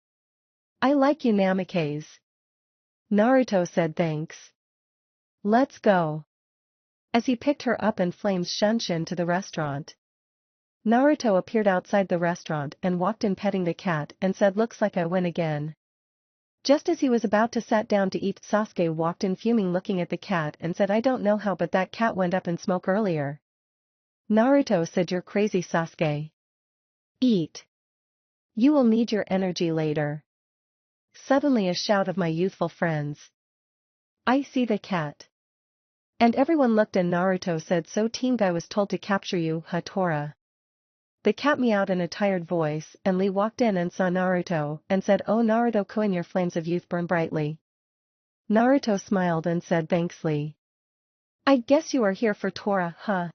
I like you Namikaze. Naruto said, thanks. Let's go. As he picked her up in flames shunshin to the restaurant. Naruto appeared outside the restaurant and walked in petting the cat and said, looks like I win again. Just as he was about to sit down to eat, Sasuke walked in fuming looking at the cat and said, I don't know how but that cat went up in smoke earlier. Naruto said, you're crazy Sasuke. Eat. You will need your energy later. Suddenly a shout of my youthful friends. I see the cat. And everyone looked and Naruto said, so Team Guy was told to capture you, huh Tora? The cat meowed in a tired voice and Lee walked in and saw Naruto and said, oh Naruto-kun, your flames of youth burn brightly. Naruto smiled and said, thanks Lee. I guess you are here for Tora, huh?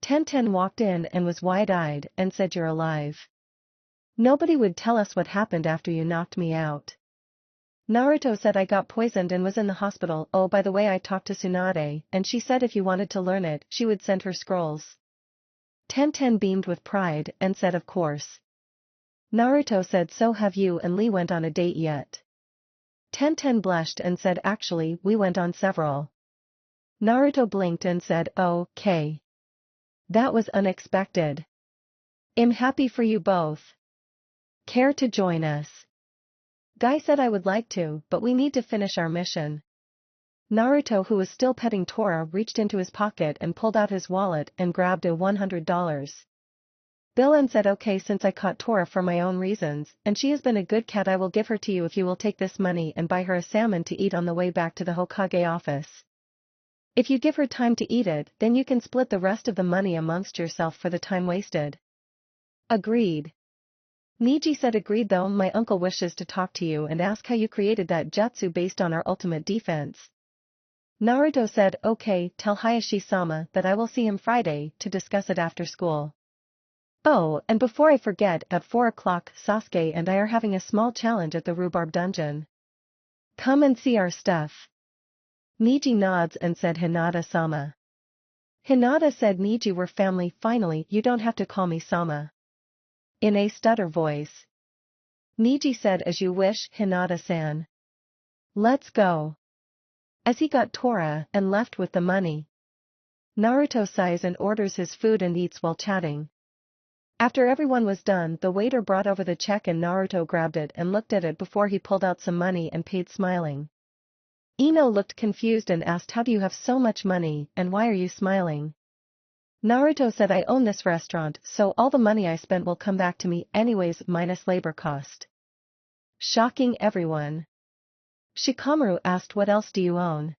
Tenten walked in and was wide-eyed and said, you're alive. Nobody would tell us what happened after you knocked me out. Naruto said, I got poisoned and was in the hospital. Oh, by the way, I talked to Tsunade and she said if you wanted to learn it, she would send her scrolls. Tenten beamed with pride and said of course. Naruto said so have you and Lee went on a date yet? Tenten blushed and said actually we went on several. Naruto blinked and said okay. That was unexpected. I'm happy for you both. Care to join us? Guy said I would like to, but we need to finish our mission. Naruto, who was still petting Tora, reached into his pocket and pulled out his wallet and grabbed a $100 bill and said okay, since I caught Tora for my own reasons, and she has been a good cat, I will give her to you if you will take this money and buy her a salmon to eat on the way back to the Hokage office. If you give her time to eat it, then you can split the rest of the money amongst yourself for the time wasted. Agreed. Neji said agreed, though my uncle wishes to talk to you and ask how you created that jutsu based on our ultimate defense. Naruto said okay, tell Hayashi-sama that I will see him Friday to discuss it after school. Oh, and before I forget, at 4 o'clock Sasuke and I are having a small challenge at the rhubarb dungeon. Come and see our stuff. Neji nods and said Hinata-sama. Hinata said Neji, we're family finally, you don't have to call me Sama. In a stutter voice. Neji said as you wish, Hinata-san. Let's go. As he got Tora and left with the money. Naruto sighs and orders his food and eats while chatting. After everyone was done, the waiter brought over the check and Naruto grabbed it and looked at it before he pulled out some money and paid, smiling. Ino looked confused and asked, how do you have so much money and why are you smiling? Naruto said, I own this restaurant, so all the money I spent will come back to me anyways minus labor cost. Shocking everyone. Shikamaru asked, what else do you own?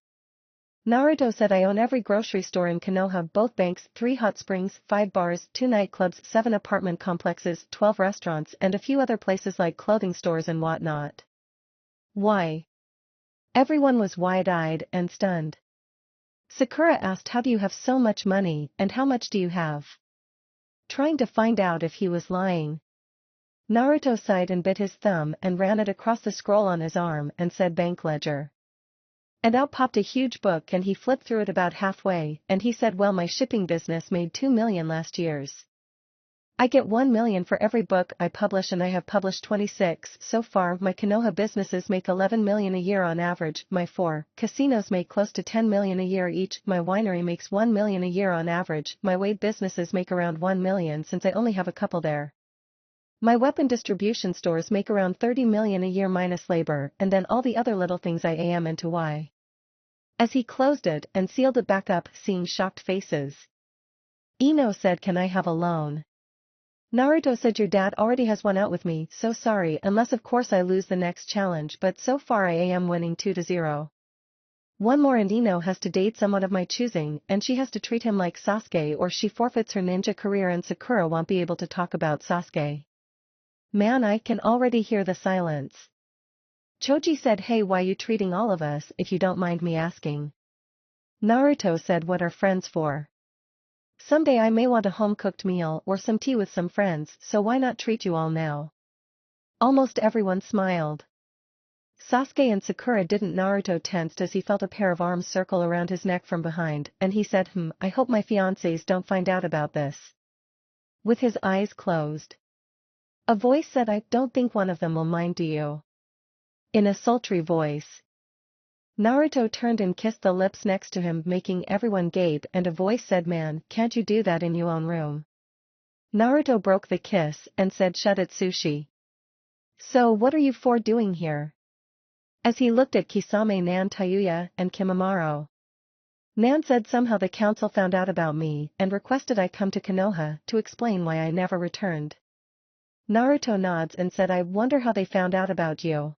Naruto said, I own every grocery store in Konoha, both banks, 3 hot springs, 5 bars, 2 nightclubs, 7 apartment complexes, 12 restaurants and a few other places like clothing stores and whatnot. Why? Everyone was wide-eyed and stunned. Sakura asked, how do you have so much money and how much do you have? Trying to find out if he was lying. Naruto sighed and bit his thumb and ran it across the scroll on his arm and said bank ledger. And out popped a huge book and he flipped through it about halfway and he said, well, my shipping business made 2 million last year's. I get 1 million for every book I publish and I have published 26 so far. My Konoha businesses make 11 million a year on average, my 4 casinos make close to 10 million a year each, my winery makes 1 million a year on average, my weight businesses make around 1 million since I only have a couple there. My weapon distribution stores make around 30 million a year minus labor and then all the other little things I am into. Why? As he closed it and sealed it back up, seeing shocked faces. Ino said, can I have a loan? Naruto said, your dad already has one out with me, so sorry, unless of course I lose the next challenge, but so far I am winning 2-0. One more and Ino has to date someone of my choosing and she has to treat him like Sasuke or she forfeits her ninja career and Sakura won't be able to talk about Sasuke. Man, I can already hear the silence. Choji said, hey, why you treating all of us if you don't mind me asking? Naruto said, what are friends for? Someday I may want a home-cooked meal or some tea with some friends, so why not treat you all now? Almost everyone smiled. Sasuke and Sakura didn't. Naruto tensed as he felt a pair of arms circle around his neck from behind, and he said, I hope my fiancés don't find out about this. With his eyes closed. A voice said, I don't think one of them will mind, do you? In a sultry voice. Naruto turned and kissed the lips next to him, making everyone gape, and a voice said, man, can't you do that in your own room? Naruto broke the kiss and said, shut it, Sushi. So what are you four doing here? As he looked at Kisame, Nan, Tayuya, and Kimimaro. Nan said somehow the council found out about me and requested I come to Konoha to explain why I never returned. Naruto nods and said, I wonder how they found out about you.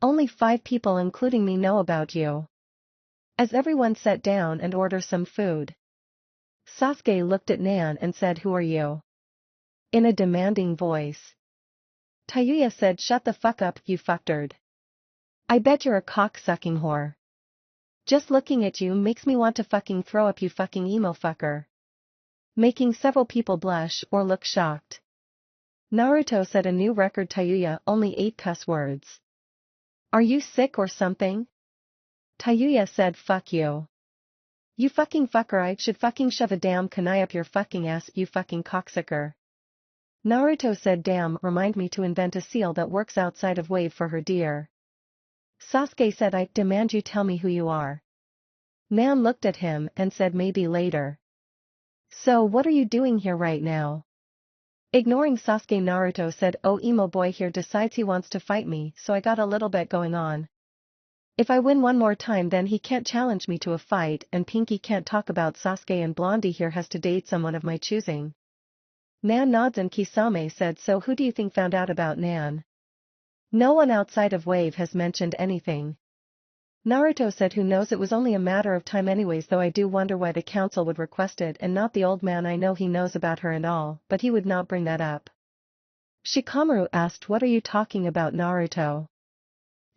Only 5 people including me know about you. As everyone sat down and ordered some food. Sasuke looked at Nan and said, who are you? In a demanding voice. Tayuya said, shut the fuck up, you fucktard. I bet you're a cock-sucking whore. Just looking at you makes me want to fucking throw up, you fucking emo fucker. Making several people blush or look shocked. Naruto set a new record. Tayuya, only 8 cuss words. Are you sick or something? Tayuya said, fuck you. You fucking fucker, I should fucking shove a damn kunai up your fucking ass, you fucking cocksucker. Naruto said, damn, remind me to invent a seal that works outside of wave for her dear. Sasuke said, I demand you tell me who you are. Nan looked at him and said, maybe later. So what are you doing here right now? Ignoring Sasuke, Naruto said, oh, emo boy here decides he wants to fight me, so I got a little bet going on. If I win one more time then he can't challenge me to a fight and Pinky can't talk about Sasuke and Blondie here has to date someone of my choosing. Nan nods and Kisame said, so who do you think found out about Nan? No one outside of Wave has mentioned anything. Naruto said, who knows, it was only a matter of time anyways, though I do wonder why the council would request it and not the old man. I know he knows about her and all, but he would not bring that up. Shikamaru asked, what are you talking about, Naruto?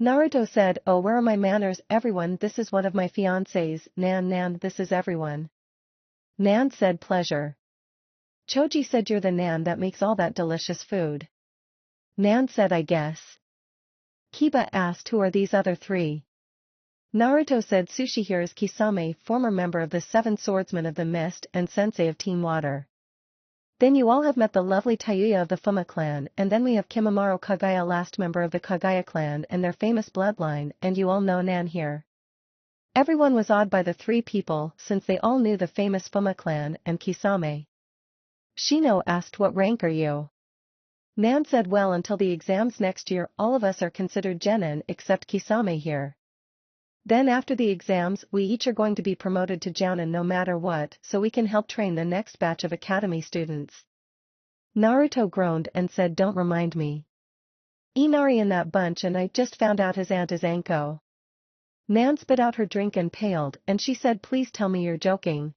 Naruto said, oh, where are my manners, everyone, this is one of my fiancés, Nan, this is everyone. Nan said, pleasure. Choji said, you're the Nan that makes all that delicious food. Nan said, I guess. Kiba asked, who are these other three? Naruto said, Sushi here is Kisame, former member of the Seven Swordsmen of the Mist and sensei of Team Water. Then you all have met the lovely Tayuya of the Fuma clan, and then we have Kimimaro Kagaya, last member of the Kagaya clan and their famous bloodline, and you all know Nan here. Everyone was awed by the three people since they all knew the famous Fuma clan and Kisame. Shino asked, what rank are you? Nan said, well, until the exams next year all of us are considered genin except Kisame here. Then after the exams we each are going to be promoted to jounin no matter what, so we can help train the next batch of academy students. Naruto groaned and said, don't remind me. Inari in that bunch, and I just found out his aunt is Anko. Nan spit out her drink and paled, and she said, please tell me you're joking.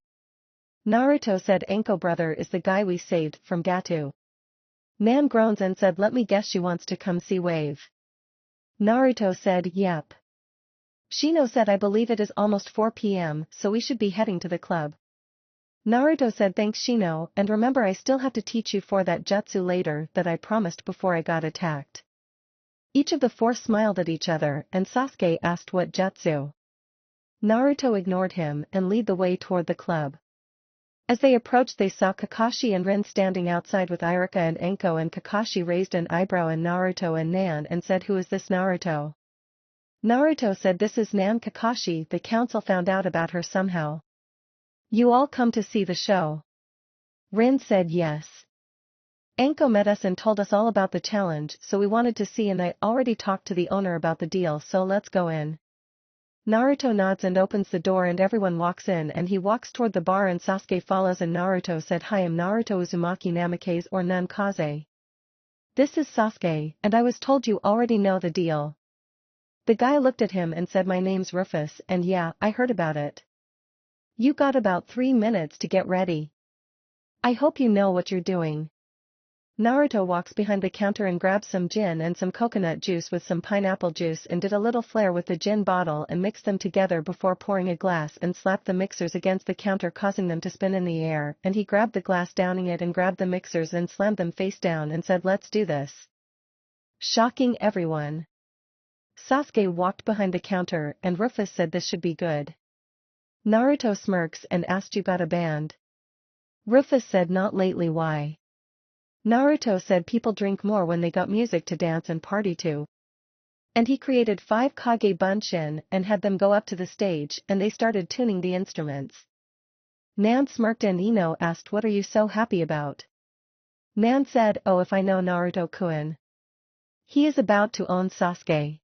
Naruto said, Anko brother is the guy we saved from Gatu. Nan groans and said, let me guess, she wants to come see Wave. Naruto said, yep. Shino said, I believe it is almost 4 p.m, so we should be heading to the club. Naruto said, thanks Shino, and remember I still have to teach you for that jutsu later that I promised before I got attacked. Each of the four smiled at each other and Sasuke asked what jutsu. Naruto ignored him and led the way toward the club. As they approached they saw Kakashi and Rin standing outside with Iruka and Anko, and Kakashi raised an eyebrow at Naruto and Nan and said, who is this Naruto? Naruto said, this is Nan Kakashi, the council found out about her somehow. You all come to see the show? Rin said yes. Anko met us and told us all about the challenge, so we wanted to see, and I already talked to the owner about the deal, so let's go in. Naruto nods and opens the door and everyone walks in, and he walks toward the bar and Sasuke follows, and Naruto said, hi, I'm Naruto Uzumaki Namikaze or Nankaze. This is Sasuke, and I was told you already know the deal. The guy looked at him and said, my name's Rufus, and yeah, I heard about it. You got about 3 minutes to get ready. I hope you know what you're doing. Naruto walks behind the counter and grabs some gin and some coconut juice with some pineapple juice and did a little flair with the gin bottle and mixed them together before pouring a glass and slapped the mixers against the counter, causing them to spin in the air, and he grabbed the glass, downing it, and grabbed the mixers and slammed them face down and said, let's do this. Shocking everyone. Sasuke walked behind the counter and Rufus said, this should be good. Naruto smirks and asked, you got a band? Rufus said, not lately, why? Naruto said, people drink more when they got music to dance and party to. And he created 5 Kage Bunshin and had them go up to the stage and they started tuning the instruments. Nan smirked and Ino asked, what are you so happy about? Nan said, oh, if I know Naruto-kun. He is about to own Sasuke.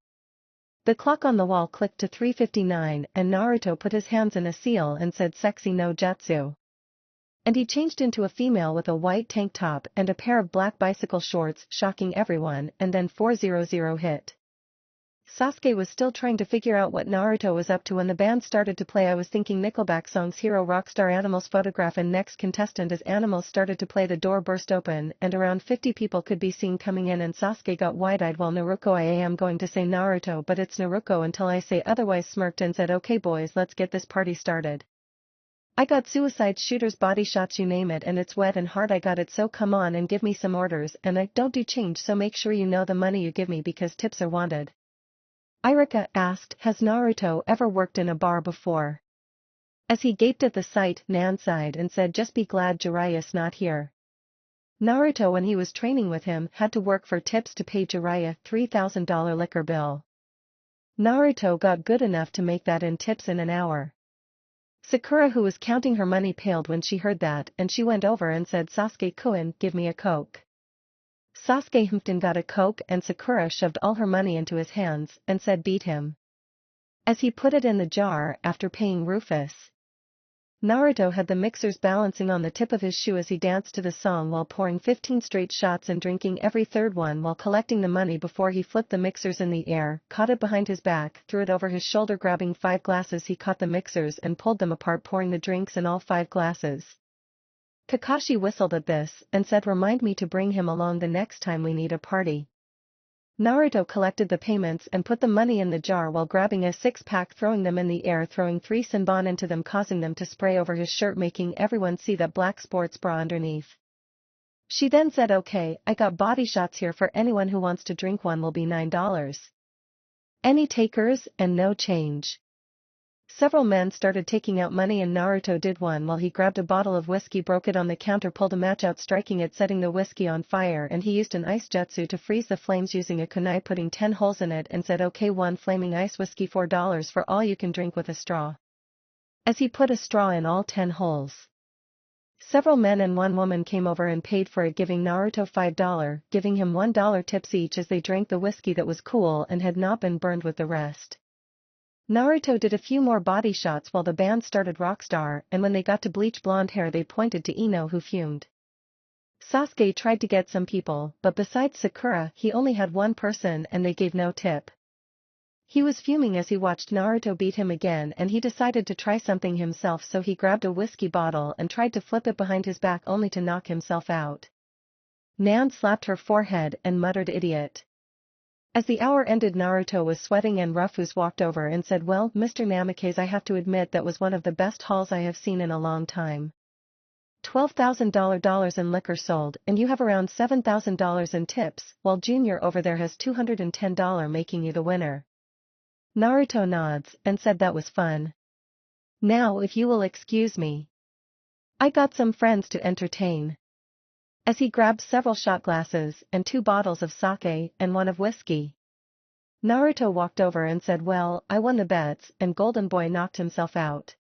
The clock on the wall clicked to 3:59 and Naruto put his hands in a seal and said, sexy no jutsu. And he changed into a female with a white tank top and a pair of black bicycle shorts, shocking everyone, and then 400 hit. Sasuke was still trying to figure out what Naruto was up to when the band started to play. I was thinking Nickelback songs, Hero, Rockstar, Animals, Photograph, and next contestant. As Animals started to play, the door burst open and around 50 people could be seen coming in, and Sasuke got wide-eyed while Naruto, I am going to say Naruto but it's Naruto until I say otherwise, smirked and said, okay boys, let's get this party started. I got suicide shooters, body shots, you name it, and it's wet and hard, I got it, so come on and give me some orders, and I don't do change, so make sure you know the money you give me because tips are wanted. Iruka asked, has Naruto ever worked in a bar before? As he gaped at the sight, Nan sighed and said, just be glad Jiraiya's not here. Naruto, when he was training with him, had to work for tips to pay Jiraiya $3,000 liquor bill. Naruto got good enough to make that in tips in an hour. Sakura, who was counting her money, paled when she heard that, and she went over and said, Sasuke-kun, give me a Coke. Sasuke humphed and got a Coke, and Sakura shoved all her money into his hands and said, beat him. As he put it in the jar, after paying Rufus. Naruto had the mixers balancing on the tip of his shoe as he danced to the song while pouring 15 straight shots and drinking every third one while collecting the money before he flipped the mixers in the air, caught it behind his back, threw it over his shoulder. Grabbing 5 glasses, he caught the mixers and pulled them apart, pouring the drinks in all 5 glasses. Kakashi whistled at this and said, remind me to bring him along the next time we need a party. Naruto collected the payments and put the money in the jar while grabbing a 6-pack, throwing them in the air, throwing 3 senbon into them, causing them to spray over his shirt, making everyone see that black sports bra underneath. She then said, okay, I got body shots here for anyone who wants to drink. One will be $9. Any takers? And no change. Several men started taking out money and Naruto did one while he grabbed a bottle of whiskey, broke it on the counter, pulled a match out, striking it, setting the whiskey on fire, and he used an ice jutsu to freeze the flames using a kunai, putting 10 holes in it, and said, okay, 1 flaming ice whiskey, $4 for all, you can drink with a straw. As he put a straw in all 10 holes. Several men and 1 woman came over and paid for it, giving Naruto $5, giving him $1 tips each as they drank the whiskey that was cool and had not been burned with the rest. Naruto did a few more body shots while the band started Rockstar, and when they got to bleach blonde hair they pointed to Ino, who fumed. Sasuke tried to get some people, but besides Sakura he only had 1 person and they gave no tip. He was fuming as he watched Naruto beat him again, and he decided to try something himself, so he grabbed a whiskey bottle and tried to flip it behind his back, only to knock himself out. Nan slapped her forehead and muttered, idiot. As the hour ended, Naruto was sweating and Rufus walked over and said, well, Mr. Namikaze, I have to admit that was one of the best hauls I have seen in a long time. $12,000 in liquor sold, and you have around $7,000 in tips, while Junior over there has $210, making you the winner. Naruto nods and said that was fun. Now if you will excuse me. I got some friends to entertain. As he grabbed several shot glasses and 2 bottles of sake and 1 of whiskey. Naruto walked over and said, well, I won the bets and Golden Boy knocked himself out.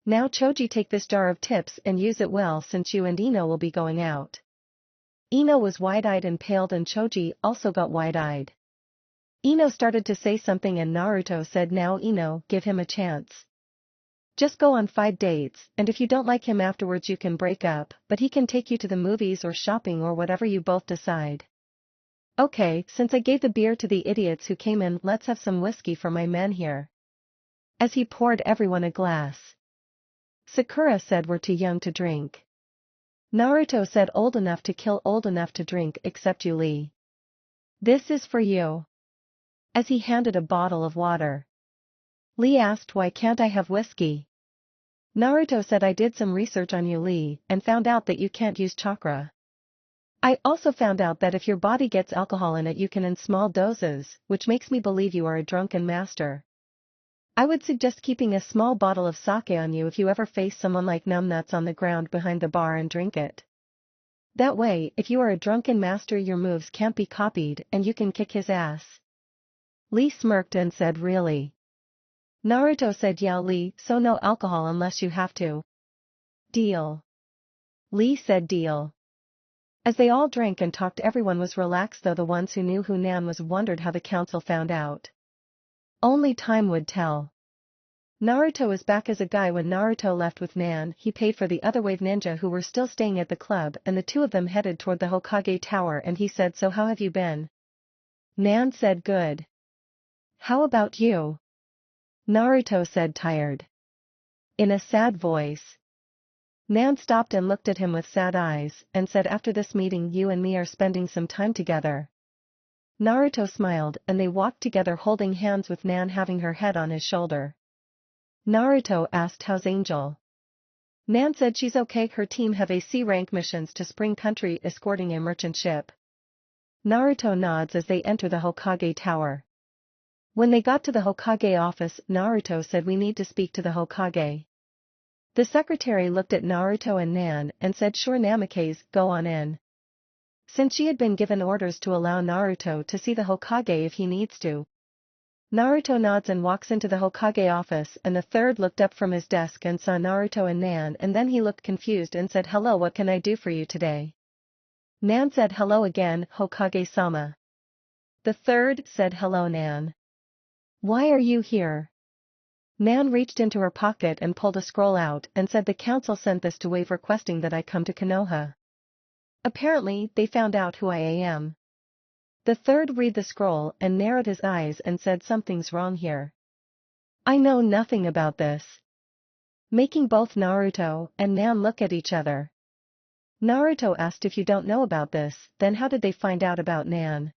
Now Choji, take this jar of tips and use it well, since you and Ino will be going out. Ino was wide-eyed and paled, and Choji also got wide-eyed. Ino started to say something and Naruto said, now Ino, give him a chance. Just go on 5 dates, and if you don't like him afterwards you can break up, but he can take you to the movies or shopping or whatever you both decide. Okay, since I gave the beer to the idiots who came in, let's have some whiskey for my men here. As he poured everyone a glass. Sakura said, we're too young to drink. Naruto said, old enough to kill, old enough to drink, except you, Lee. This is for you. As he handed a bottle of water. Lee asked, why can't I have whiskey? Naruto said, I did some research on you, Lee, and found out that you can't use chakra. I also found out that if your body gets alcohol in it you can in small doses, which makes me believe you are a drunken master. I would suggest keeping a small bottle of sake on you if you ever face someone like numbnuts on the ground behind the bar and drink it. That way, if you are a drunken master your moves can't be copied and you can kick his ass. Lee smirked and said, really? Naruto said, yeah, Lee, so no alcohol unless you have to. Deal. Lee said, deal. As they all drank and talked, everyone was relaxed, though the ones who knew who Nan was wondered how the council found out. Only time would tell. Naruto was back as a guy when Naruto left with Nan. He paid for the other wave ninja who were still staying at the club, and the 2 of them headed toward the Hokage Tower, and he said, so how have you been? Nan said, good. How about you? Naruto said, tired. In a sad voice. Nan stopped and looked at him with sad eyes, and said, after this meeting you and me are spending some time together. Naruto smiled, and they walked together holding hands, with Nan having her head on his shoulder. Naruto asked, how's Angel? Nan said she's okay, her team have a C-rank missions to Spring Country escorting a merchant ship. Naruto nods as they enter the Hokage Tower. When they got to the Hokage office, Naruto said, we need to speak to the Hokage. The secretary looked at Naruto and Nan and said sure Namikaze, go on in. Since she had been given orders to allow Naruto to see the Hokage if he needs to. Naruto nods and walks into the Hokage office, and the third looked up from his desk and saw Naruto and Nan, and then he looked confused and said, hello, what can I do for you today? Nan said hello again, Hokage-sama. The third said hello Nan. Why are you here? Nan reached into her pocket and pulled a scroll out and said the council sent this to waive requesting that I come to Konoha. Apparently, they found out who I am. The third read the scroll and narrowed his eyes and said something's wrong here. I know nothing about this. Making both Naruto and Nan look at each other. Naruto asked if you don't know about this, then how did they find out about Nan?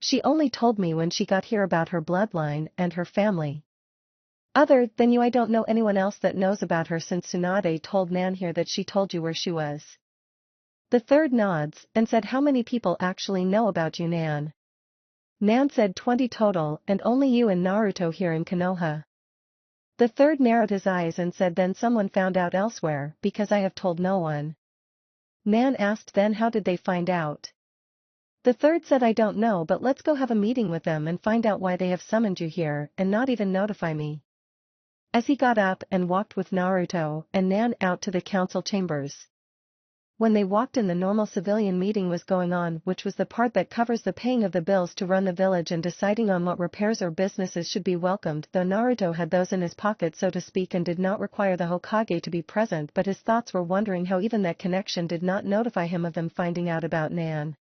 She only told me when she got here about her bloodline and her family. Other than you I don't know anyone else that knows about her since Tsunade told Nan here that she told you where she was. The third nods and said how many people actually know about you Nan? Nan said 20 total and only you and Naruto here in Konoha. The third narrowed his eyes and said then someone found out elsewhere because I have told no one. Nan asked then how did they find out? The third said I don't know but let's go have a meeting with them and find out why they have summoned you here and not even notify me. As he got up and walked with Naruto and Nan out to the council chambers. When they walked in the normal civilian meeting was going on, which was the part that covers the paying of the bills to run the village and deciding on what repairs or businesses should be welcomed, though Naruto had those in his pocket so to speak and did not require the Hokage to be present, but his thoughts were wondering how even that connection did not notify him of them finding out about Nan.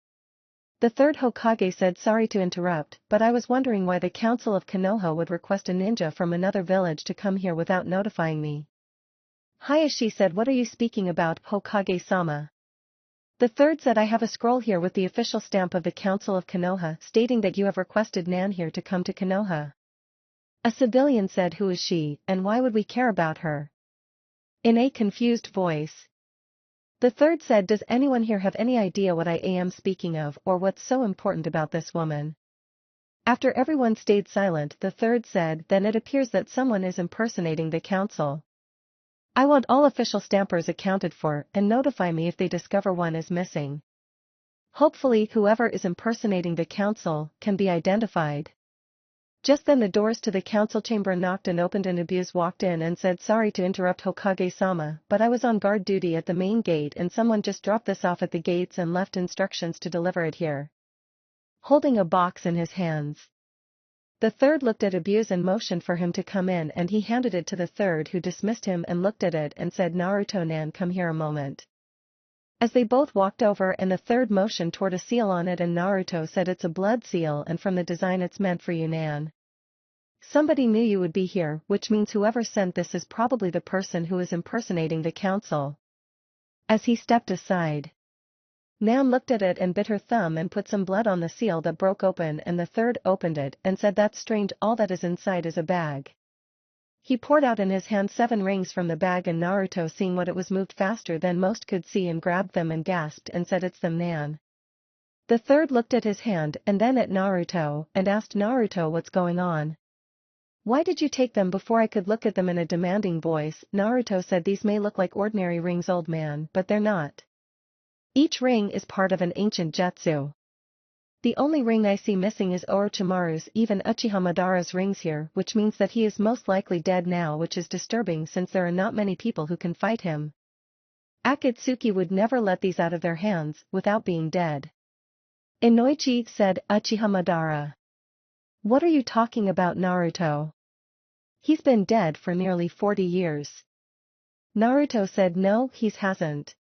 The third Hokage said sorry to interrupt, but I was wondering why the Council of Konoha would request a ninja from another village to come here without notifying me. Hayashi said what are you speaking about, Hokage-sama? The third said I have a scroll here with the official stamp of the Council of Konoha stating that you have requested Nan here to come to Konoha. A civilian said who is she, and why would we care about her? In a confused voice. The third said does anyone here have any idea what I am speaking of or what's so important about this woman? After everyone stayed silent the third said then it appears that someone is impersonating the council. I want all official stampers accounted for and notify me if they discover one is missing. Hopefully whoever is impersonating the council can be identified. Just then the doors to the council chamber knocked and opened and Abuse walked in and said sorry to interrupt Hokage-sama, but I was on guard duty at the main gate and someone just dropped this off at the gates and left instructions to deliver it here. Holding a box in his hands. The third looked at Abuse and motioned for him to come in and he handed it to the third who dismissed him and looked at it and said Naruto Nan come here a moment. As they both walked over and the third motioned toward a seal on it and Naruto said it's a blood seal and from the design it's meant for you Nan. Somebody knew you would be here, which means whoever sent this is probably the person who is impersonating the council. As he stepped aside. Nan looked at it and bit her thumb and put some blood on the seal that broke open and the third opened it and said that's strange all that is inside is a bag. He poured out in his hand 7 rings from the bag and Naruto seeing what it was moved faster than most could see and grabbed them and gasped and said it's them Nan. The third looked at his hand and then at Naruto and asked Naruto what's going on. Why did you take them before I could look at them in a demanding voice? Naruto said these may look like ordinary rings old man but they're not. Each ring is part of an ancient jutsu. The only ring I see missing is Orochimaru's, even Uchiha Madara's rings here, which means that he is most likely dead now, which is disturbing since there are not many people who can fight him. Akatsuki would never let these out of their hands without being dead. Inoichi said Uchiha Madara. What are you talking about Naruto? He's been dead for nearly 40 years. Naruto said no, he hasn't.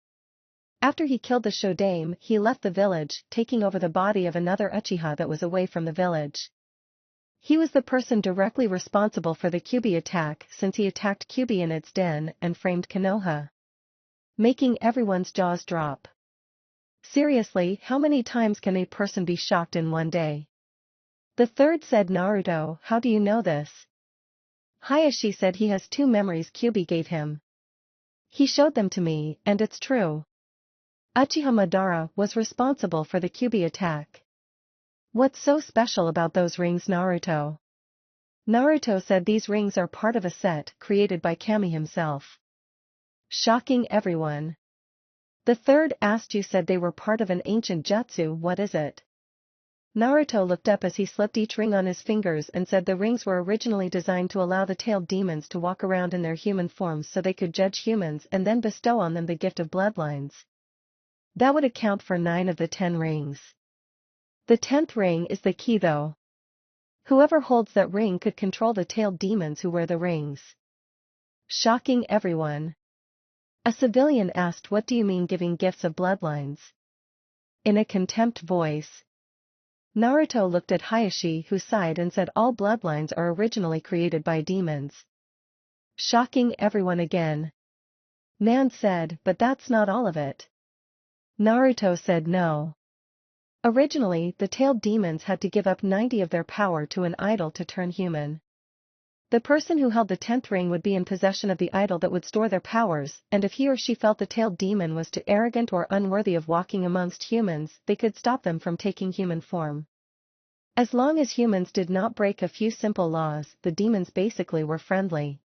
After he killed the Shodaime, he left the village, taking over the body of another Uchiha that was away from the village. He was the person directly responsible for the Kyuubi attack since he attacked Kyuubi in its den and framed Konoha. Making everyone's jaws drop. Seriously, how many times can a person be shocked in one day? The third said Naruto, how do you know this? Hayashi said he has 2 memories Kyuubi gave him. He showed them to me, and it's true. Uchiha Madara was responsible for the Kyuubi attack. What's so special about those rings Naruto? Naruto said these rings are part of a set created by Kami himself. shocking everyone. The third asked, you said they were part of an ancient jutsu, what is it? Naruto looked up as he slipped each ring on his fingers and said the rings were originally designed to allow the tailed demons to walk around in their human forms so they could judge humans and then bestow on them the gift of bloodlines. That would account for 9 of the 10 rings. The 10th ring is the key though. Whoever holds that ring could control the tailed demons who wear the rings. Shocking everyone. A civilian asked, what do you mean giving gifts of bloodlines? In a contempt voice. Naruto looked at Hayashi, who sighed and said all bloodlines are originally created by demons. Shocking everyone again. Nan said, but that's not all of it. Naruto said no. Originally, the tailed demons had to give up 90 of their power to an idol to turn human. The person who held the 10th ring would be in possession of the idol that would store their powers, and if he or she felt the tailed demon was too arrogant or unworthy of walking amongst humans, they could stop them from taking human form. As long as humans did not break a few simple laws, the demons basically were friendly.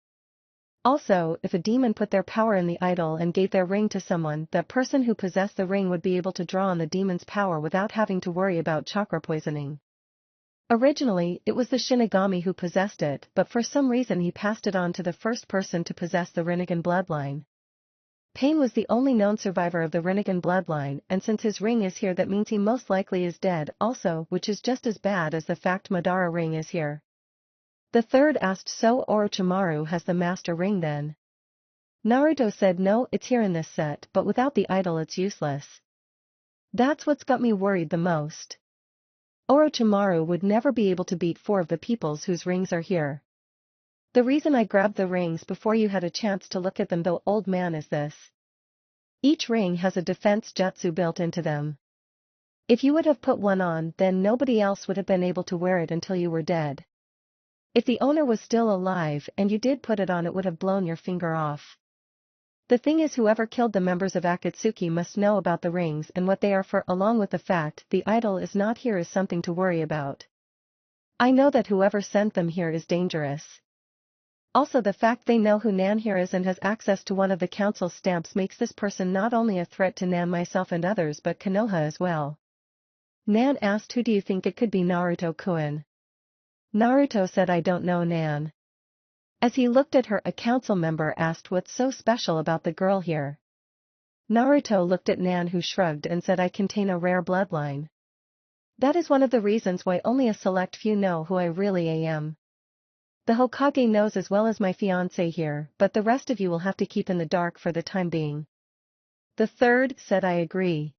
Also, if a demon put their power in the idol and gave their ring to someone, that person who possessed the ring would be able to draw on the demon's power without having to worry about chakra poisoning. Originally, it was the Shinigami who possessed it, but for some reason he passed it on to the first person to possess the Rinnegan bloodline. Pain was the only known survivor of the Rinnegan bloodline, and since his ring is here, that means he most likely is dead also, which is just as bad as the fact Madara ring is here. The third asked, so Orochimaru has the master ring then? Naruto said no, it's here in this set, but without the idol it's useless. That's what's got me worried the most. Orochimaru would never be able to beat 4 of the peoples whose rings are here. The reason I grabbed the rings before you had a chance to look at them though, old man, is this. Each ring has a defense jutsu built into them. If you would have put one on, then nobody else would have been able to wear it until you were dead. If the owner was still alive and you did put it on, it would have blown your finger off. The thing is, whoever killed the members of Akatsuki must know about the rings and what they are for, along with the fact the idol is not here is something to worry about. I know that whoever sent them here is dangerous. Also, the fact they know who Nan here is and has access to one of the council's stamps makes this person not only a threat to Nan, myself and others, but Konoha as well. Nan asked, who do you think it could be? Naruto-kun. Naruto said, I don't know, Nan. As he looked at her, a council member asked, what's so special about the girl here? Naruto looked at Nan, who shrugged and said, I contain a rare bloodline. That is one of the reasons why only a select few know who I really am. The Hokage knows as well as my fiancé here, but the rest of you will have to keep in the dark for the time being. The third said, I agree.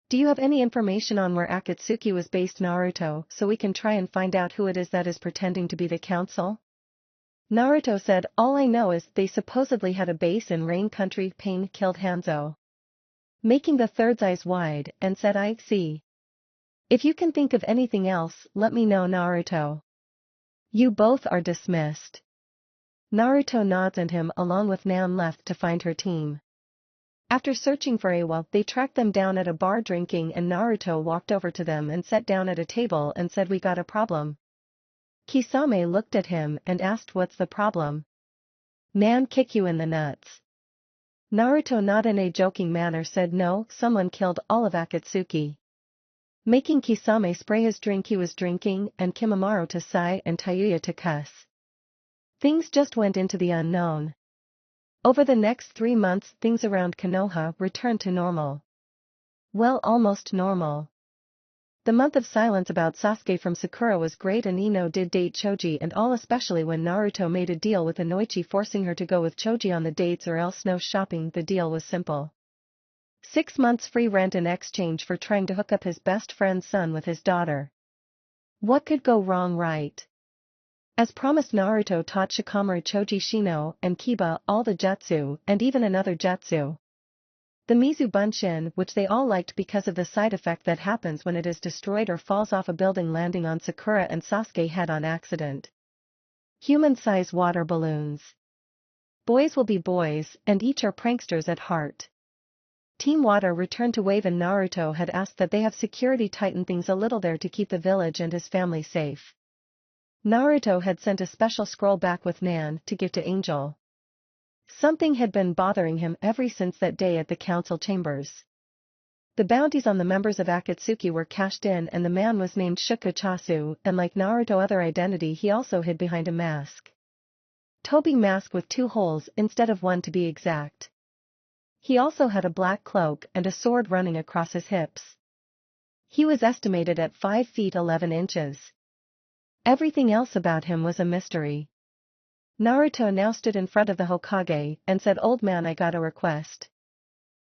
Do you have any information on where Akatsuki was based, Naruto, so we can try and find out who it is that is pretending to be the council? Naruto said, all I know is they supposedly had a base in Rain Country. Pain killed Hanzo. Making the third's eyes wide, and said, I see. If you can think of anything else, let me know, Naruto. You both are dismissed. Naruto nods and him along with Nan left to find her team. After searching for a while, they tracked them down at a bar drinking, and Naruto walked over to them and sat down at a table and said, we got a problem. Kisame looked at him and asked, what's the problem? Nan kick you in the nuts. Naruto, not in a joking manner, said, no, someone killed all of Akatsuki. Making Kisame spray his drink he was drinking and Kimimaro to sigh and Tayuya to cuss. Things just went into the unknown. Over the next 3 months, things around Konoha returned to normal. Well, almost normal. The month of silence about Sasuke from Sakura was great, and Ino did date Choji and all, especially when Naruto made a deal with Inoichi forcing her to go with Choji on the dates or else no shopping. The deal was simple. 6 months free rent in exchange for trying to hook up his best friend's son with his daughter. What could go wrong, right? As promised, Naruto taught Shikamaru, Choji, Shino, and Kiba all the jutsu, and even another jutsu. The Mizu Bunshin, which they all liked because of the side effect that happens when it is destroyed or falls off a building, landing on Sakura and Sasuke head on accident. Human-size water balloons. Boys will be boys, and each are pranksters at heart. Team Water returned to Wave, and Naruto had asked that they have security tighten things a little there to keep the village and his family safe. Naruto had sent a special scroll back with Nan to give to Angel. Something had been bothering him ever since that day at the council chambers. The bounties on the members of Akatsuki were cashed in and the man was named Shukachasu, and like Naruto other identity he also hid behind a mask. Toby mask with 2 holes instead of 1 to be exact. He also had a black cloak and a sword running across his hips. He was estimated at 5 feet 11 inches. Everything else about him was a mystery. Naruto now stood in front of the Hokage and said, "Old man, I got a request."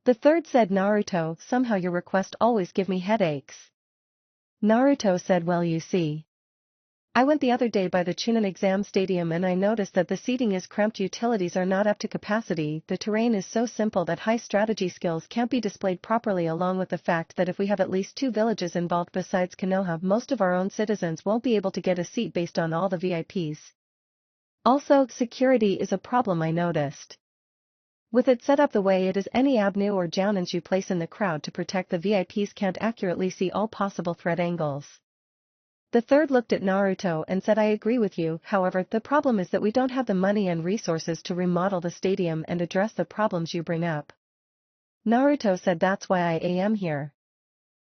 The third said, "Naruto, somehow your requests always give me headaches." Naruto said, "Well, you see. I went the other day by the Chunin exam stadium and I noticed that the seating is cramped, utilities are not up to capacity, the terrain is so simple that high strategy skills can't be displayed properly, along with the fact that if we have at least 2 villages involved besides Konoha, most of our own citizens won't be able to get a seat based on all the VIPs. Also, security is a problem I noticed. With it set up the way it is, any avenue or jounins you place in the crowd to protect the VIPs can't accurately see all possible threat angles." The third looked at Naruto and said, "I agree with you, however, the problem is that we don't have the money and resources to remodel the stadium and address the problems you bring up." Naruto said, "That's why I am here.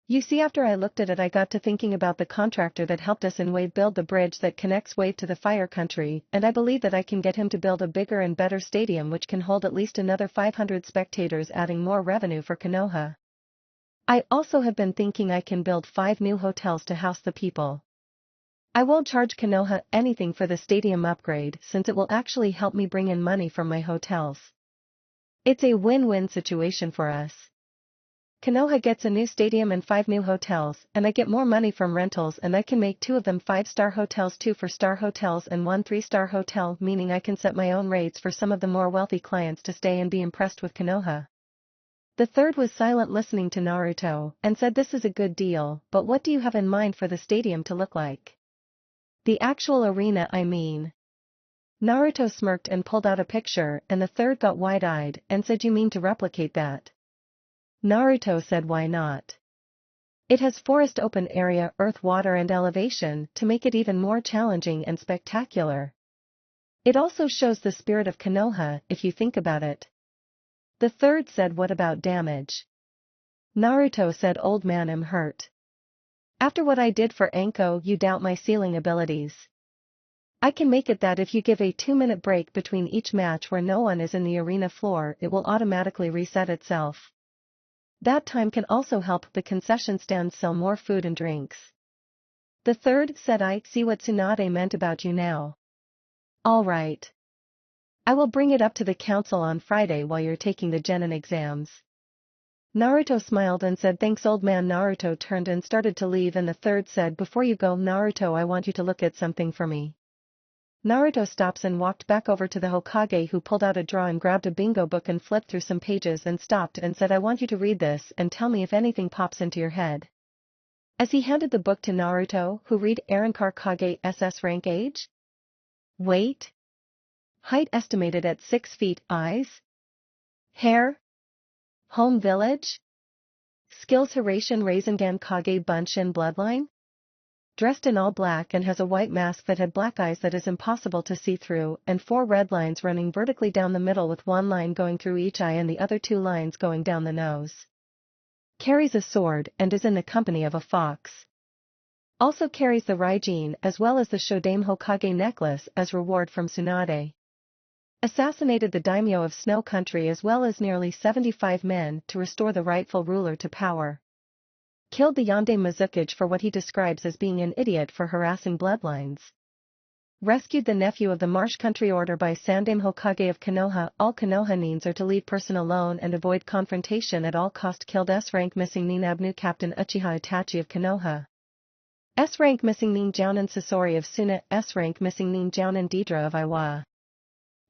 You see, after I looked at it I got to thinking about the contractor that helped us in Wave build the bridge that connects Wave to the Fire Country, and I believe that I can get him to build a bigger and better stadium which can hold at least another 500 spectators, adding more revenue for Konoha. I also have been thinking I can build 5 new hotels to house the people. I won't charge Konoha anything for the stadium upgrade since it will actually help me bring in money from my hotels. It's a win-win situation for us. Konoha gets a new stadium and 5 new hotels, and I get more money from rentals, and I can make 2 of them 5-star hotels, 2 4-star hotels and 1 3-star hotel, meaning I can set my own rates for some of the more wealthy clients to stay and be impressed with Konoha." The third was silent, listening to Naruto, and said, "This is a good deal, but what do you have in mind for the stadium to look like? The actual arena, I mean." Naruto smirked and pulled out a picture, and the third got wide-eyed and said, "You mean to replicate that?" Naruto said, "Why not? It has forest, open area, earth, water and elevation to make it even more challenging and spectacular. It also shows the spirit of Konoha if you think about it." The third said, "What about damage?" Naruto said, "Old man, I'm hurt. After what I did for Anko, you doubt my sealing abilities. I can make it that if you give a 2-minute break between each match where no one is in the arena floor, it will automatically reset itself. That time can also help the concession stands sell more food and drinks." The third said, "I see what Tsunade meant about you now. All right. I will bring it up to the council on Friday while you're taking the genin exams." Naruto smiled and said, "Thanks, old man." Naruto turned and started to leave, and the third said, "Before you go, Naruto, I want you to look at something for me." Naruto stops and walked back over to the Hokage, who pulled out a drawer and grabbed a bingo book and flipped through some pages and stopped and said, "I want you to read this and tell me if anything pops into your head." As he handed the book to Naruto, who read, Arrancar Kage SS rank, age, weight, height estimated at 6 feet, eyes, hair, home village, skills Hiraishin Rasengan Kage Bunshin bloodline, dressed in all black and has a white mask that had black eyes that is impossible to see through, and 4 red lines running vertically down the middle with 1 line going through each eye and the other 2 lines going down the nose. Carries a sword and is in the company of a fox. Also carries the Raijin as well as the Shodame Hokage necklace as reward from Tsunade. Assassinated the daimyo of Snow Country as well as nearly 75 men to restore the rightful ruler to power. Killed the Yonde Mizukage for what he describes as being an idiot for harassing bloodlines. Rescued the nephew of the Marsh Country order by Sandame Hokage of Konoha. All Konoha neens are to leave person alone and avoid confrontation at all cost. Killed S-rank missing nin Abnu Captain Uchiha Itachi of Konoha. S-rank missing nin Jounin Sasori of Suna. S-rank missing nin Jounin Deidra of Iwa.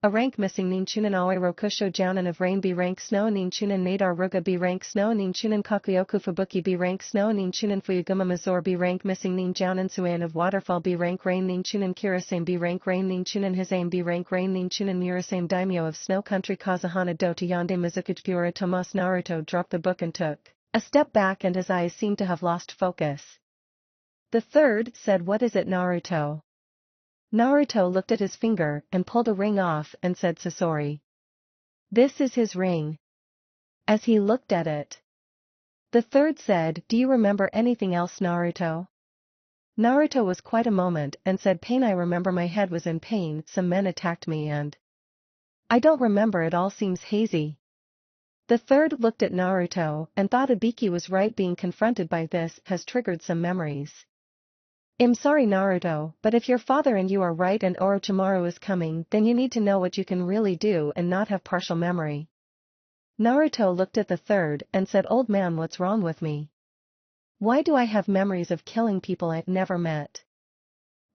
A rank missing nin Chunin Aoi Rokusho Jounin of Rain. B rank Snow nin Chunin Nadar Ruga. B rank Snow nin Chunin Kakuyoku Fubuki. B rank Snow nin Chunin Fuyuguma Mazor. B rank missing nin Jounin Suan of Waterfall. B rank Rain nin Chunin Kirasame. B rank Rain nin Chunin Hisame. B rank Rain nin Chunin Murasame Daimyo of Snow Country. Kazuhana Do to Yonde Mizukage. Pura Tomas. Naruto dropped the book and took a step back, and his eyes seemed to have lost focus. The third said, "What is it, Naruto?" Naruto looked at his finger and pulled a ring off and said, "Sasori." This is his ring. As he looked at it. The third said, do you remember anything else, Naruto? Naruto was quite a moment and said, pain. I remember my head was in pain, some men attacked me and I don't remember, it all seems hazy. The third looked at Naruto and thought Ibiki was right, being confronted by this has triggered some memories. I'm sorry Naruto, but if your father and you are right and Orochimaru is coming, then you need to know what you can really do and not have partial memory. Naruto looked at the third and said, old man, what's wrong with me? Why do I have memories of killing people I've never met?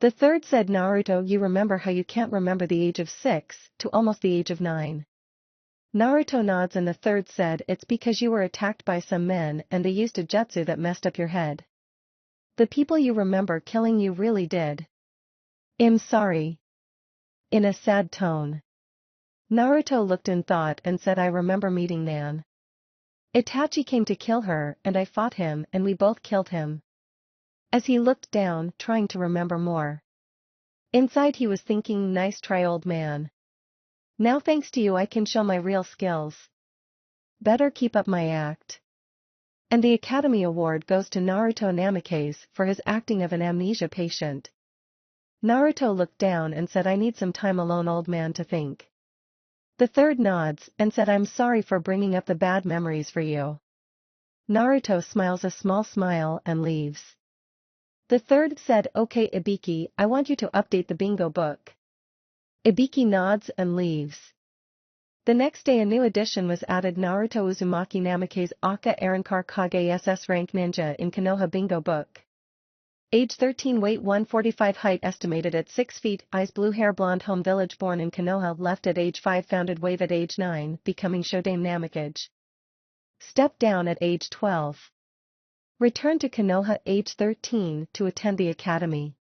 The third said, Naruto, you remember how you can't remember the age of 6 to almost the age of 9. Naruto nods and the third said, it's because you were attacked by some men and they used a jutsu that messed up your head. The people you remember killing you really did. I'm sorry. In a sad tone. Naruto looked in thought and said, I remember meeting Nan. Itachi came to kill her and I fought him and we both killed him. As he looked down, trying to remember more. Inside he was thinking, nice try old man. Now thanks to you I can show my real skills. Better keep up my act. And the Academy Award goes to Naruto Namikaze for his acting of an amnesia patient. Naruto looked down and said, I need some time alone, old man, to think. The third nods and said, I'm sorry for bringing up the bad memories for you. Naruto smiles a small smile and leaves. The third said, okay Ibiki, I want you to update the bingo book. Ibiki nods and leaves. The next day a new addition was added, Naruto Uzumaki Namikaze Aka Arankar Kage SS Rank Ninja in Konoha Bingo Book. Age 13, weight 145, height estimated at 6 feet, eyes blue, hair blonde, home village, born in Konoha, left at age 5, founded wave at age 9, becoming Shodan Namikaze. Step down at age 12. Return to Konoha age 13 to attend the academy.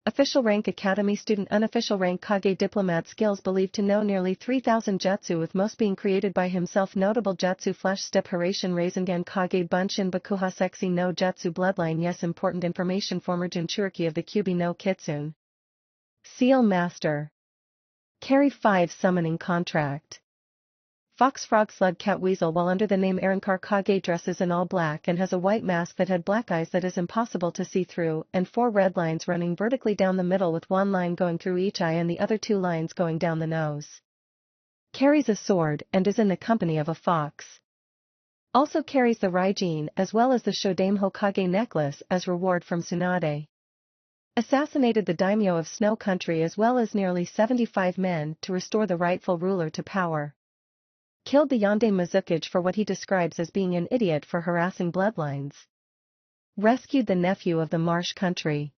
Official rank Academy student, unofficial rank Kage diplomat, skills believed to know nearly 3,000 jutsu, with most being created by himself, notable jutsu flash step Hiraishin Rasengan Kage Bunshin Bakuha Sexy no Jutsu bloodline, yes, important information, former Jinchuriki of the Kyuubi no Kitsune. Seal Master. Carry 5 summoning contract. Fox, frog, slug, cat, weasel, while under the name Arankar Kage dresses in all black and has a white mask that had black eyes that is impossible to see through, and 4 red lines running vertically down the middle with 1 line going through each eye and the other 2 lines going down the nose. Carries a sword and is in the company of a fox. Also carries the Raijin as well as the Shodame Hokage necklace as reward from Tsunade. Assassinated the daimyo of Snow Country as well as nearly 75 men to restore the rightful ruler to power. Killed the Yonde Mizukage for what he describes as being an idiot for harassing bloodlines. Rescued the nephew of the Marsh Country.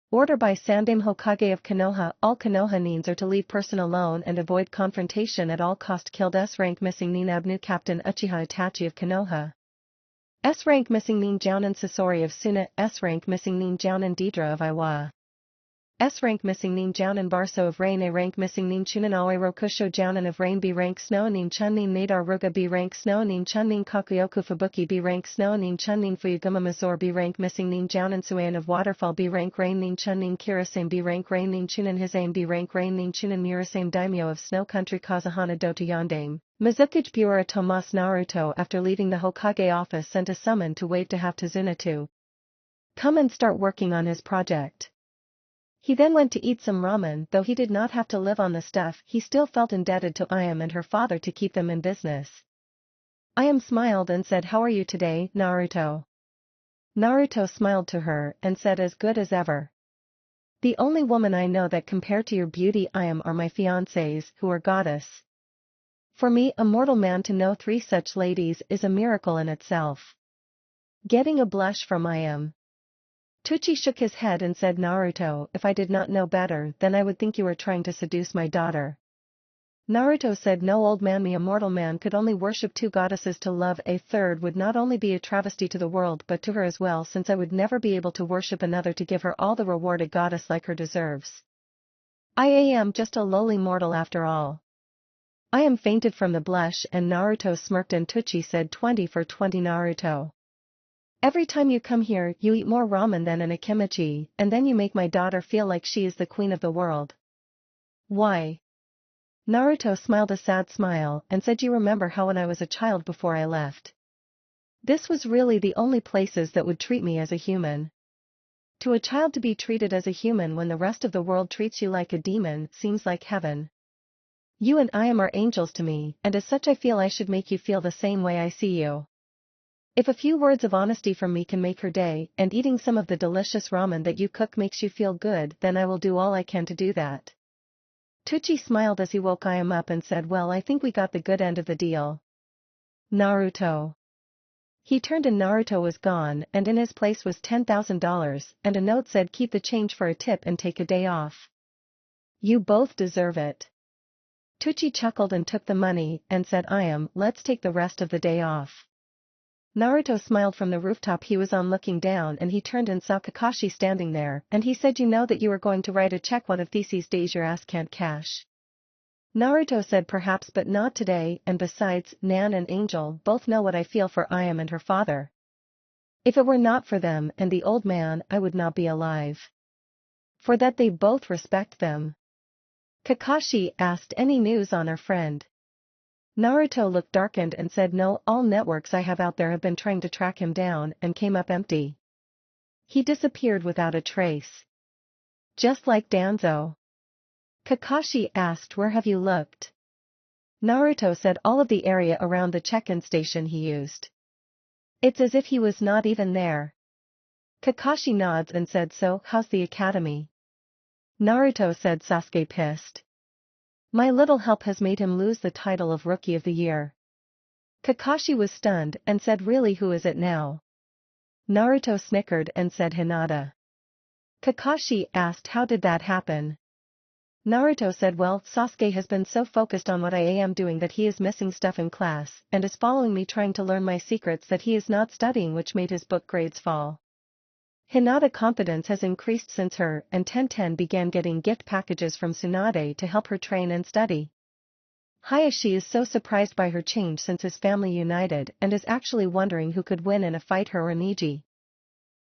Order by Sandame Hokage of Konoha, all Konoha Nins are to leave person alone and avoid confrontation at all cost. Killed S-rank missing Nin Abnu Captain Uchiha Itachi of Konoha. S-rank missing Nin Jounin Sasori of Suna, S-rank missing Nin Jounin Deidra of Iwa. S-rank missing Nin Jounin Barso of Rain, A-rank missing Nin Chunin Aoi Rokusho Jounin of Rain, B-rank Snow Nin Chun Nin Nadar Ruga, B-rank Snow Nin Chun Nin Kakuyoku Fubuki, B-rank Snow Nin Chun Nin Fuyuguma Mazor, B-rank missing Nin Jounin Suan of Waterfall, B-rank Rain Nin Chun Nin Kirasame, B-rank Rain Nin Chunin Hisame, B-rank Rain Nin Chunin Murasame Daimyo of Snow Country Kazuhana Dota Yondame. Mizukage Buura Tomas Naruto, after leaving the Hokage office, sent a summon to wave to have Tazuna to come and start working on his project. He then went to eat some ramen. Though he did not have to live on the stuff, he still felt indebted to Ayam and her father to keep them in business. Ayam smiled and said, how are you today, Naruto? Naruto smiled to her and said, as good as ever. The only woman I know that compare to your beauty, Ayam, are my fiancés, who are goddess. For me, a mortal man, to know 3 such ladies is a miracle in itself. Getting a blush from Ayam. Tucci shook his head and said, Naruto, if I did not know better, then I would think you were trying to seduce my daughter. Naruto said, no, old man, me, a mortal man, could only worship 2 goddesses. To love a third would not only be a travesty to the world but to her as well, since I would never be able to worship another to give her all the reward a goddess like her deserves. I am just a lowly mortal after all. I am fainted from the blush, and Naruto smirked and Tucci said, 20 for 20 Naruto. Every time you come here, you eat more ramen than an akimichi, and then you make my daughter feel like she is the queen of the world. Why? Naruto smiled a sad smile and said, you remember how when I was a child before I left? This was really the only places that would treat me as a human. To a child to be treated as a human when the rest of the world treats you like a demon seems like heaven. You and I are angels to me, and as such I feel I should make you feel the same way I see you. If a few words of honesty from me can make her day, and eating some of the delicious ramen that you cook makes you feel good, then I will do all I can to do that. Tucci smiled as he woke Iam up and said, well, I think we got the good end of the deal. Naruto. He turned and Naruto was gone, and in his place was $10,000, and a note said, keep the change for a tip and take a day off. You both deserve it. Tucci chuckled and took the money, and said, Iam, let's take the rest of the day off. Naruto smiled from the rooftop he was on, looking down, and he turned and saw Kakashi standing there, and he said, you know that you are going to write a check one of these days your ass can't cash. Naruto said, perhaps, but not today, and besides, Nan and Angel both know what I feel for Iam and her father. If it were not for them and the old man, I would not be alive. For that they both respect them. Kakashi asked, any news on our friend? Naruto looked darkened and said, no, all networks I have out there have been trying to track him down and came up empty. He disappeared without a trace. Just like Danzo. Kakashi asked, where have you looked? Naruto said, all of the area around the check-in station he used. It's as if he was not even there. Kakashi nods and said, so, how's the academy? Naruto said, Sasuke pissed. My little help has made him lose the title of Rookie of the Year. Kakashi was stunned and said, really, who is it now? Naruto snickered and said, Hinata. Kakashi asked, how did that happen? Naruto said, well, Sasuke has been so focused on what I am doing that he is missing stuff in class, and is following me trying to learn my secrets that he is not studying, which made his book grades fall. Hinata confidence has increased since her and Tenten began getting gift packages from Tsunade to help her train and study. Hayashi is so surprised by her change since his family united and is actually wondering who could win in a fight, her or Niji.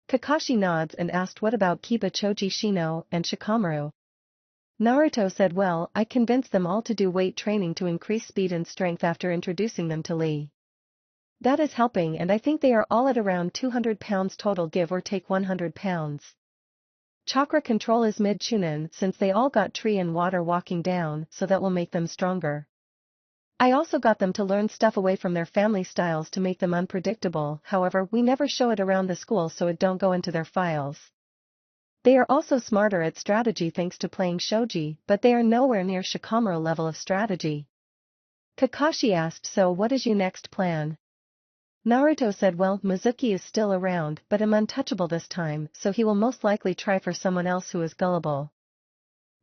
Kakashi nods and asked, what about Kiba, Choji, Shino, and Shikamaru? Naruto said, well, I convinced them all to do weight training to increase speed and strength after introducing them to Lee. That is helping, and I think they are all at around 200 pounds total, give or take 100 pounds. Chakra control is mid-chunin since they all got tree and water walking down, so that will make them stronger. I also got them to learn stuff away from their family styles to make them unpredictable, however we never show it around the school so it don't go into their files. They are also smarter at strategy thanks to playing shogi, but they are nowhere near Shikamaru level of strategy. Kakashi asked, so what is your next plan? Naruto said, well, Mizuki is still around, but I'm untouchable this time, so he will most likely try for someone else who is gullible.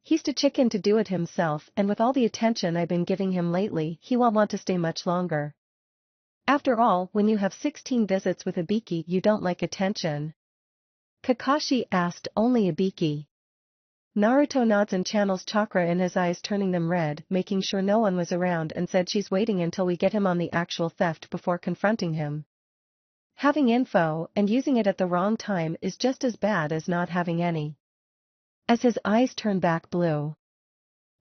He's too chicken to do it himself, and with all the attention I've been giving him lately, he won't want to stay much longer. After all, when you have 16 visits with Ibiki, you don't like attention. Kakashi asked, only Ibiki. Naruto nods and channels chakra in his eyes, turning them red, making sure no one was around, and said, she's waiting until we get him on the actual theft before confronting him. Having info and using it at the wrong time is just as bad as not having any. As his eyes turned back blue,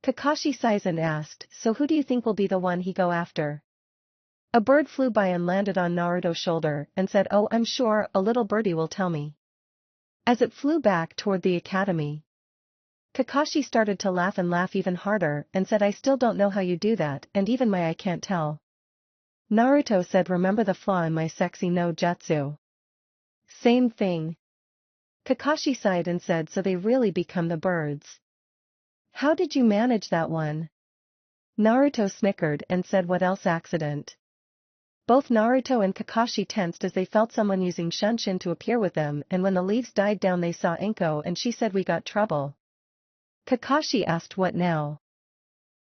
Kakashi sighs and asked, so who do you think will be the one he go after? A bird flew by and landed on Naruto's shoulder and said, oh, I'm sure a little birdie will tell me. As it flew back toward the academy, Kakashi started to laugh and laugh even harder and said, I still don't know how you do that, and even I can't tell. Naruto said, remember the flaw in my sexy no jutsu. Same thing. Kakashi sighed and said, so they really become the birds. How did you manage that one? Naruto snickered and said, what else accident? Both Naruto and Kakashi tensed as they felt someone using Shunshin to appear with them, and when the leaves died down they saw Enko and she said, we got trouble. Kakashi asked, what now?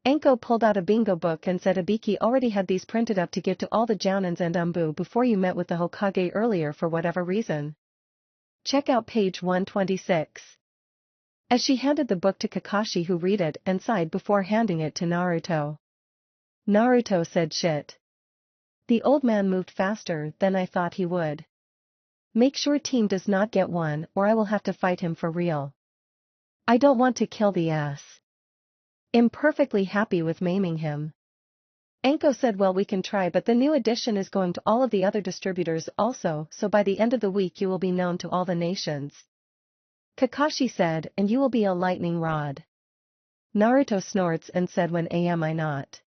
Enko pulled out a bingo book and said, Ibiki already had these printed up to give to all the Jounins and Umbu before you met with the Hokage earlier for whatever reason. Check out page 126. As she handed the book to Kakashi, who read it and sighed before handing it to Naruto. Naruto said, shit. The old man moved faster than I thought he would. Make sure team does not get one or I will have to fight him for real. I don't want to kill the ass. imperfectly happy with maiming him. Anko said well we can try but the new edition is going to all of the other distributors also so by the end of the week you will be known to all the nations. Kakashi said and you will be a lightning rod. Naruto snorts and said when am I not?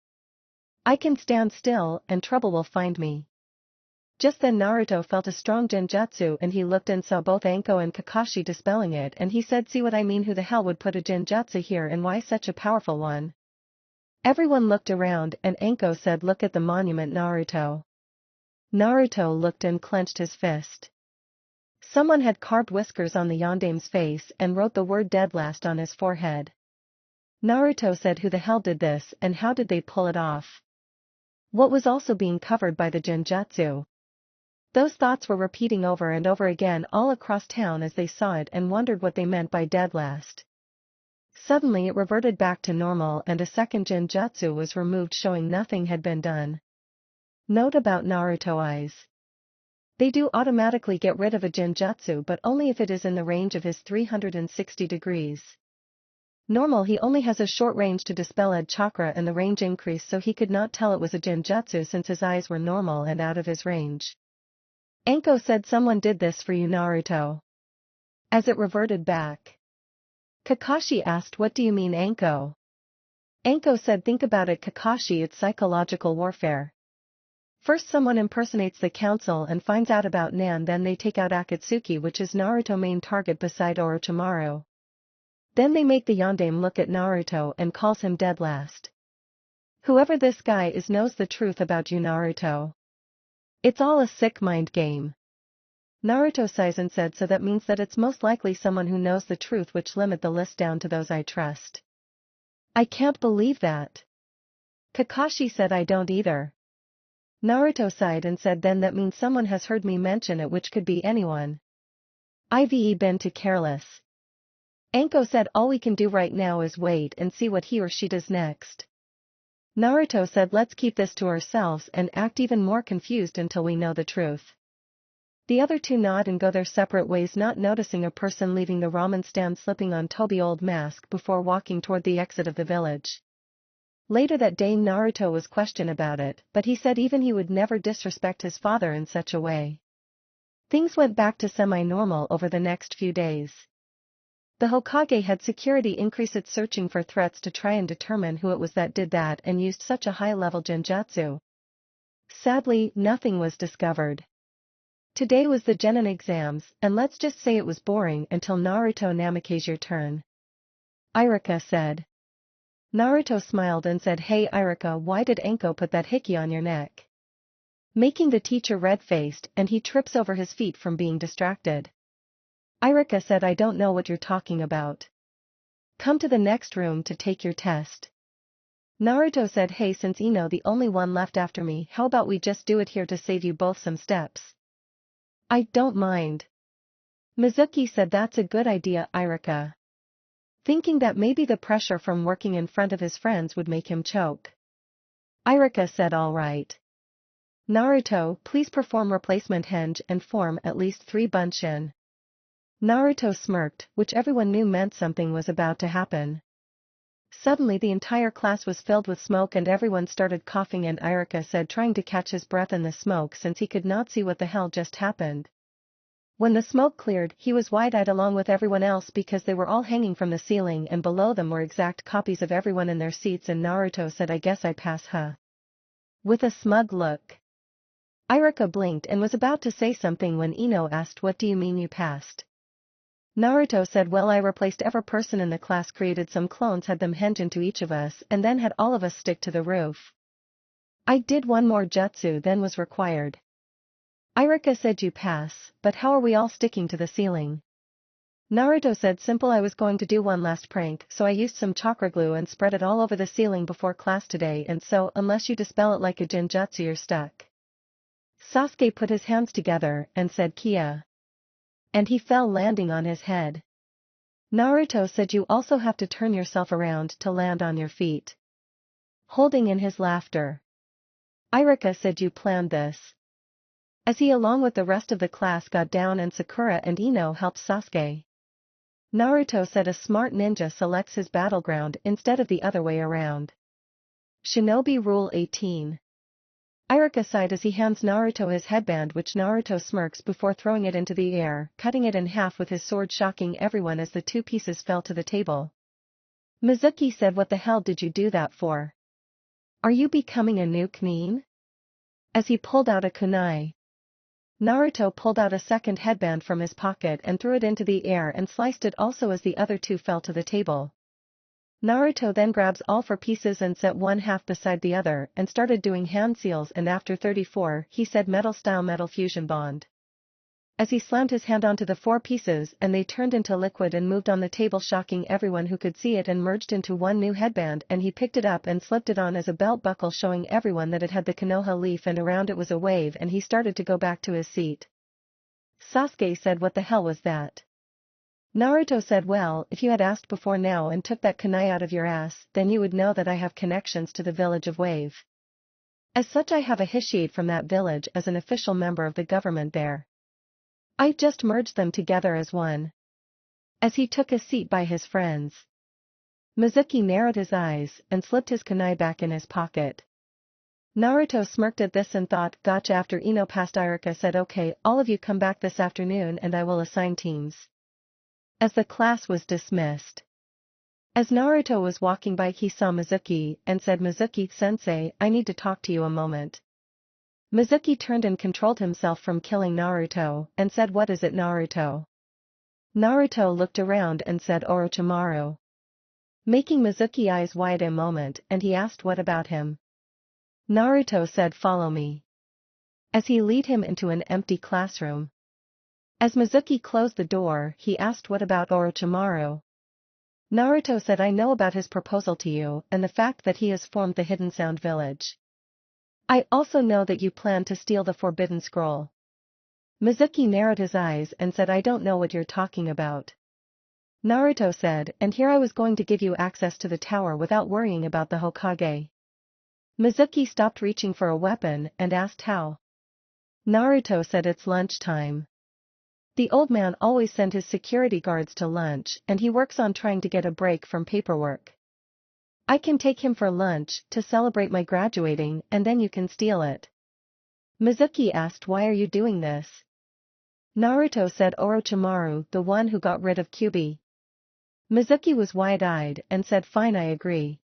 I can stand still and trouble will find me. Just then Naruto felt a strong genjutsu and he looked and saw both Anko and Kakashi dispelling it and he said see what I mean who the hell would put a genjutsu here and why such a powerful one? Everyone looked around and Anko said look at the monument Naruto. Naruto looked and clenched his fist. Someone had carved whiskers on the Yandame's face and wrote the word dead last on his forehead. Naruto said who the hell did this and how did they pull it off? What was also being covered by the genjutsu? Those thoughts were repeating over and over again all across town as they saw it and wondered what they meant by dead last. Suddenly it reverted back to normal and a second genjutsu was removed showing nothing had been done. Note about Naruto eyes. They do automatically get rid of a genjutsu but only if it is in the range of his 360 degrees. Normal he only has a short range to dispel Ed chakra and the range increased so he could not tell it was a genjutsu since his eyes were normal and out of his range. Anko said someone did this for you Naruto. As it reverted back. Kakashi asked what do you mean Anko? Anko said think about it Kakashi it's psychological warfare. First someone impersonates the council and finds out about Nan then they take out Akatsuki which is Naruto's main target beside Orochimaru. Then they make the Yandame look at Naruto and calls him dead last. Whoever this guy is knows the truth about you Naruto. It's all a sick mind game. Naruto sighs and said so that means that it's most likely someone who knows the truth which limit the list down to those I trust. I can't believe that. Kakashi said I don't either. Naruto sighed and said then that means someone has heard me mention it which could be anyone. I've been too careless. Anko said all we can do right now is wait and see what he or she does next. Naruto said let's keep this to ourselves and act even more confused until we know the truth. The other two nod and go their separate ways not noticing a person leaving the ramen stand slipping on Tobi's old mask before walking toward the exit of the village. Later that day Naruto was questioned about it, but he said even he would never disrespect his father in such a way. Things went back to semi-normal over the next few days. The Hokage had security increase its searching for threats to try and determine who it was that did that and used such a high-level genjutsu. Sadly, nothing was discovered. Today was the Genin exams, and let's just say it was boring until Naruto Namake's your turn. Iruka said. Naruto smiled and said hey Iruka why did Anko put that hickey on your neck? Making the teacher red-faced and he trips over his feet from being distracted. Iruka said I don't know what you're talking about. Come to the next room to take your test. Naruto said hey since Ino the only one left after me how about we just do it here to save you both some steps. I don't mind. Mizuki said that's a good idea Iruka. Thinking that maybe the pressure from working in front of his friends would make him choke. Iruka said all right. Naruto please perform replacement henge and form at least 3 bunshin. Naruto smirked, which everyone knew meant something was about to happen. Suddenly the entire class was filled with smoke and everyone started coughing and Iruka said trying to catch his breath in the smoke since he could not see what the hell just happened. When the smoke cleared, he was wide-eyed along with everyone else because they were all hanging from the ceiling and below them were exact copies of everyone in their seats and Naruto said I guess I pass huh? With a smug look. Iruka blinked and was about to say something when Ino asked what do you mean you passed? Naruto said well I replaced every person in the class created some clones had them henge into each of us and then had all of us stick to the roof. I did one more jutsu than was required. Iruka said you pass, but how are we all sticking to the ceiling? Naruto said simple I was going to do one last prank so I used some chakra glue and spread it all over the ceiling before class today and so unless you dispel it like a genjutsu you're stuck. Sasuke put his hands together and said Kia. And he fell landing on his head. Naruto said you also have to turn yourself around to land on your feet. Holding in his laughter. Iruka said you planned this. As he along with the rest of the class got down and Sakura and Ino helped Sasuke. Naruto said a smart ninja selects his battleground instead of the other way around. Shinobi Rule 18. Iruka sighed as he hands Naruto his headband, which Naruto smirks before throwing it into the air, cutting it in half with his sword, shocking everyone as the two pieces fell to the table. Mizuki said, "What the hell did you do that for? Are you becoming a new Nin?" As he pulled out a kunai. Naruto pulled out a second headband from his pocket and threw it into the air and sliced it also as the other two fell to the table. Naruto then grabs all four pieces and set one half beside the other and started doing hand seals, and after 34 he said metal style metal fusion bond. As he slammed his hand onto the four pieces and they turned into liquid and moved on the table, shocking everyone who could see it, and merged into one new headband, and he picked it up and slipped it on as a belt buckle, showing everyone that it had the Konoha leaf and around it was a wave, and he started to go back to his seat. Sasuke said, "What the hell was that?" Naruto said, "Well, if you had asked before now and took that kunai out of your ass, then you would know that I have connections to the village of Wave. As such, I have a hiatiate from that village as an official member of the government there. I just merged them together as one." As he took a seat by his friends, Mizuki narrowed his eyes and slipped his kunai back in his pocket. Naruto smirked at this and thought, "Gotcha." After Ino passed, Iruka said, "Okay, all of you come back this afternoon and I will assign teams." As the class was dismissed. As Naruto was walking by, he saw Mizuki and said, "Mizuki-sensei, I need to talk to you a moment." Mizuki turned and controlled himself from killing Naruto and said, "What is it, Naruto?" Naruto looked around and said, "Orochimaru." Making Mizuki eyes wide a moment, and he asked, "What about him?" Naruto said, "Follow me." As he lead him into an empty classroom. As Mizuki closed the door, he asked, "What about Orochimaru?" Naruto said, "I know about his proposal to you and the fact that he has formed the Hidden Sound Village. I also know that you plan to steal the Forbidden Scroll." Mizuki narrowed his eyes and said, "I don't know what you're talking about." Naruto said, "And here I was going to give you access to the tower without worrying about the Hokage." Mizuki stopped reaching for a weapon and asked, "How?" Naruto said, "It's lunchtime. The old man always sent his security guards to lunch and he works on trying to get a break from paperwork. I can take him for lunch to celebrate my graduating and then you can steal it." Mizuki asked, "Why are you doing this?" Naruto said, "Orochimaru, the one who got rid of Kyuubi." Mizuki was wide-eyed and said, "Fine, I agree.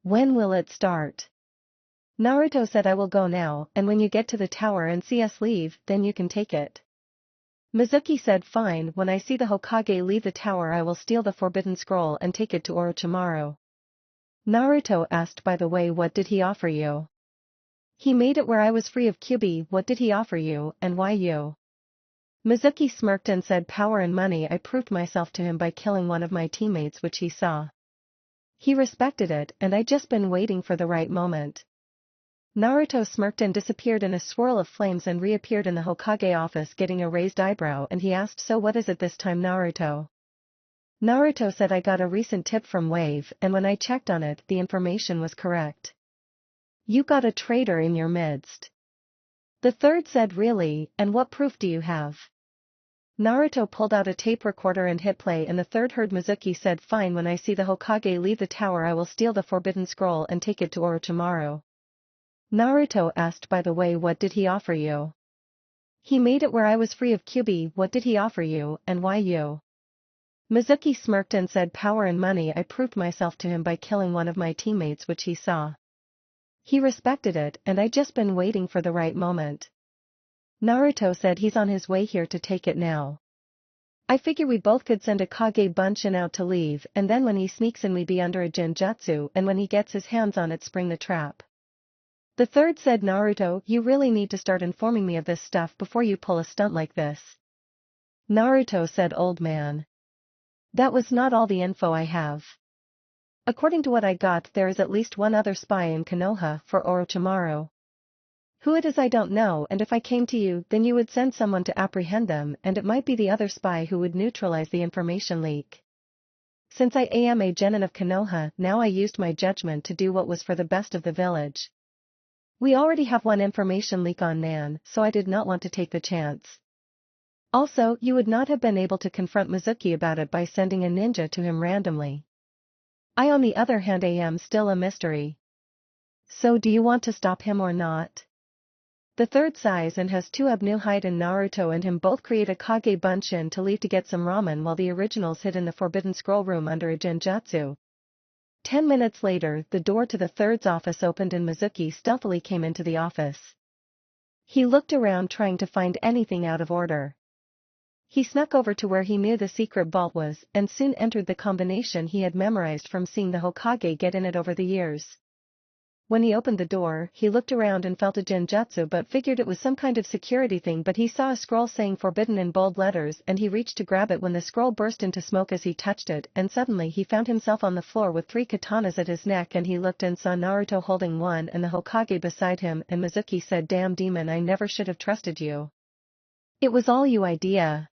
When will it start?" Naruto said, "I will go now, and when you get to the tower and see us leave, then you can take it." Mizuki said, "Fine, when I see the Hokage leave the tower I will steal the Forbidden Scroll and take it to Orochimaru." Naruto asked, "By the way, what did he offer you?" "He made it where I was free of Kyuubi." "What did he offer you, and why you?" Mizuki smirked and said, "Power and money. I proved myself to him by killing one of my teammates, which he saw. He respected it and I just been waiting for the right moment." Naruto smirked and disappeared in a swirl of flames and reappeared in the Hokage office getting a raised eyebrow, and he asked, "So what is it this time, Naruto?" Naruto said, "I got a recent tip from Wave and when I checked on it, the information was correct. You got a traitor in your midst." The third said, "Really, and what proof do you have?" Naruto pulled out a tape recorder and hit play, and the third heard Mizuki said, "Fine, when I see the Hokage leave the tower I will steal the Forbidden Scroll and take it to Orochimaru." Naruto asked, "By the way, what did he offer you?" "He made it where I was free of Kyuubi." "What did he offer you, and why you?" Mizuki smirked and said, "Power and money. I proved myself to him by killing one of my teammates, which he saw. He respected it and I just been waiting for the right moment." Naruto said, "He's on his way here to take it now. I figure we both could send a Kage Bunshin out to leave, and then when he sneaks in we be under a Genjutsu, and when he gets his hands on it spring the trap." The third said, "Naruto, you really need to start informing me of this stuff before you pull a stunt like this." Naruto said, "Old man. That was not all the info I have. According to what I got, there is at least one other spy in Konoha for Orochimaru. Who it is I don't know, and if I came to you, then you would send someone to apprehend them, and it might be the other spy who would neutralize the information leak. Since I am a genin of Konoha, now I used my judgment to do what was for the best of the village. We already have one information leak on Nan, so I did not want to take the chance." Also, you would not have been able to confront Mizuki about it by sending a ninja to him randomly. I on the other hand am still a mystery. So do you want to stop him or not? The third sighs and has two Abnu hide and Naruto and him both create a Kage Bunshin to leave to get some ramen while the originals hid in the Forbidden Scroll room under a genjutsu. 10 minutes later, the door to the third's office opened and Mizuki stealthily came into the office. He looked around trying to find anything out of order. He snuck over to where he knew the secret vault was and soon entered the combination he had memorized from seeing the Hokage get in it over the years. When he opened the door, he looked around and felt a genjutsu but figured it was some kind of security thing, but he saw a scroll saying forbidden in bold letters and he reached to grab it when the scroll burst into smoke as he touched it, and suddenly he found himself on the floor with 3 katanas at his neck and he looked and saw Naruto holding one and the Hokage beside him, and Mizuki said, "Damn demon, I never should have trusted you. It was all you idea."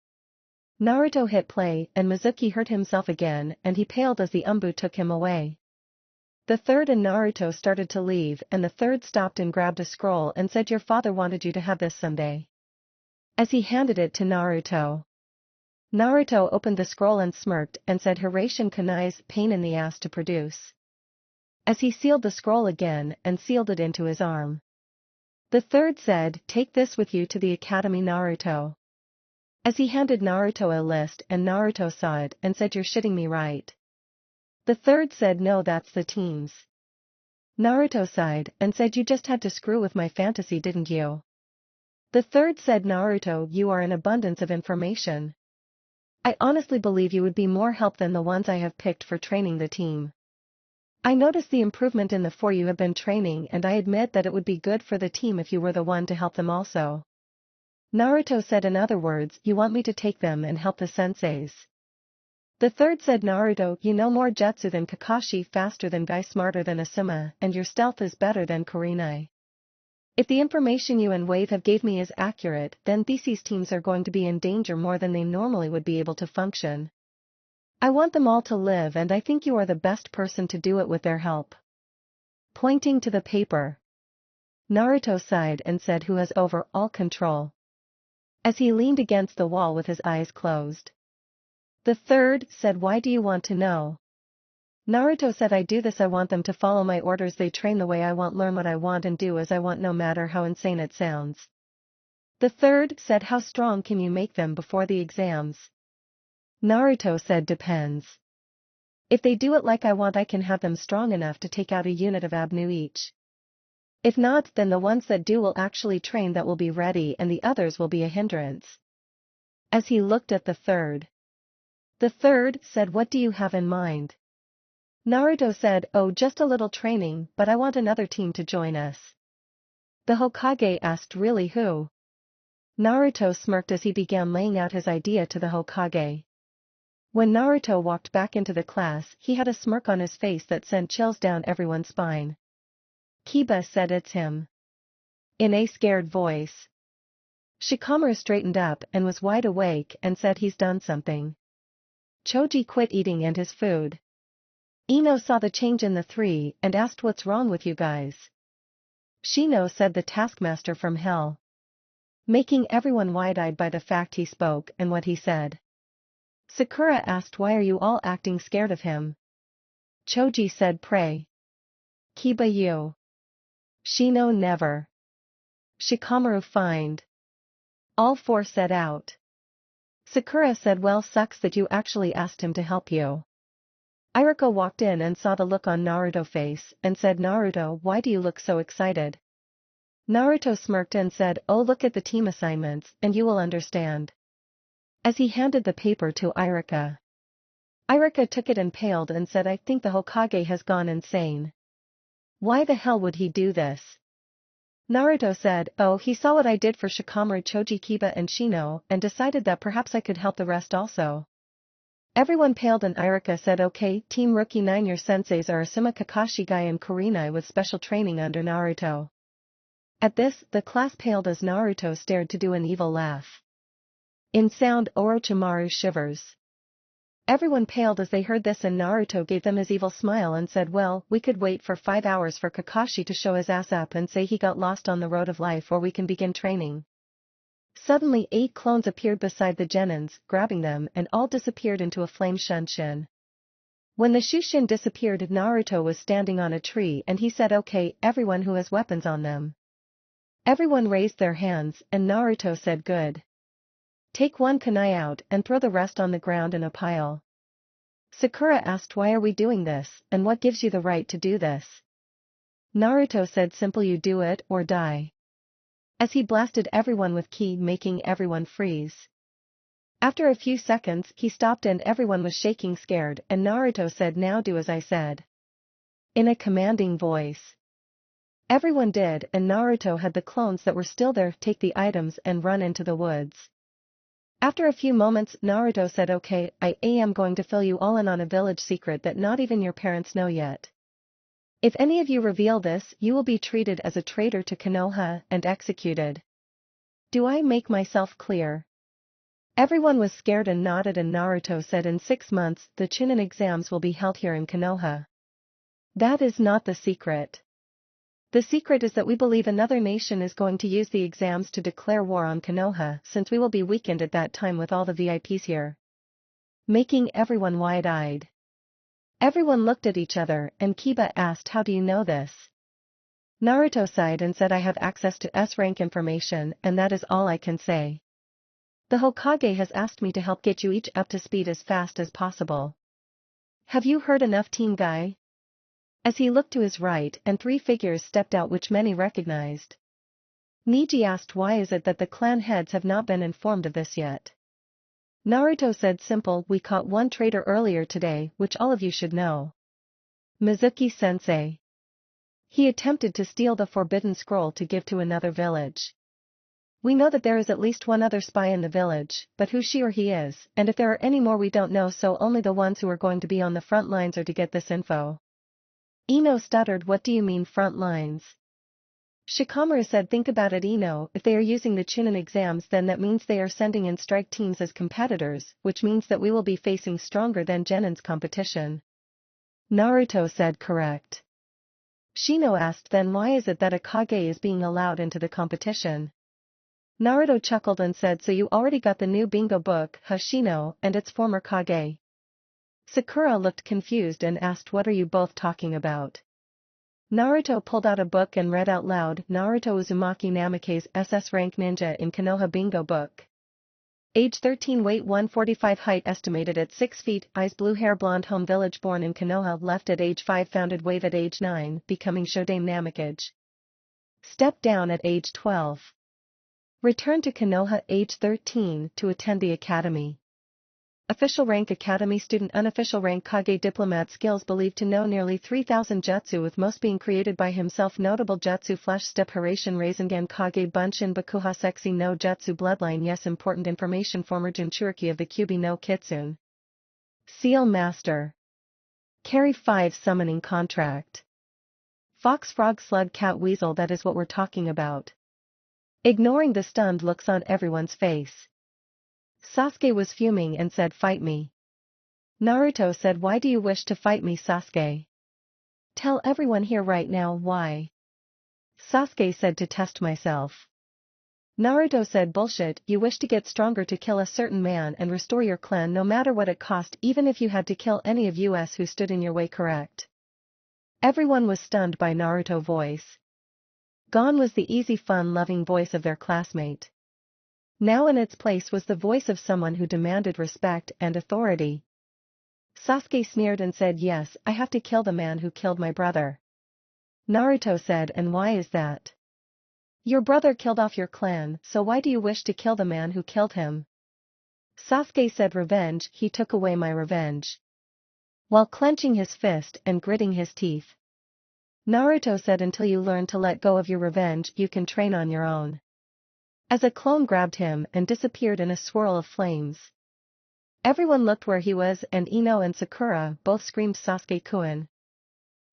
Naruto hit play and Mizuki hurt himself again and he paled as the Umbu took him away. The third and Naruto started to leave and the third stopped and grabbed a scroll and said, "Your father wanted you to have this someday." As he handed it to Naruto. Naruto opened the scroll and smirked and said, "Hirashin kunai's pain in the ass to produce." As he sealed the scroll again and sealed it into his arm. The third said, "Take this with you to the academy, Naruto." As he handed Naruto a list and Naruto saw it and said, "You're shitting me, right?" The third said, "No, that's the team's." Naruto sighed and said, "You just had to screw with my fantasy, didn't you?" The third said, "Naruto, you are an abundance of information. I honestly believe you would be more help than the ones I have picked for training the team. I notice the improvement in the 4 you have been training and I admit that it would be good for the team if you were the one to help them also." Naruto said, "In other words, you want me to take them and help the senseis." The third said, "Naruto, you know more jutsu than Kakashi, faster than Guy, smarter than Asuma, and your stealth is better than Kurenai. If the information you and Wave have gave me is accurate, then these teams are going to be in danger more than they normally would be able to function. I want them all to live and I think you are the best person to do it with their help." Pointing to the paper. Naruto sighed and said, "Who has overall control?" As he leaned against the wall with his eyes closed. The third said, "Why do you want to know?" Naruto said, "I do this, I want them to follow my orders, they train the way I want, learn what I want and do as I want, no matter how insane it sounds." The third said, "How strong can you make them before the exams?" Naruto said, "Depends. If they do it like I want, I can have them strong enough to take out a unit of Abnu each. If not, then the ones that do will actually train, that will be ready, and the others will be a hindrance." As he looked at the third. The third said, "What do you have in mind?" Naruto said, "Oh, just a little training, but I want another team to join us." The Hokage asked, "Really, who?" Naruto smirked as he began laying out his idea to the Hokage. When Naruto walked back into the class, he had a smirk on his face that sent chills down everyone's spine. Kiba said, "It's him." In a scared voice. Shikamaru straightened up and was wide awake and said, "He's done something." Choji quit eating and his food. Ino saw the change in the 3 and asked, "What's wrong with you guys?" Shino said, "The taskmaster from hell." Making everyone wide-eyed by the fact he spoke and what he said. Sakura asked, "Why are you all acting scared of him?" Choji said, "Pray. Kiba, you." Shino, "Never." Shikamaru, "Find." All 4 set out. Sakura said, "Well, sucks that you actually asked him to help you." Iruka walked in and saw the look on Naruto's face and said, "Naruto, why do you look so excited?" Naruto smirked and said, "Oh, look at the team assignments, and you will understand." As he handed the paper to Iruka. Iruka took it and paled and said, "I think the Hokage has gone insane. Why the hell would he do this?" Naruto said, "Oh, he saw what I did for Shikamaru, Choji, Kiba and Shino, and decided that perhaps I could help the rest also." Everyone paled and Iruka said, "Okay, Team Rookie 9, your senseis are Asuma, Kakashi, Guy and Kurenai with special training under Naruto." At this, the class paled as Naruto stared to do an evil laugh. In sound, Orochimaru shivers. Everyone paled as they heard this and Naruto gave them his evil smile and said, "Well, we could wait for 5 hours for Kakashi to show his ass up and say he got lost on the road of life, or we can begin training." Suddenly 8 clones appeared beside the genins, grabbing them and all disappeared into a flame Shunshin. When the Shushin disappeared, Naruto was standing on a tree and he said, "Okay, everyone who has weapons on them." Everyone raised their hands and Naruto said, "Good. Take one kunai out and throw the rest on the ground in a pile." Sakura asked, "Why are we doing this, and what gives you the right to do this?" Naruto said, "Simple, you do it or die." As he blasted everyone with ki, making everyone freeze. After a few seconds, he stopped and everyone was shaking scared and Naruto said, "Now do as I said." In a commanding voice. Everyone did and Naruto had the clones that were still there take the items and run into the woods. After a few moments, Naruto said, "Okay, I am going to fill you all in on a village secret that not even your parents know yet. If any of you reveal this, you will be treated as a traitor to Konoha and executed. Do I make myself clear?" Everyone was scared and nodded and Naruto said, "In 6 months, the Chunin exams will be held here in Konoha. That is not the secret. The secret is that we believe another nation is going to use the exams to declare war on Konoha since we will be weakened at that time with all the VIPs here." Making everyone wide-eyed. Everyone looked at each other and Kiba asked, "How do you know this?" Naruto sighed and said, "I have access to S-rank information and that is all I can say. The Hokage has asked me to help get you each up to speed as fast as possible. Have you heard enough, Team Guy?" As he looked to his right and 3 figures stepped out which many recognized. Niji asked, "Why is it that the clan heads have not been informed of this yet?" Naruto said, "Simple, we caught one traitor earlier today which all of you should know. Mizuki-sensei. He attempted to steal the forbidden scroll to give to another village. We know that there is at least one other spy in the village, but who she or he is, and if there are any more we don't know, so only the ones who are going to be on the front lines are to get this info." Ino stuttered, "What do you mean front lines?" Shikamaru said, "Think about it, Ino, if they are using the Chunin exams then that means they are sending in strike teams as competitors, which means that we will be facing stronger than Genin's competition." Naruto said, "Correct." Shino asked, "Then why is it that a Kage is being allowed into the competition?" Naruto chuckled and said, "So you already got the new bingo book, huh, Shino, and its former Kage?" Sakura looked confused and asked, "What are you both talking about?" Naruto pulled out a book and read out loud, "Naruto Uzumaki Namake's SS rank ninja in Konoha bingo book. Age 13, weight 145, height estimated at 6 feet, eyes blue, hair blonde, home village born in Konoha, left at age 5, founded wave at age 9, becoming Shodaime Namakage. Step down at age 12. Return to Konoha age 13 to attend the academy. Official rank Academy student, unofficial rank Kage diplomat, skills believed to know nearly 3,000 jutsu with most being created by himself, notable jutsu flash step Haraishin Rasengan Kage Bunshin Bakuha Sexy no Jutsu bloodline, yes, important information, former Jinchuriki of the Kyuubi no Kitsune. Seal Master. Carry 5 summoning contract. Fox, frog, slug, cat, weasel, that is what we're talking about. Ignoring the stunned looks on everyone's face, Sasuke was fuming and said, "Fight me." Naruto said, "Why do you wish to fight me, Sasuke? Tell everyone here right now why." Sasuke said, "To test myself." Naruto said, "Bullshit, you wish to get stronger to kill a certain man and restore your clan no matter what it cost, even if you had to kill any of us who stood in your way, correct?" Everyone was stunned by Naruto's voice. Gone was the easy, fun-loving voice of their classmate. Now in its place was the voice of someone who demanded respect and authority. Sasuke sneered and said, "Yes, I have to kill the man who killed my brother." Naruto said, "And why is that?" "Your brother killed off your clan, so why do you wish to kill the man who killed him?" Sasuke said, "Revenge, he took away my revenge." While clenching his fist and gritting his teeth. Naruto said, "Until you learn to let go of your revenge, you can train on your own." As a clone grabbed him and disappeared in a swirl of flames. Everyone looked where he was and Ino and Sakura both screamed, "Sasuke-kun."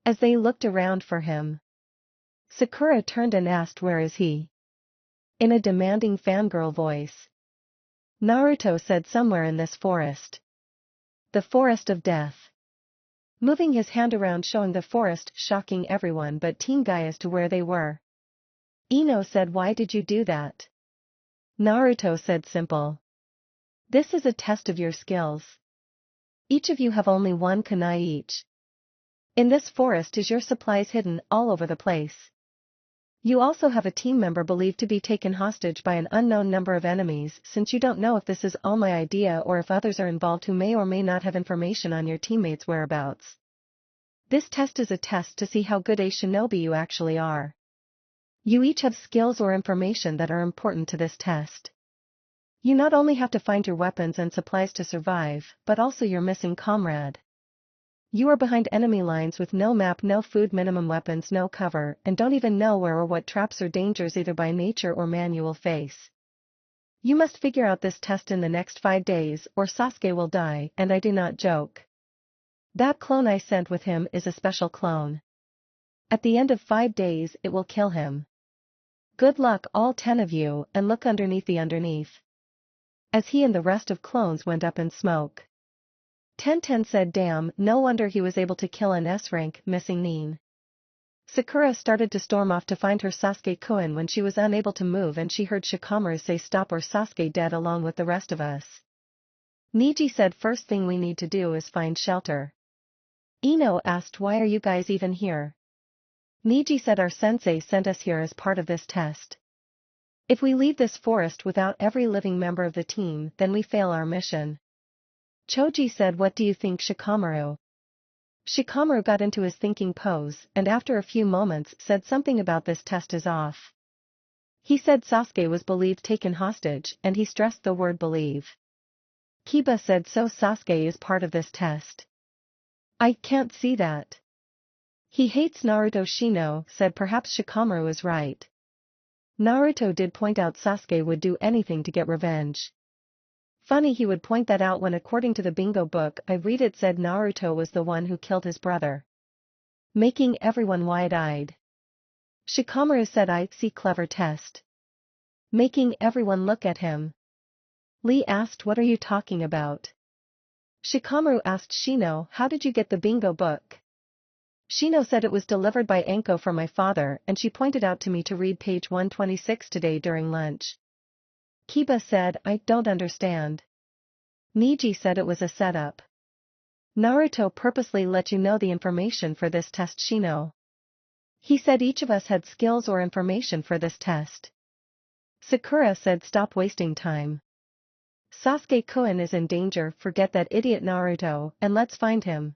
As they looked around for him. Sakura turned and asked, "Where is he?" In a demanding fangirl voice. Naruto said, "Somewhere in this forest. The forest of death." Moving his hand around showing the forest, shocking everyone but Team Guy as to where they were. Ino said, "Why did you do that?" Naruto said simple. This is a test of your skills. Each of you have only one kunai each. In this forest is your supplies hidden all over the place. You also have a team member believed to be taken hostage by an unknown number of enemies, since you don't know if this is all my idea or if others are involved who may or may not have information on your teammates' whereabouts. This test is a test to see how good a shinobi you actually are. You each have skills or information that are important to this test. You not only have to find your weapons and supplies to survive, but also your missing comrade. You are behind enemy lines with no map, no food, minimum weapons, no cover, and don't even know where or what traps or dangers either by nature or man you will face. You must figure out this test in the next 5 days or Sasuke will die, and I do not joke. That clone I sent with him is a special clone. At the end of 5 days it will kill him. Good luck all 10 of you, and look underneath the underneath. As he and the rest of clones went up in smoke. Tenten said damn, no wonder he was able to kill an S-rank, missing Nin. Sakura started to storm off to find her Sasuke-kun when she was unable to move and she heard Shikamaru say stop or Sasuke dead along with the rest of us. Niji said first thing we need to do is find shelter. Ino asked why are you guys even here? Niji said our sensei sent us here as part of this test. If we leave this forest without every living member of the team, then we fail our mission. Choji said what do you think Shikamaru? Shikamaru got into his thinking pose and after a few moments said something about this test is off. He said Sasuke was believed taken hostage and he stressed the word believe. Kiba said so Sasuke is part of this test. I can't see that. He hates Naruto. Shino said perhaps Shikamaru is right. Naruto did point out Sasuke would do anything to get revenge. Funny he would point that out when according to the bingo book I read it said Naruto was the one who killed his brother. Making everyone wide-eyed. Shikamaru said I see clever test. Making everyone look at him. Lee asked what are you talking about? Shikamaru asked Shino how did you get the bingo book? Shino said it was delivered by Anko from my father and she pointed out to me to read page 126 today during lunch. Kiba said I don't understand. Niji said it was a setup. Naruto purposely let you know the information for this test Shino. He said each of us had skills or information for this test. Sakura said stop wasting time. Sasuke-kun is in danger, forget that idiot Naruto, and let's find him.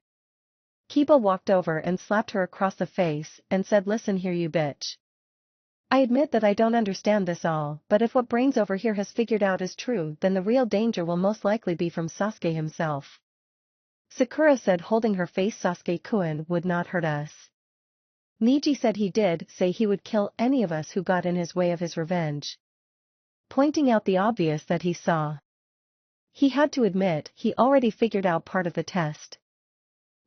Kiba walked over and slapped her across the face and said listen here you bitch. I admit that I don't understand this all, but if what brains over here has figured out is true then the real danger will most likely be from Sasuke himself. Sakura said holding her face Sasuke-kun would not hurt us. Niji said he did say he would kill any of us who got in his way of his revenge. Pointing out the obvious that he saw. He had to admit he already figured out part of the test.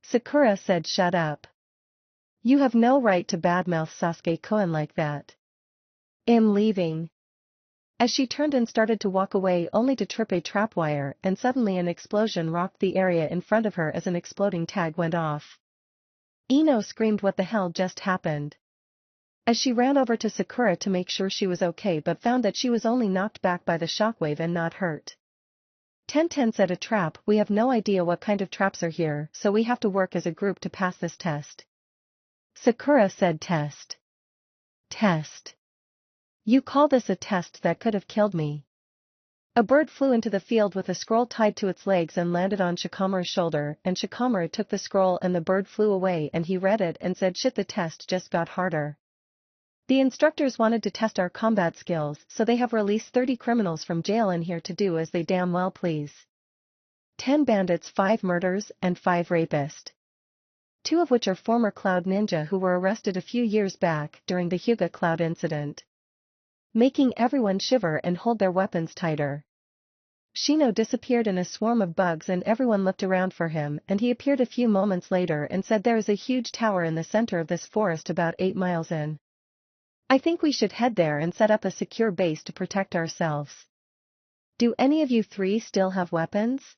Sakura said shut up. You have no right to badmouth Sasuke-kun like that. I'm leaving. As she turned and started to walk away only to trip a trapwire and suddenly an explosion rocked the area in front of her as an exploding tag went off. Ino screamed what the hell just happened. As she ran over to Sakura to make sure she was okay but found that she was only knocked back by the shockwave and not hurt. Tenten said a trap, we have no idea what kind of traps are here so we have to work as a group to pass this test. Sakura said test. Test. You call this a test that could have killed me. A bird flew into the field with a scroll tied to its legs and landed on Shikamaru's shoulder and Shikamaru took the scroll and the bird flew away and he read it and said shit the test just got harder. The instructors wanted to test our combat skills so they have released 30 criminals from jail in here to do as they damn well please. 10 bandits 5 murders and 5 rapists. 2 of which are former Cloud Ninja who were arrested a few years back during the Hyuga Cloud incident. Making everyone shiver and hold their weapons tighter. Shino disappeared in a swarm of bugs and everyone looked around for him and he appeared a few moments later and said there is a huge tower in the center of this forest about 8 miles in. I think we should head there and set up a secure base to protect ourselves. Do any of you 3 still have weapons?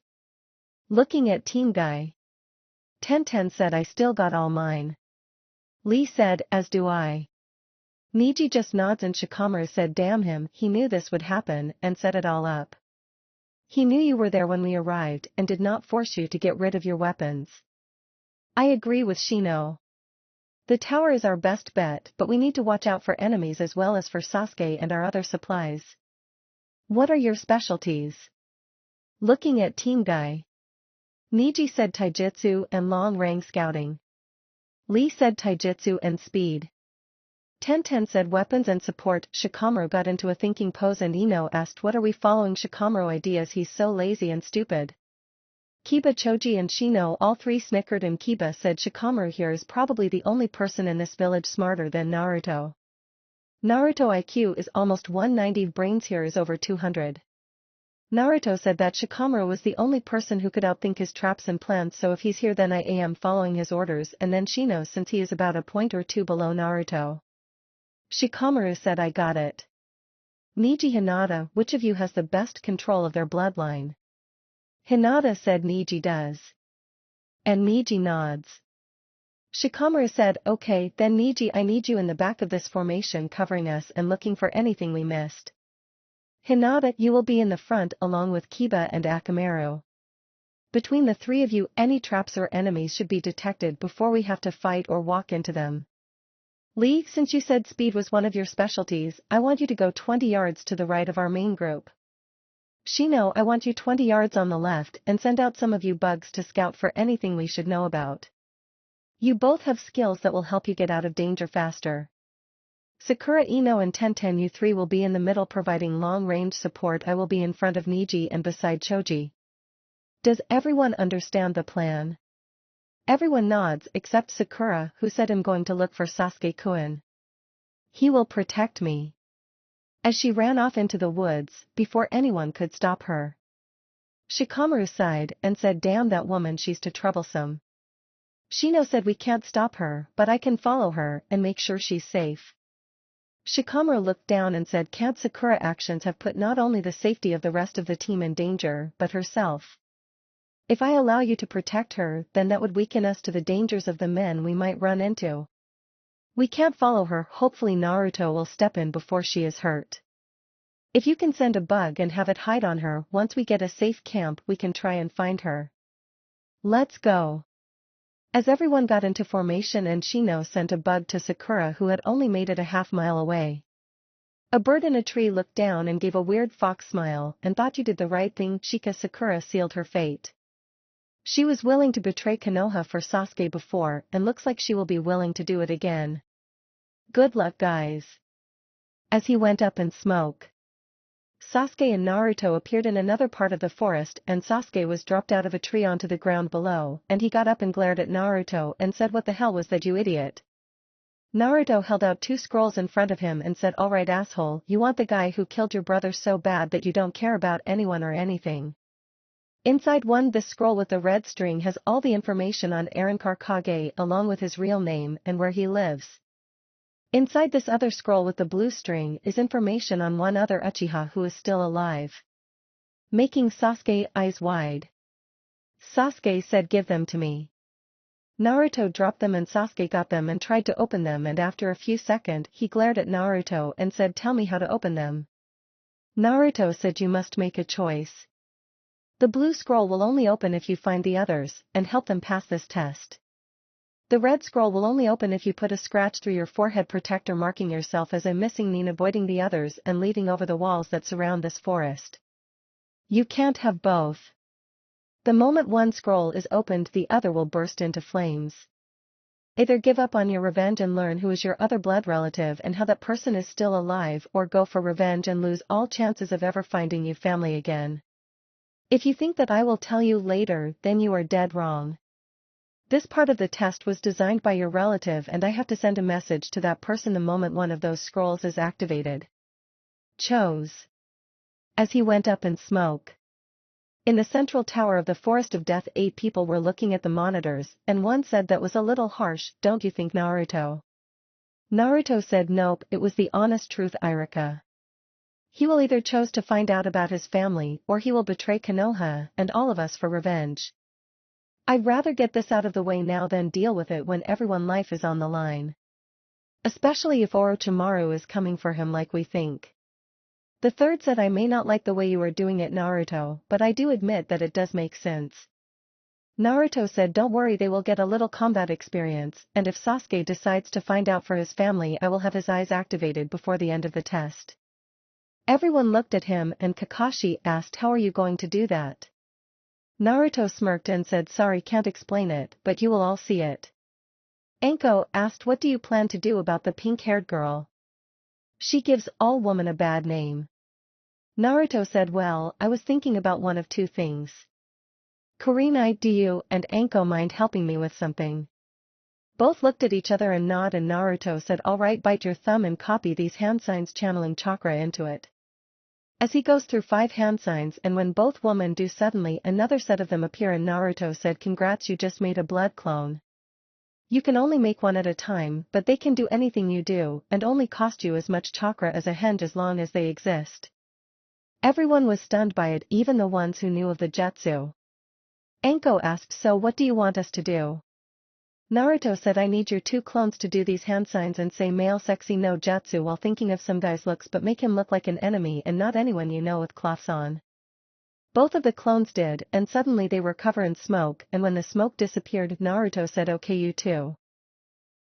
Looking at Team Guy. Tenten said I still got all mine. Lee said as do I. Niji just nods and Shikamaru said damn him, he knew this would happen and set it all up. He knew you were there when we arrived and did not force you to get rid of your weapons. I agree with Shino. The tower is our best bet, but we need to watch out for enemies as well as for Sasuke and our other supplies. What are your specialties? Looking at Team Guy. Niji said taijutsu and long-range scouting. Lee said taijutsu and speed. Tenten said weapons and support. Shikamaru got into a thinking pose and Ino asked what are we following Shikamaru ideas, he's so lazy and stupid. Kiba, Choji and Shino all three snickered and Kiba said Shikamaru here is probably the only person in this village smarter than Naruto. Naruto IQ is almost 190, brains here is over 200. Naruto said that Shikamaru was the only person who could outthink his traps and plans, so if he's here then I am following his orders, and then Shino since he is about a point or two below Naruto. Shikamaru said I got it. Niji, Hinata, which of you has the best control of their bloodline? Hinata said Niji does. And Niji nods. Shikamaru said okay then Niji, I need you in the back of this formation covering us and looking for anything we missed. Hinata, you will be in the front along with Kiba and Akamaru. Between the three of you any traps or enemies should be detected before we have to fight or walk into them. Lee, since you said speed was one of your specialties, I want you to go 20 yards to the right of our main group. Shino, I want you 20 yards on the left and send out some of you bugs to scout for anything we should know about. You both have skills that will help you get out of danger faster. Sakura, Ino and Tenten, you three will be in the middle providing long-range support. I will be in front of Niji and beside Choji. Does everyone understand the plan? Everyone nods except Sakura, who said I'm going to look for Sasuke-kun. He will protect me. As she ran off into the woods, before anyone could stop her. Shikamaru sighed and said damn that woman, she's too troublesome. Shino said we can't stop her, but I can follow her and make sure she's safe. Shikamaru looked down and said can't Sakura actions have put not only the safety of the rest of the team in danger, but herself. If I allow you to protect her, then that would weaken us to the dangers of the men we might run into. We can't follow her, hopefully Naruto will step in before she is hurt. If you can send a bug and have it hide on her, once we get a safe camp we can try and find her. Let's go. As everyone got into formation and Shino sent a bug to Sakura who had only made it a half-mile away. A bird in a tree looked down and gave a weird fox smile and thought you did the right thing. Shika, Sakura sealed her fate. She was willing to betray Konoha for Sasuke before and looks like she will be willing to do it again. Good luck guys. As he went up in smoke. Sasuke and Naruto appeared in another part of the forest and Sasuke was dropped out of a tree onto the ground below and he got up and glared at Naruto and said what the hell was that you idiot? Naruto held out 2 scrolls in front of him and said alright asshole, you want the guy who killed your brother so bad that you don't care about anyone or anything. Inside one, this scroll with the red string has all the information on Arankar Kage along with his real name and where he lives. Inside this other scroll with the blue string is information on one other Uchiha who is still alive. Making Sasuke eyes wide. Sasuke said give them to me. Naruto dropped them and Sasuke got them and tried to open them and after a few seconds he glared at Naruto and said tell me how to open them. Naruto said you must make a choice. The blue scroll will only open if you find the others and help them pass this test. The red scroll will only open if you put a scratch through your forehead protector marking yourself as a missing nin, avoiding the others and leaving over the walls that surround this forest. You can't have both. The moment one scroll is opened the other will burst into flames. Either give up on your revenge and learn who is your other blood relative and how that person is still alive, or go for revenge and lose all chances of ever finding your family again. If you think that I will tell you later, then you are dead wrong. This part of the test was designed by your relative and I have to send a message to that person the moment one of those scrolls is activated. Chose. As he went up in smoke. In the central tower of the Forest of Death 8 people were looking at the monitors, and one said that was a little harsh, don't you think Naruto? Naruto said nope, it was the honest truth Irika. He will either choose to find out about his family or he will betray Konoha and all of us for revenge. I'd rather get this out of the way now than deal with it when everyone's life is on the line. Especially if Orochimaru is coming for him like we think. The third said I may not like the way you are doing it Naruto, but I do admit that it does make sense. Naruto said don't worry they will get a little combat experience, and if Sasuke decides to find out for his family I will have his eyes activated before the end of the test. Everyone looked at him and Kakashi asked how are you going to do that? Naruto smirked and said sorry can't explain it, but you will all see it. Anko asked what do you plan to do about the pink-haired girl? She gives all women a bad name. Naruto said well, I was thinking about one of two things. Kurenai, do you and Anko mind helping me with something? Both looked at each other and nodded and Naruto said alright bite your thumb and copy these hand signs channeling chakra into it. As he goes through 5 hand signs and when both women do suddenly another set of them appear and Naruto said congrats you just made a blood clone. You can only make one at a time but they can do anything you do and only cost you as much chakra as a henge as long as they exist. Everyone was stunned by it even the ones who knew of the jutsu. Anko asked so what do you want us to do? Naruto said I need your 2 clones to do these hand signs and say male sexy no jutsu while thinking of some guy's looks but make him look like an enemy and not anyone you know with cloths on. Both of the clones did and suddenly they were covered in smoke and when the smoke disappeared Naruto said okay you two.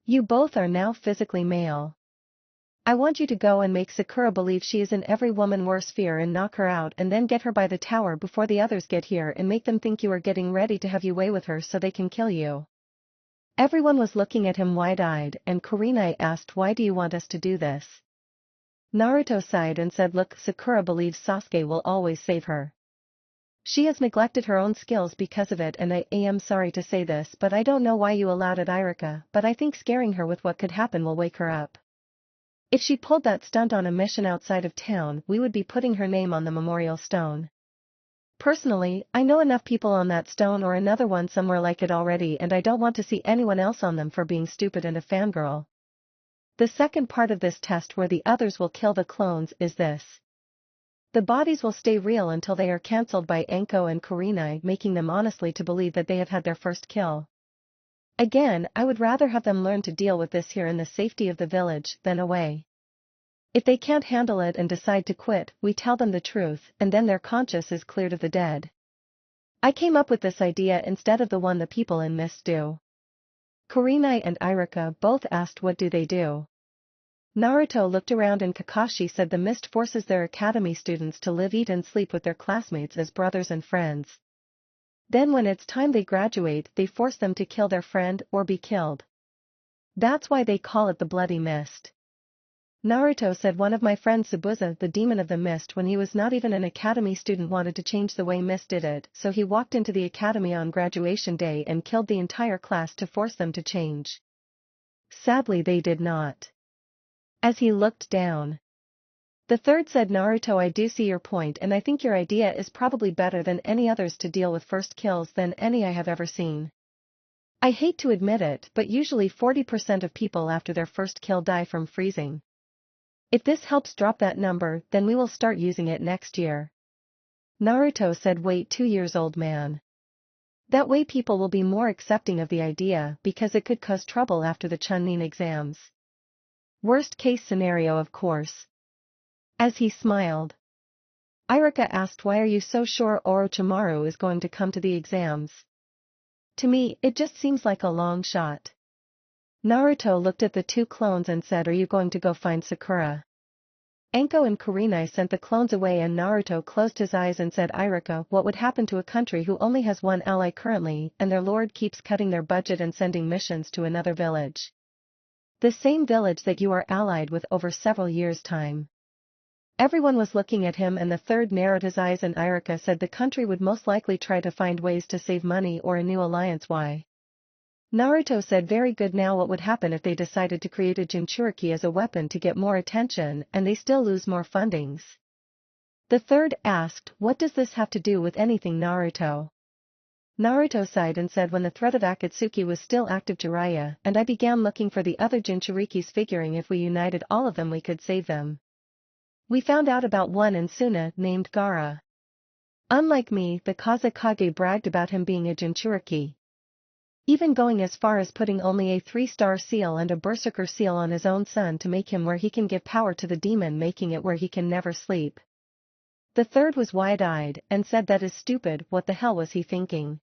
You both are now physically male. I want you to go and make Sakura believe she is in every woman's worst fear and knock her out and then get her by the tower before the others get here and make them think you are getting ready to have you way with her so they can kill you. Everyone was looking at him wide-eyed and Kurenai asked why do you want us to do this? Naruto sighed and said look Sakura believes Sasuke will always save her. She has neglected her own skills because of it and I am sorry to say this but I don't know why you allowed it Irika but I think scaring her with what could happen will wake her up. If she pulled that stunt on a mission outside of town we would be putting her name on the memorial stone. Personally, I know enough people on that stone or another one somewhere like it already and I don't want to see anyone else on them for being stupid and a fangirl. The second part of this test where the others will kill the clones is this. The bodies will stay real until they are cancelled by Anko and Kurenai making them honestly to believe that they have had their first kill. Again, I would rather have them learn to deal with this here in the safety of the village than away. If they can't handle it and decide to quit, we tell them the truth and then their conscience is cleared of the dead. I came up with this idea instead of the one the people in Mist do. Kurenai and Irika both asked what do they do. Naruto looked around and Kakashi said the Mist forces their academy students to live eat and sleep with their classmates as brothers and friends. Then when it's time they graduate they force them to kill their friend or be killed. That's why they call it the Bloody Mist. Naruto said one of my friends Subuza the demon of the mist when he was not even an academy student wanted to change the way Mist did it so he walked into the academy on graduation day and killed the entire class to force them to change. Sadly they did not. As he looked down. The third said Naruto I do see your point and I think your idea is probably better than any others to deal with first kills than any I have ever seen. I hate to admit it but usually 40% of people after their first kill die from freezing. If this helps drop that number then we will start using it next year. Naruto said wait 2 years old man. That way people will be more accepting of the idea because it could cause trouble after the Chunin exams. Worst case scenario of course. As he smiled. Irika asked why are you so sure Orochimaru is going to come to the exams? To me it just seems like a long shot. Naruto looked at the 2 clones and said are you going to go find Sakura? Anko and Kurenai sent the clones away and Naruto closed his eyes and said Irika what would happen to a country who only has one ally currently and their lord keeps cutting their budget and sending missions to another village. The same village that you are allied with over several years' time. Everyone was looking at him and the third narrowed his eyes and Irika said the country would most likely try to find ways to save money or a new alliance why? Naruto said very good now what would happen if they decided to create a Jinchuriki as a weapon to get more attention and they still lose more fundings. The third asked what does this have to do with anything Naruto? Naruto sighed and said when the threat of Akatsuki was still active Jiraiya and I began looking for the other Jinchurikis figuring if we united all of them we could save them. We found out about one in Suna named Gaara. Unlike me the Kazekage bragged about him being a Jinchuriki. Even going as far as putting only a 3-star seal and a berserker seal on his own son to make him where he can give power to the demon, making it where he can never sleep. The third was wide-eyed and said that is stupid, what the hell was he thinking?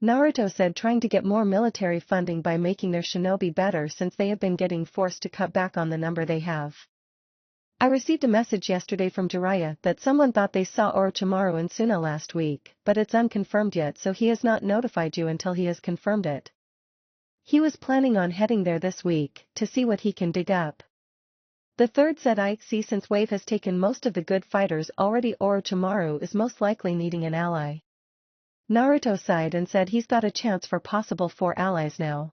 Naruto said trying to get more military funding by making their shinobi better since they have been getting forced to cut back on the number they have. I received a message yesterday from Jiraiya that someone thought they saw Orochimaru and Suna last week, but it's unconfirmed yet, so he has not notified you until he has confirmed it. He was planning on heading there this week to see what he can dig up. The third said I see since Wave has taken most of the good fighters already, Orochimaru is most likely needing an ally. Naruto sighed and said he's got a chance for possible 4 allies now.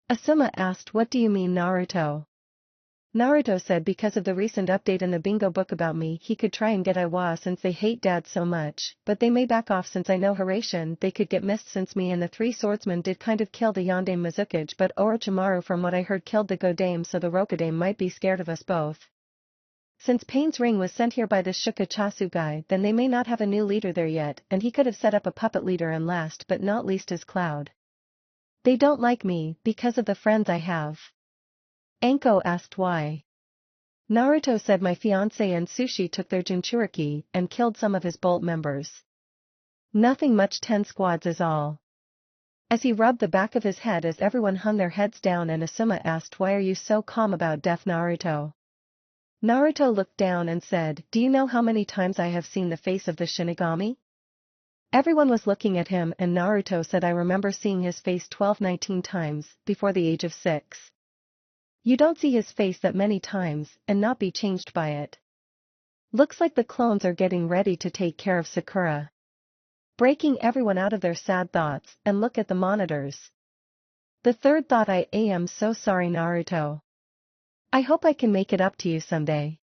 Asuma asked, what do you mean, Naruto? Naruto said because of the recent update in the bingo book about me he could try and get Iwa since they hate dad so much, but they may back off since I know Hiraishin they could get missed since me and the 3 swordsmen did kind of kill the Yondaime Mizukage, but Orochimaru from what I heard killed the Godame, so the Rokudame might be scared of us both. Since Pain's ring was sent here by this Shukachasu guy, then they may not have a new leader there yet, and he could have set up a puppet leader, and last but not least is Cloud. They don't like me because of the friends I have. Anko asked why. Naruto said my fiancé and Sushi took their Jinchuriki and killed some of his Bolt members. Nothing much, 10 squads is all. As he rubbed the back of his head as everyone hung their heads down, and Asuma asked why are you so calm about death, Naruto? Naruto looked down and said, do you know how many times I have seen the face of the Shinigami? Everyone was looking at him and Naruto said I remember seeing his face 12-19 times, before the age of 6. You don't see his face that many times, and not be changed by it. Looks like the clones are getting ready to take care of Sakura. Breaking everyone out of their sad thoughts, and look at the monitors. The third thought I am so sorry, Naruto. I hope I can make it up to you someday.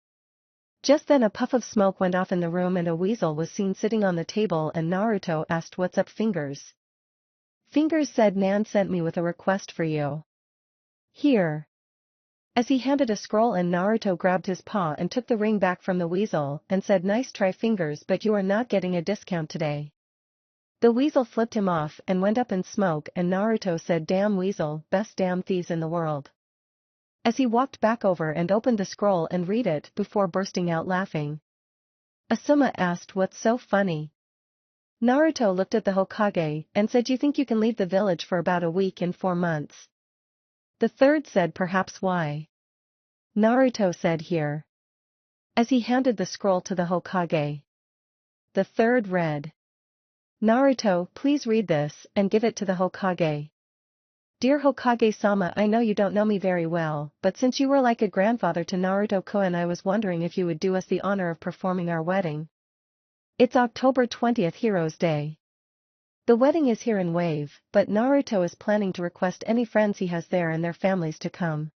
Just then a puff of smoke went off in the room and a weasel was seen sitting on the table, and Naruto asked what's up, Fingers. Fingers said Nan sent me with a request for you. Here. As he handed a scroll, and Naruto grabbed his paw and took the ring back from the weasel and said, nice try, Fingers, but you are not getting a discount today. The weasel flipped him off and went up in smoke, and Naruto said, damn weasel, best damn thieves in the world. As he walked back over and opened the scroll and read it before bursting out laughing. Asuma asked what's so funny. Naruto looked at the Hokage and said, you think you can leave the village for about a week and 4 months? The third said, perhaps. Why? Naruto said, here. As he handed the scroll to the Hokage. The third read. Naruto, please read this and give it to the Hokage. Dear Hokage-sama, I know you don't know me very well, but since you were like a grandfather to Naruto-kun, I was wondering if you would do us the honor of performing our wedding. It's October 20th, Heroes Day. The wedding is here in Wave, but Naruto is planning to request any friends he has there and their families to come.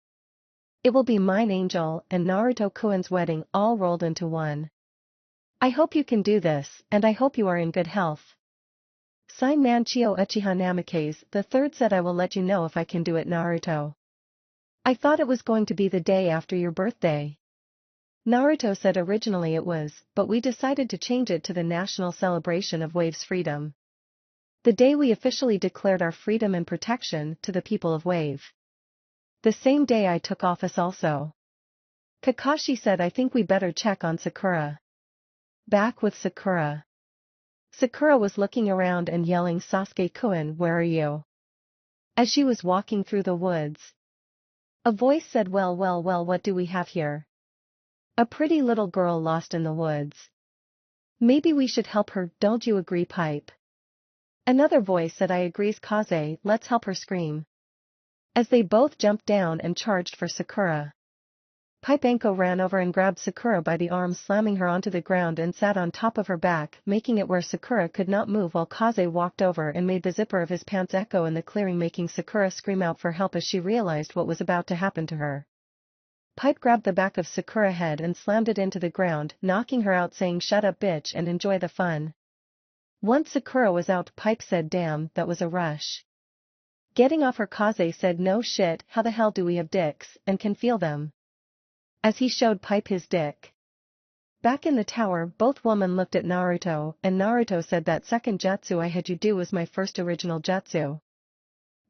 It will be mine, Angel, and Naruto-kun's wedding all rolled into one. I hope you can do this, and I hope you are in good health. Sign Manchio Uchiha Namikaze. The third said, I will let you know if I can do it, Naruto. I thought it was going to be the day after your birthday. Naruto said originally it was, but we decided to change it to the national celebration of Wave's freedom. The day we officially declared our freedom and protection to the people of Wave. The same day I took office also. Kakashi said, I think we better check on Sakura. Back with Sakura. Sakura was looking around and yelling, Sasuke-kun, where are you? As she was walking through the woods. A voice said, well, what do we have here? A pretty little girl lost in the woods. Maybe we should help her, don't you agree, Pipe? Another voice said, I agrees, Kaze, let's help her scream. As they both jumped down and charged for Sakura. Pipe Anko ran over and grabbed Sakura by the arm, slamming her onto the ground, and sat on top of her back, making it where Sakura could not move, while Kaze walked over and made the zipper of his pants echo in the clearing, making Sakura scream out for help as she realized what was about to happen to her. Pipe grabbed the back of Sakura's head and slammed it into the ground, knocking her out, saying, shut up, bitch, and enjoy the fun. Once Sakura was out, Pipe said, damn, that was a rush. Getting off her, Kaze said, no shit, how the hell do we have dicks, and can feel them? As he showed Pipe his dick. Back in the tower, both women looked at Naruto, and Naruto said, that second jutsu I had you do was my first original jutsu.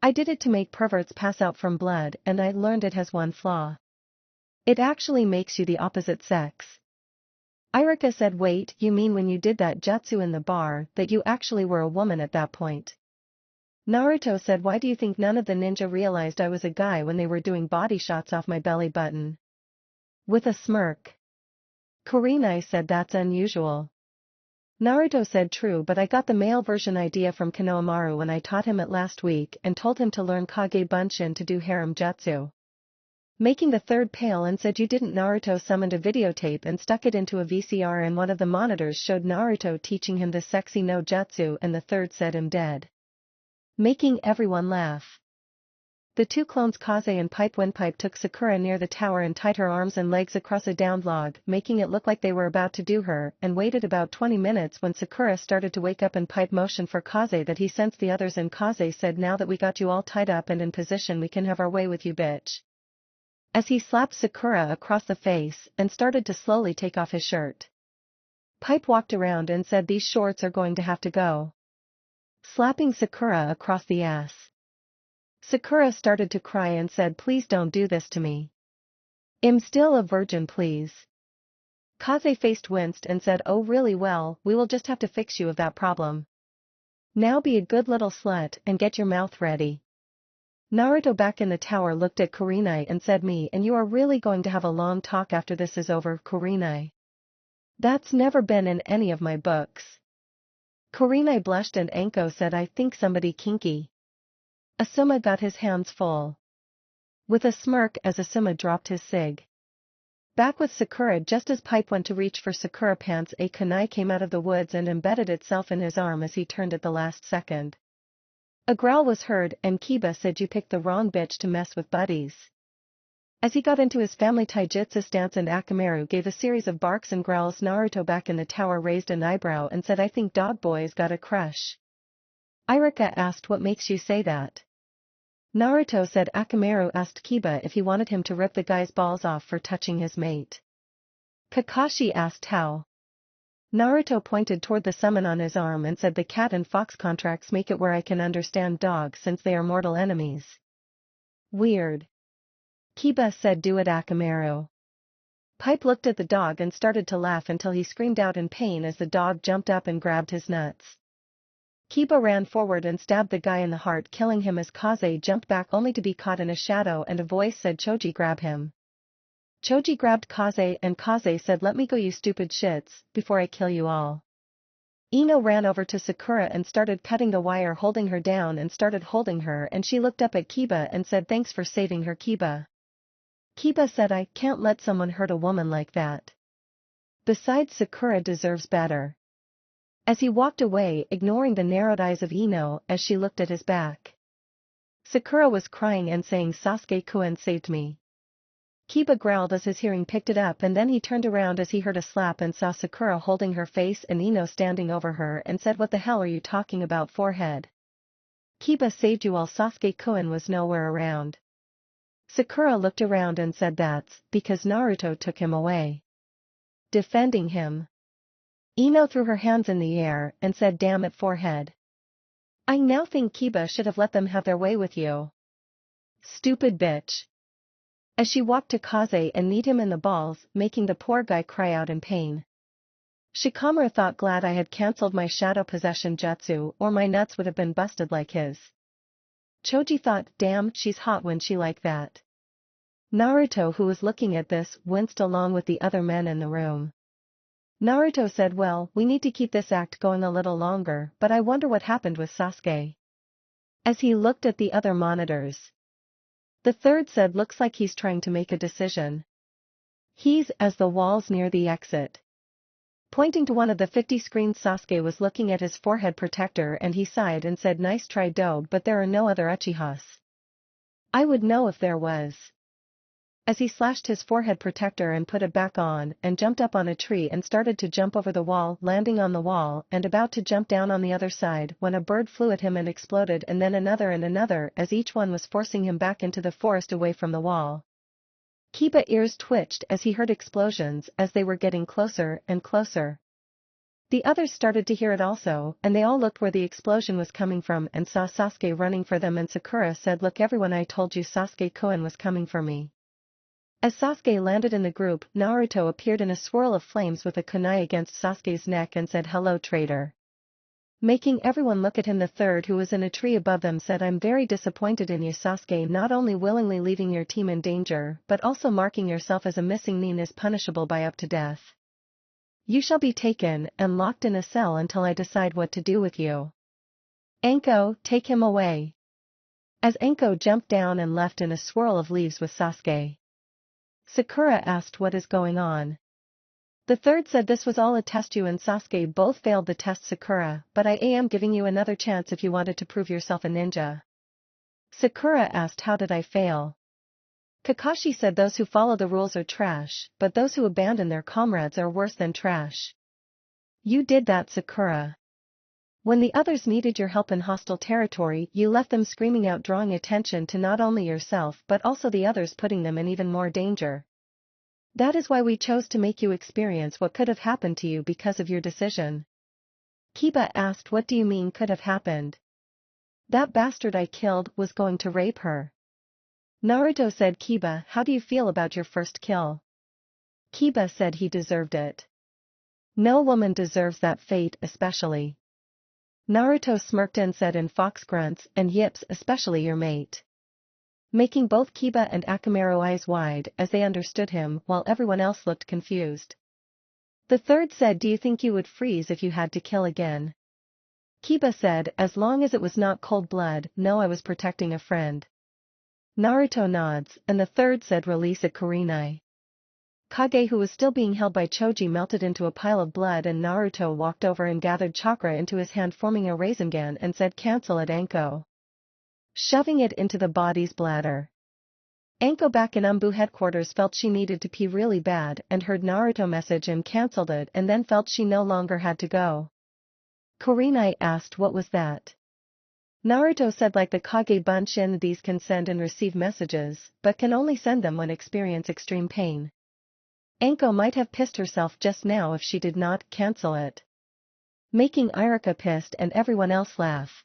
I did it to make perverts pass out from blood, and I learned it has one flaw. It actually makes you the opposite sex. Irika said, wait, you mean when you did that jutsu in the bar, that you actually were a woman at that point? Naruto said, why do you think none of the ninja realized I was a guy when they were doing body shots off my belly button? With a smirk. Kurenai said, that's unusual. Naruto said, true, but I got the male version idea from Konohamaru when I taught him it last week and told him to learn Kage Bunshin to do harem jutsu. Making the third pale and said, you didn't. Naruto summoned a videotape and stuck it into a VCR, and one of the monitors showed Naruto teaching him the sexy no jutsu, and the third said him dead. Making everyone laugh. The two clones Kaze and Pipe. When Pipe took Sakura near the tower and tied her arms and legs across a downed log, making it look like they were about to do her, and waited about 20 minutes when Sakura started to wake up, and Pipe motioned for Kaze that he sensed the others, and Kaze said, now that we got you all tied up and in position, we can have our way with you, bitch. As he slapped Sakura across the face and started to slowly take off his shirt. Pipe walked around and said, these shorts are going to have to go. Slapping Sakura across the ass. Sakura started to cry and said, please don't do this to me. I'm still a virgin, please. Kaze faced winced and said, oh really, well, we will just have to fix you of that problem. Now be a good little slut and get your mouth ready. Naruto back in the tower looked at Kurenai and said, me and you are really going to have a long talk after this is over, Kurenai. That's never been in any of my books. Kurenai blushed and Anko said, I think somebody kinky. Asuma got his hands full. With a smirk as Asuma dropped his cig. Back with Sakura. Just as Pipe went to reach for Sakura pants, a kunai came out of the woods and embedded itself in his arm as he turned at the last second. A growl was heard, and Kiba said, you picked the wrong bitch to mess with, buddies. As he got into his family taijutsu stance and Akamaru gave a series of barks and growls, Naruto back in the tower raised an eyebrow and said, I think Dog Boy's got a crush. Irika asked, what makes you say that? Naruto said, Akamaru asked Kiba if he wanted him to rip the guy's balls off for touching his mate. Kakashi asked how. Naruto pointed toward the summon on his arm and said, the cat and fox contracts make it where I can understand dogs since they are mortal enemies. Weird. Kiba said, do it, Akamaru. Pipe looked at the dog and started to laugh until he screamed out in pain as the dog jumped up and grabbed his nuts. Kiba ran forward and stabbed the guy in the heart, killing him as Kaze jumped back only to be caught in a shadow, and a voice said, Choji, grab him. Choji grabbed Kaze and Kaze said, let me go, you stupid shits, before I kill you all. Ino ran over to Sakura and started cutting the wire holding her down and started holding her, and she looked up at Kiba and said, thanks for saving her, Kiba. Kiba said, I can't let someone hurt a woman like that. Besides, Sakura deserves better. As he walked away, ignoring the narrowed eyes of Ino as she looked at his back. Sakura was crying and saying, Sasuke-kun saved me. Kiba growled as his hearing picked it up, and then he turned around as he heard a slap and saw Sakura holding her face and Ino standing over her and said, what the hell are you talking about, forehead? Kiba saved you while Sasuke-kun was nowhere around. Sakura looked around and said, that's because Naruto took him away. Defending him. Ino threw her hands in the air and said, damn it, forehead. I now think Kiba should have let them have their way with you. Stupid bitch. As she walked to Kaze and kneed him in the balls, making the poor guy cry out in pain. Shikamaru thought, glad I had cancelled my shadow possession jutsu, or my nuts would have been busted like his. Choji thought, damn, she's hot when she like that. Naruto, who was looking at this, winced along with the other men in the room. Naruto said, well, we need to keep this act going a little longer, but I wonder what happened with Sasuke. As he looked at the other monitors. The third said, looks like he's trying to make a decision. He's as the walls near the exit. Pointing to one of the 50 screens, Sasuke was looking at his forehead protector and he sighed and said, nice try, Dobe, but there are no other Uchihas. I would know if there was. As he slashed his forehead protector and put it back on, and jumped up on a tree and started to jump over the wall, landing on the wall and about to jump down on the other side, when a bird flew at him and exploded, and then another, as each one was forcing him back into the forest away from the wall. Kiba's ears twitched as he heard explosions as they were getting closer and closer. The others started to hear it also, and they all looked where the explosion was coming from and saw Sasuke running for them, and Sakura said, "Look everyone, I told you Sasuke-kun was coming for me." As Sasuke landed in the group, Naruto appeared in a swirl of flames with a kunai against Sasuke's neck and said, "Hello traitor." Making everyone look at him, the third, who was in a tree above them, said, "I'm very disappointed in you, Sasuke, not only willingly leaving your team in danger but also marking yourself as a missing nin is punishable by up to death. You shall be taken and locked in a cell until I decide what to do with you. Anko, take him away." As Anko jumped down and left in a swirl of leaves with Sasuke. Sakura asked, "What is going on?" The third said, "This was all a test. You and Sasuke both failed the test, Sakura, but I am giving you another chance if you wanted to prove yourself a ninja." Sakura asked, "How did I fail?" Kakashi said, "Those who follow the rules are trash, but those who abandon their comrades are worse than trash. You did that, Sakura. When the others needed your help in hostile territory, you left them screaming out, drawing attention to not only yourself but also the others, putting them in even more danger. That is why we chose to make you experience what could have happened to you because of your decision." Kiba asked, "What do you mean could have happened?" "That bastard I killed was going to rape her." Naruto said, "Kiba, how do you feel about your first kill?" Kiba said he deserved it. No woman deserves that fate, especially. Naruto smirked and said in fox grunts and yips, "Especially your mate." Making both Kiba and Akamaru eyes wide as they understood him, while everyone else looked confused. The third said, "Do you think you would freeze if you had to kill again?" Kiba said, "As long as it was not cold blood, no, I was protecting a friend." Naruto nods, and the third said, "Release it, Kurenai." Kage, who was still being held by Choji, melted into a pile of blood, and Naruto walked over and gathered chakra into his hand, forming a Rasengan, and said, "Cancel it, Anko." Shoving it into the body's bladder. Anko, back in Umbu headquarters, felt she needed to pee really bad and heard Naruto message and cancelled it, and then felt she no longer had to go. Kurenai asked, "What was that?" Naruto said, "Like the Kage Bunshin, these can send and receive messages, but can only send them when experience extreme pain." Anko might have pissed herself just now if she did not cancel it. Making Iruka pissed and everyone else laugh.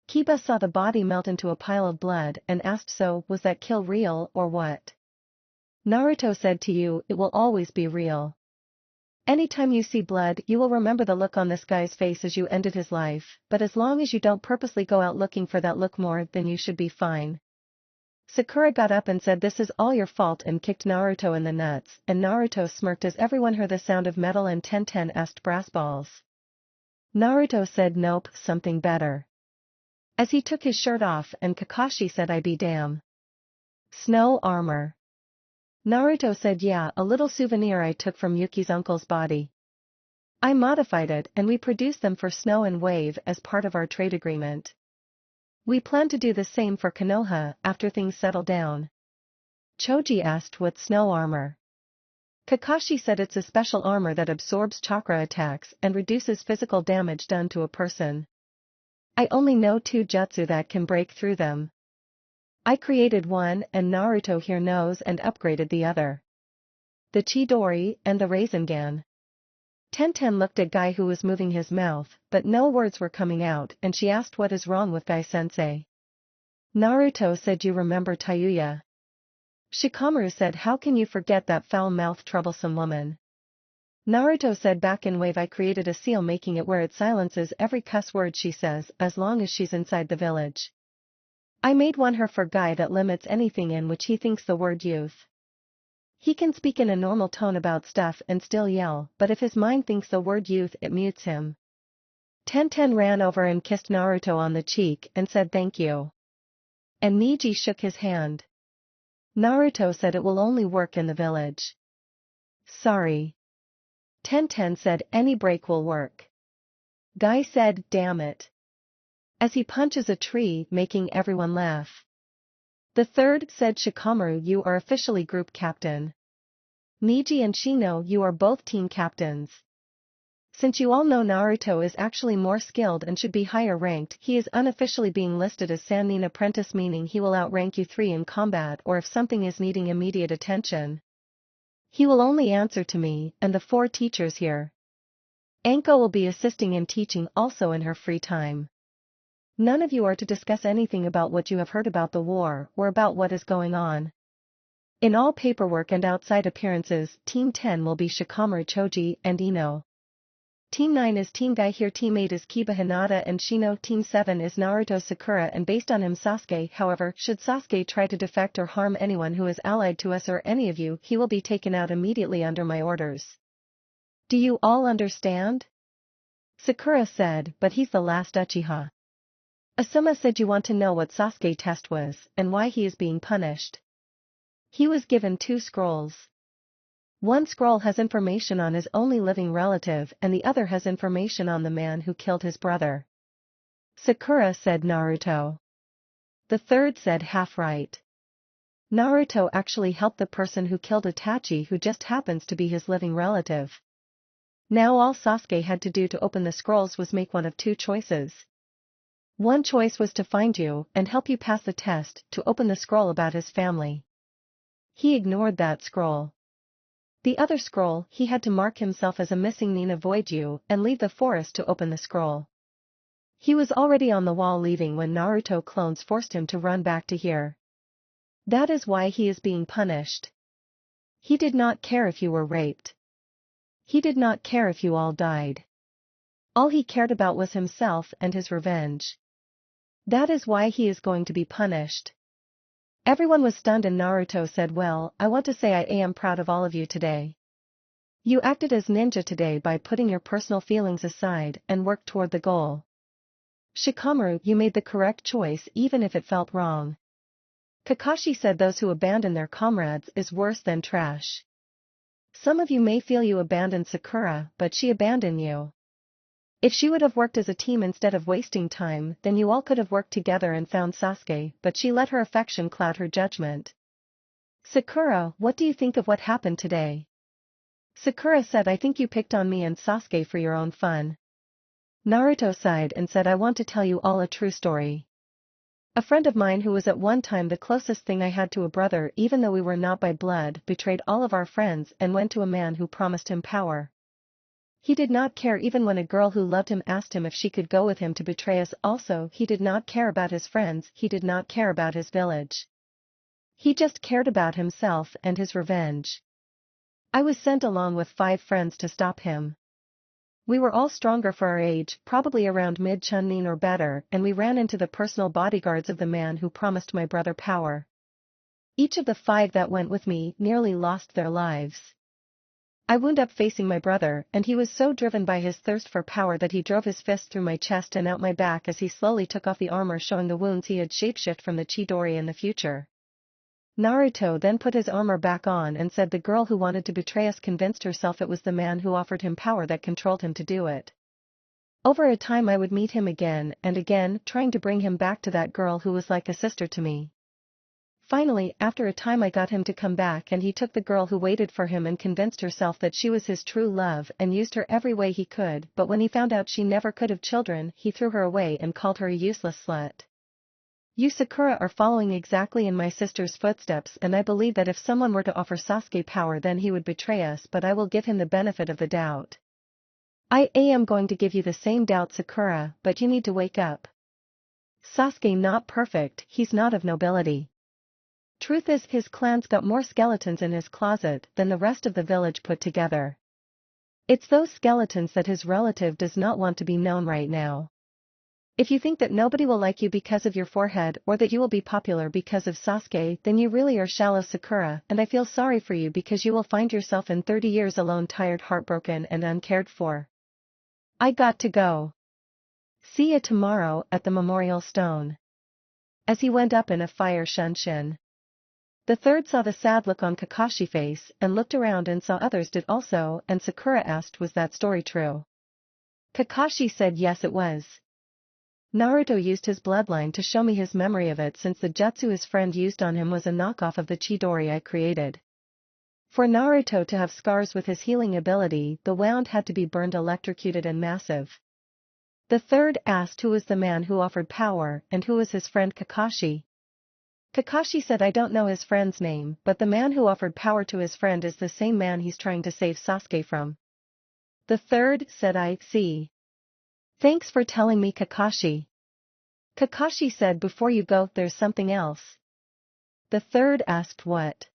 Kiba saw the body melt into a pile of blood and asked, "So, was that kill real or what?" Naruto said, "To you, it will always be real. Anytime you see blood, you will remember the look on this guy's face as you ended his life, but as long as you don't purposely go out looking for that look more, then you should be fine." Sakura got up and said, "This is all your fault," and kicked Naruto in the nuts, and Naruto smirked as everyone heard the sound of metal, and Tenten asked, "Brass balls?" Naruto said, "Nope, something better." As he took his shirt off, and Kakashi said, "I be damn. Snow armor." Naruto said, "Yeah, a little souvenir I took from Yuki's uncle's body. I modified it and we produced them for Snow and Wave as part of our trade agreement. We plan to do the same for Konoha after things settle down." Choji asked, "What's snow armor?" Kakashi said, "It's a special armor that absorbs chakra attacks and reduces physical damage done to a person. I only know 2 jutsu that can break through them. I created one and Naruto here knows and upgraded the other. The Chidori and the Rasengan." Tenten looked at Guy, who was moving his mouth, but no words were coming out, and she asked, "What is wrong with Guy-sensei?" Naruto said, "You remember Tayuya?" Shikamaru said, "How can you forget that foul-mouthed troublesome woman?" Naruto said, "Back in Wave I created a seal, making it where it silences every cuss word she says as long as she's inside the village. I made one her for Guy that limits anything in which he thinks the word youth. He can speak in a normal tone about stuff and still yell, but if his mind thinks the word youth, it mutes him." Tenten ran over and kissed Naruto on the cheek and said, "Thank you." And Neji shook his hand. Naruto said, "It will only work in the village." "Sorry." Tenten said, "Any break will work." Guy said, "Damn it." As he punches a tree, making everyone laugh. The third said, "Shikamaru, you are officially group captain. Neji and Shino, you are both team captains. Since you all know Naruto is actually more skilled and should be higher ranked, he is unofficially being listed as Sannin apprentice, meaning he will outrank you 3 in combat, or if something is needing immediate attention. He will only answer to me and the 4 teachers here. Anko will be assisting in teaching also in her free time. None of you are to discuss anything about what you have heard about the war or about what is going on. In all paperwork and outside appearances, Team 10 will be Shikamaru Choji and Ino. Team 9 is Team Guy here, Team 8 is Kiba Hinata and Shino, Team 7 is Naruto Sakura and based on him Sasuke. However, should Sasuke try to defect or harm anyone who is allied to us or any of you, he will be taken out immediately under my orders. Do you all understand? Sakura said, but he's the last Uchiha. Asuma said, you want to know what Sasuke test was, and why he is being punished. He was given 2 scrolls. One scroll has information on his only living relative and the other has information on the man who killed his brother. Sakura said Naruto. The third said half right. Naruto actually helped the person who killed Itachi, who just happens to be his living relative. Now all Sasuke had to do to open the scrolls was make one of 2 choices. One choice was to find you and help you pass the test to open the scroll about his family. He ignored that scroll. The other scroll, he had to mark himself as a missing nin, avoid you, and leave the forest to open the scroll. He was already on the wall leaving when Naruto clones forced him to run back to here. That is why he is being punished. He did not care if you were raped. He did not care if you all died. All he cared about was himself and his revenge. That is why he is going to be punished. Everyone was stunned and Naruto said, well, I want to say I am proud of all of you today. You acted as ninja today by putting your personal feelings aside and worked toward the goal. Shikamaru, you made the correct choice even if it felt wrong. Kakashi said those who abandon their comrades is worse than trash. Some of you may feel you abandoned Sakura, but she abandoned you. If she would have worked as a team instead of wasting time, then you all could have worked together and found Sasuke, but she let her affection cloud her judgment. Sakura, what do you think of what happened today? Sakura said, I think you picked on me and Sasuke for your own fun. Naruto sighed and said, I want to tell you all a true story. A friend of mine who was at one time the closest thing I had to a brother, even though we were not by blood, betrayed all of our friends and went to a man who promised him power. He did not care even when a girl who loved him asked him if she could go with him to betray us. Also, he did not care about his friends, he did not care about his village. He just cared about himself and his revenge. I was sent along with 5 friends to stop him. We were all stronger for our age, probably around mid-Chunin or better, and we ran into the personal bodyguards of the man who promised my brother power. Each of the 5 that went with me nearly lost their lives. I wound up facing my brother, and he was so driven by his thirst for power that he drove his fist through my chest and out my back as he slowly took off the armor, showing the wounds he had shapeshift from the Chidori in the future. Naruto then put his armor back on and said the girl who wanted to betray us convinced herself it was the man who offered him power that controlled him to do it. Over a time I would meet him again and again, trying to bring him back to that girl who was like a sister to me. Finally, after a time I got him to come back and he took the girl who waited for him and convinced herself that she was his true love and used her every way he could, but when he found out she never could have children, he threw her away and called her a useless slut. You Sakura are following exactly in my sister's footsteps, and I believe that if someone were to offer Sasuke power then he would betray us, but I will give him the benefit of the doubt. I am going to give you the same doubt, Sakura, but you need to wake up. Sasuke not perfect, he's not of nobility. Truth is, his clan's got more skeletons in his closet than the rest of the village put together. It's those skeletons that his relative does not want to be known right now. If you think that nobody will like you because of your forehead or that you will be popular because of Sasuke, then you really are shallow, Sakura, and I feel sorry for you because you will find yourself in 30 years alone, tired, heartbroken and uncared for. I got to go. See ya tomorrow at the memorial stone. As he went up in a fire, Shunshin. The third saw the sad look on Kakashi's face and looked around and saw others did also, and Sakura asked, was that story true? Kakashi said yes, it was. Naruto used his bloodline to show me his memory of it, since the jutsu his friend used on him was a knockoff of the Chidori I created. For Naruto to have scars with his healing ability, the wound had to be burned, electrocuted and massive. The third asked who was the man who offered power and who was his friend Kakashi. Kakashi said I don't know his friend's name, but the man who offered power to his friend is the same man he's trying to save Sasuke from. The third said I see. Thanks for telling me, Kakashi. Kakashi said before you go there's something else. The third asked what?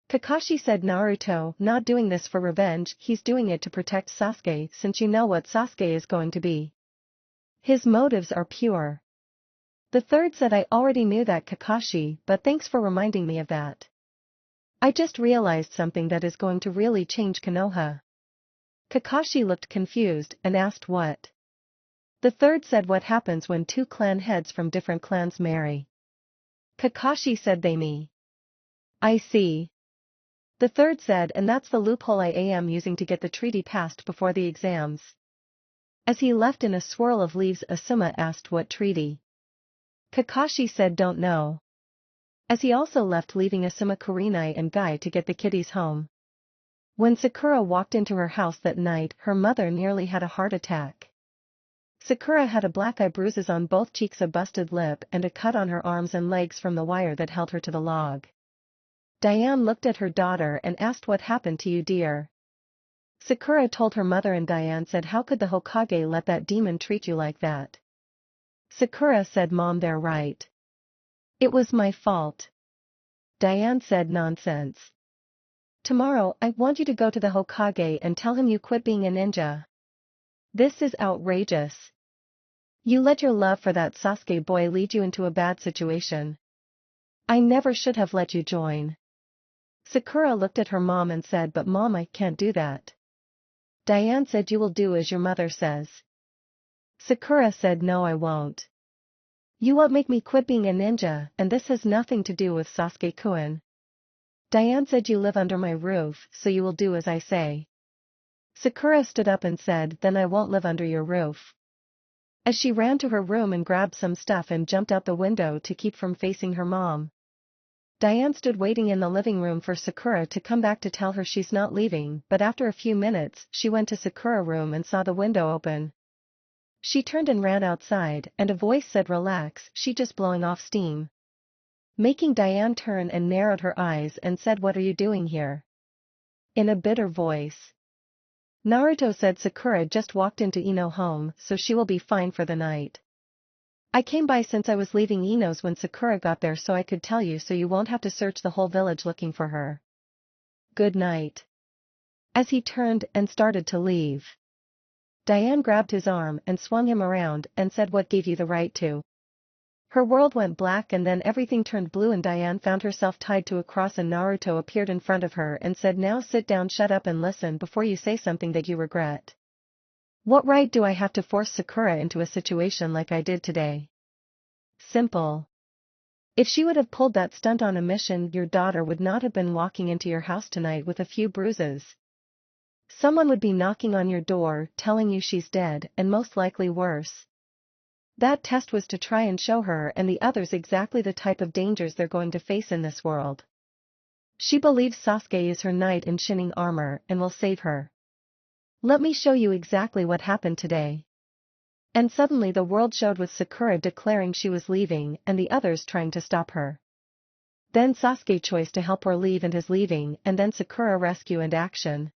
Kakashi said Naruto not doing this for revenge, he's doing it to protect Sasuke since you know what Sasuke is going to be. His motives are pure. The third said I already knew that, Kakashi, but thanks for reminding me of that. I just realized something that is going to really change Konoha. Kakashi looked confused and asked what? The third said what happens when two clan heads from different clans marry. Kakashi said they me. I see. The third said and that's the loophole I am using to get the treaty passed before the exams. As he left in a swirl of leaves, Asuma asked what treaty. Kakashi said don't know. As he also left, leaving Asuma, Kurenai and Guy to get the kiddies home. When Sakura walked into her house that night, her mother nearly had a heart attack. Sakura had a black eye, bruises on both cheeks, a busted lip and a cut on her arms and legs from the wire that held her to the log. Diane looked at her daughter and asked what happened to you, dear. Sakura told her mother and Diane said how could the Hokage let that demon treat you like that? Sakura said Mom, they're right. It was my fault. Diane said nonsense. Tomorrow I want you to go to the Hokage and tell him you quit being a ninja. This is outrageous. You let your love for that Sasuke boy lead you into a bad situation. I never should have let you join. Sakura looked at her mom and said, but Mom, I can't do that. Diane said you will do as your mother says. Sakura said no, I won't. You won't make me quit being a ninja, and this has nothing to do with Sasuke-kun. Diane said you live under my roof, so you will do as I say. Sakura stood up and said, then I won't live under your roof. As she ran to her room and grabbed some stuff and jumped out the window to keep from facing her mom. Diane stood waiting in the living room for Sakura to come back to tell her she's not leaving, but after a few minutes, she went to Sakura's room and saw the window open. She turned and ran outside, and a voice said relax, she just blowing off steam. Making Diane turn and narrowed her eyes and said what are you doing here? In a bitter voice. Naruto said Sakura just walked into Ino's home, so she will be fine for the night. I came by since I was leaving Ino's when Sakura got there so I could tell you so you won't have to search the whole village looking for her. Good night. As he turned and started to leave, Diane grabbed his arm and swung him around and said what gave you the right to? Her world went black and then everything turned blue and Diane found herself tied to a cross and Naruto appeared in front of her and said now sit down, shut up and listen before you say something that you regret. What right do I have to force Sakura into a situation like I did today? Simple. If she would have pulled that stunt on a mission, your daughter would not have been walking into your house tonight with a few bruises. Someone would be knocking on your door, telling you she's dead, and most likely worse. That test was to try and show her and the others exactly the type of dangers they're going to face in this world. She believes Sasuke is her knight in shining armor and will save her. Let me show you exactly what happened today. And suddenly the world showed with Sakura declaring she was leaving and the others trying to stop her. Then Sasuke chose to help her leave and his leaving and then Sakura rescue and action.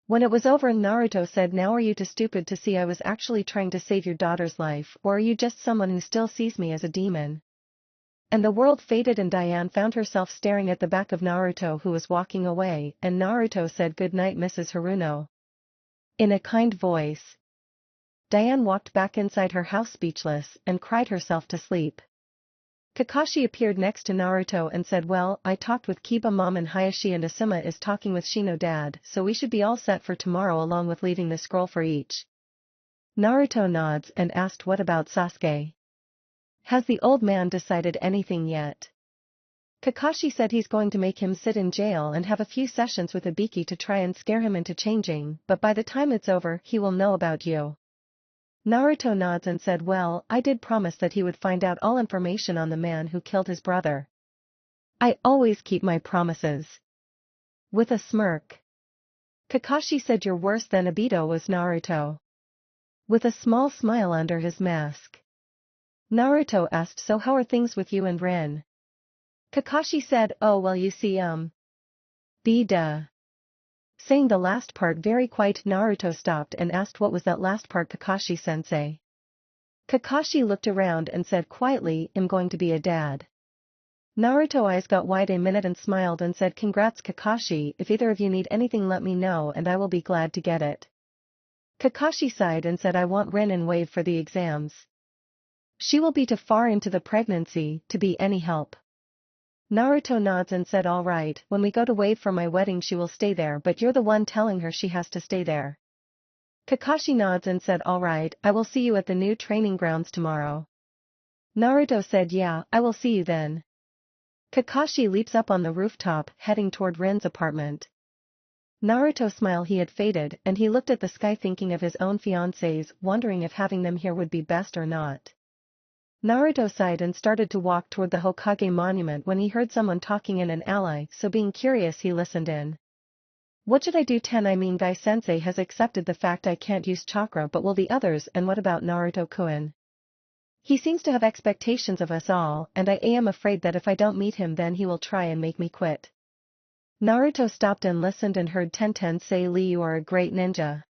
When it was over Naruto said now are you too stupid to see I was actually trying to save your daughter's life or are you just someone who still sees me as a demon? And the world faded and Diane found herself staring at the back of Naruto who was walking away and Naruto said good night Mrs. Haruno. In a kind voice. Diane walked back inside her house speechless and cried herself to sleep. Kakashi appeared next to Naruto and said well, I talked with Kiba mom and Hayashi and Asuma is talking with Shino dad so we should be all set for tomorrow along with leaving the scroll for each. Naruto nods and asked what about Sasuke? Has the old man decided anything yet? Kakashi said he's going to make him sit in jail and have a few sessions with Ibiki to try and scare him into changing, but by the time it's over he will know about you. Naruto nods and said well, I did promise that he would find out all information on the man who killed his brother. I always keep my promises. With a smirk. Kakashi said you're worse than Obito was Naruto. With a small smile under his mask. Naruto asked so how are things with you and Rin? Kakashi said oh well you see Saying the last part very quiet, Naruto stopped and asked what was that last part, Kakashi-sensei. Kakashi looked around and said quietly, I'm going to be a dad. Naruto eyes got wide a minute and smiled and said, congrats Kakashi, if either of you need anything let me know and I will be glad to get it. Kakashi sighed and said, I want Rin and Wave for the exams. She will be too far into the pregnancy to be any help. Naruto nods and said, alright, when we go to Wave for my wedding she will stay there, but you're the one telling her she has to stay there. Kakashi nods and said, alright, I will see you at the new training grounds tomorrow. Naruto said, yeah, I will see you then. Kakashi leaps up on the rooftop, heading toward Rin's apartment. Naruto's smile he had faded and he looked at the sky thinking of his own fiancées, wondering if having them here would be best or not. Naruto sighed and started to walk toward the Hokage monument when he heard someone talking in an alley, so being curious he listened in. What should I do? I mean Guy-sensei has accepted the fact I can't use chakra, but will the others, and what about Naruto-kun? He seems to have expectations of us all, and I am afraid that if I don't meet him then he will try and make me quit. Naruto stopped and listened and heard Tenten say, Lee, you are a great ninja.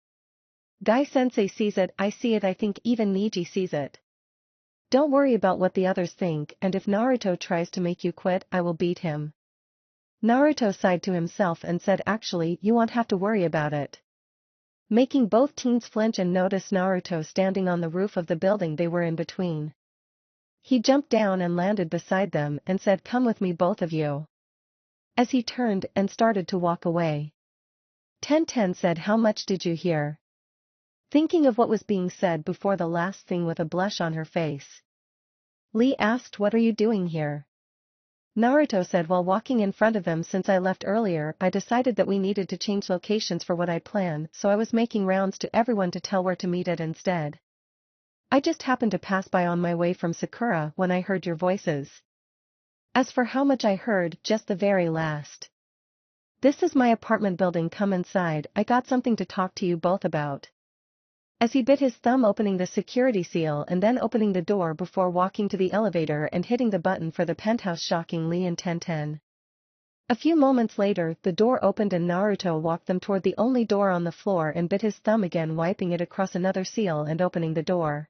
Guy-sensei sees it, I see it, I think even Neji sees it. Don't worry about what the others think, and if Naruto tries to make you quit, I will beat him. Naruto sighed to himself and said, actually, you won't have to worry about it. Making both teens flinch and notice Naruto standing on the roof of the building they were in between. He jumped down and landed beside them and said, come with me both of you. As he turned and started to walk away. Tenten said, how much did you hear? Thinking of what was being said before the last thing with a blush on her face. Lee asked, what are you doing here? Naruto said, while walking in front of them since I left earlier, I decided that we needed to change locations for what I plan, so I was making rounds to everyone to tell where to meet at instead. I just happened to pass by on my way from Sakura when I heard your voices. As for how much I heard, just the very last. This is my apartment building, come inside, I got something to talk to you both about. As he bit his thumb opening the security seal and then opening the door before walking to the elevator and hitting the button for the penthouse, shocking Lee and Tenten. A few moments later, the door opened and Naruto walked them toward the only door on the floor and bit his thumb again, wiping it across another seal and opening the door.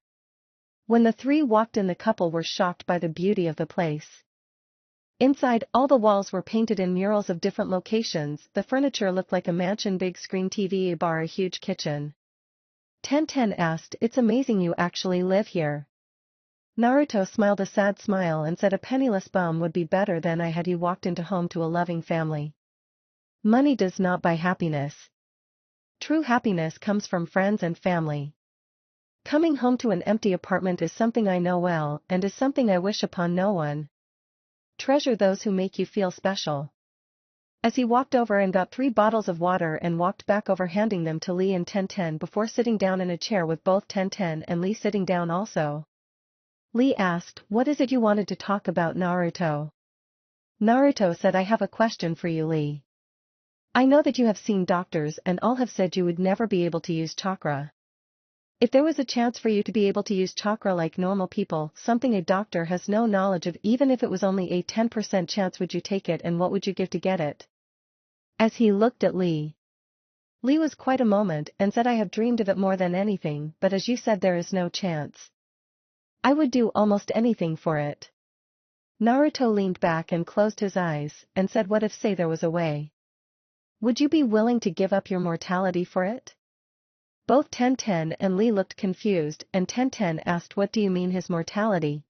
When the three walked in, the couple were shocked by the beauty of the place. Inside, all the walls were painted in murals of different locations, the furniture looked like a mansion, big screen TV, a bar, a huge kitchen. Tenten asked, it's amazing you actually live here. Naruto smiled a sad smile and said, a penniless bum would be better than I had. He walked into home to a loving family. Money does not buy happiness. True happiness comes from friends and family. Coming home to an empty apartment is something I know well, and is something I wish upon no one. Treasure those who make you feel special. As he walked over and got 3 bottles of water and walked back over, handing them to Lee and Tenten before sitting down in a chair with both Tenten and Lee sitting down also. Lee asked, what is it you wanted to talk about, Naruto? Naruto said, I have a question for you, Lee. I know that you have seen doctors and all have said you would never be able to use chakra. If there was a chance for you to be able to use chakra like normal people, something a doctor has no knowledge of, even if it was only a 10% chance, would you take it, and what would you give to get it? As he looked at Lee. Lee was quite a moment and said, I have dreamed of it more than anything, but as you said there is no chance. I would do almost anything for it. Naruto leaned back and closed his eyes and said, what if, say there was a way? Would you be willing to give up your mortality for it? Both Tenten and Lee looked confused, and Tenten asked, what do you mean, his mortality?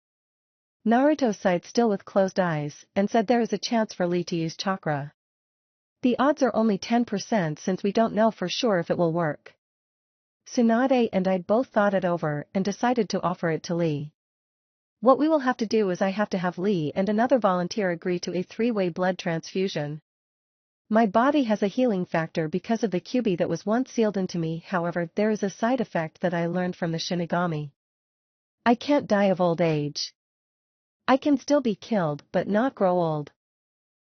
Naruto sighed still with closed eyes, and said, there is a chance for Lee to use chakra. The odds are only 10% since we don't know for sure if it will work. Tsunade and I both thought it over and decided to offer it to Lee. What we will have to do is I have to have Lee and another volunteer agree to a 3-way blood transfusion. My body has a healing factor because of the Kyuubi that was once sealed into me, however, there is a side effect that I learned from the Shinigami. I can't die of old age. I can still be killed but not grow old.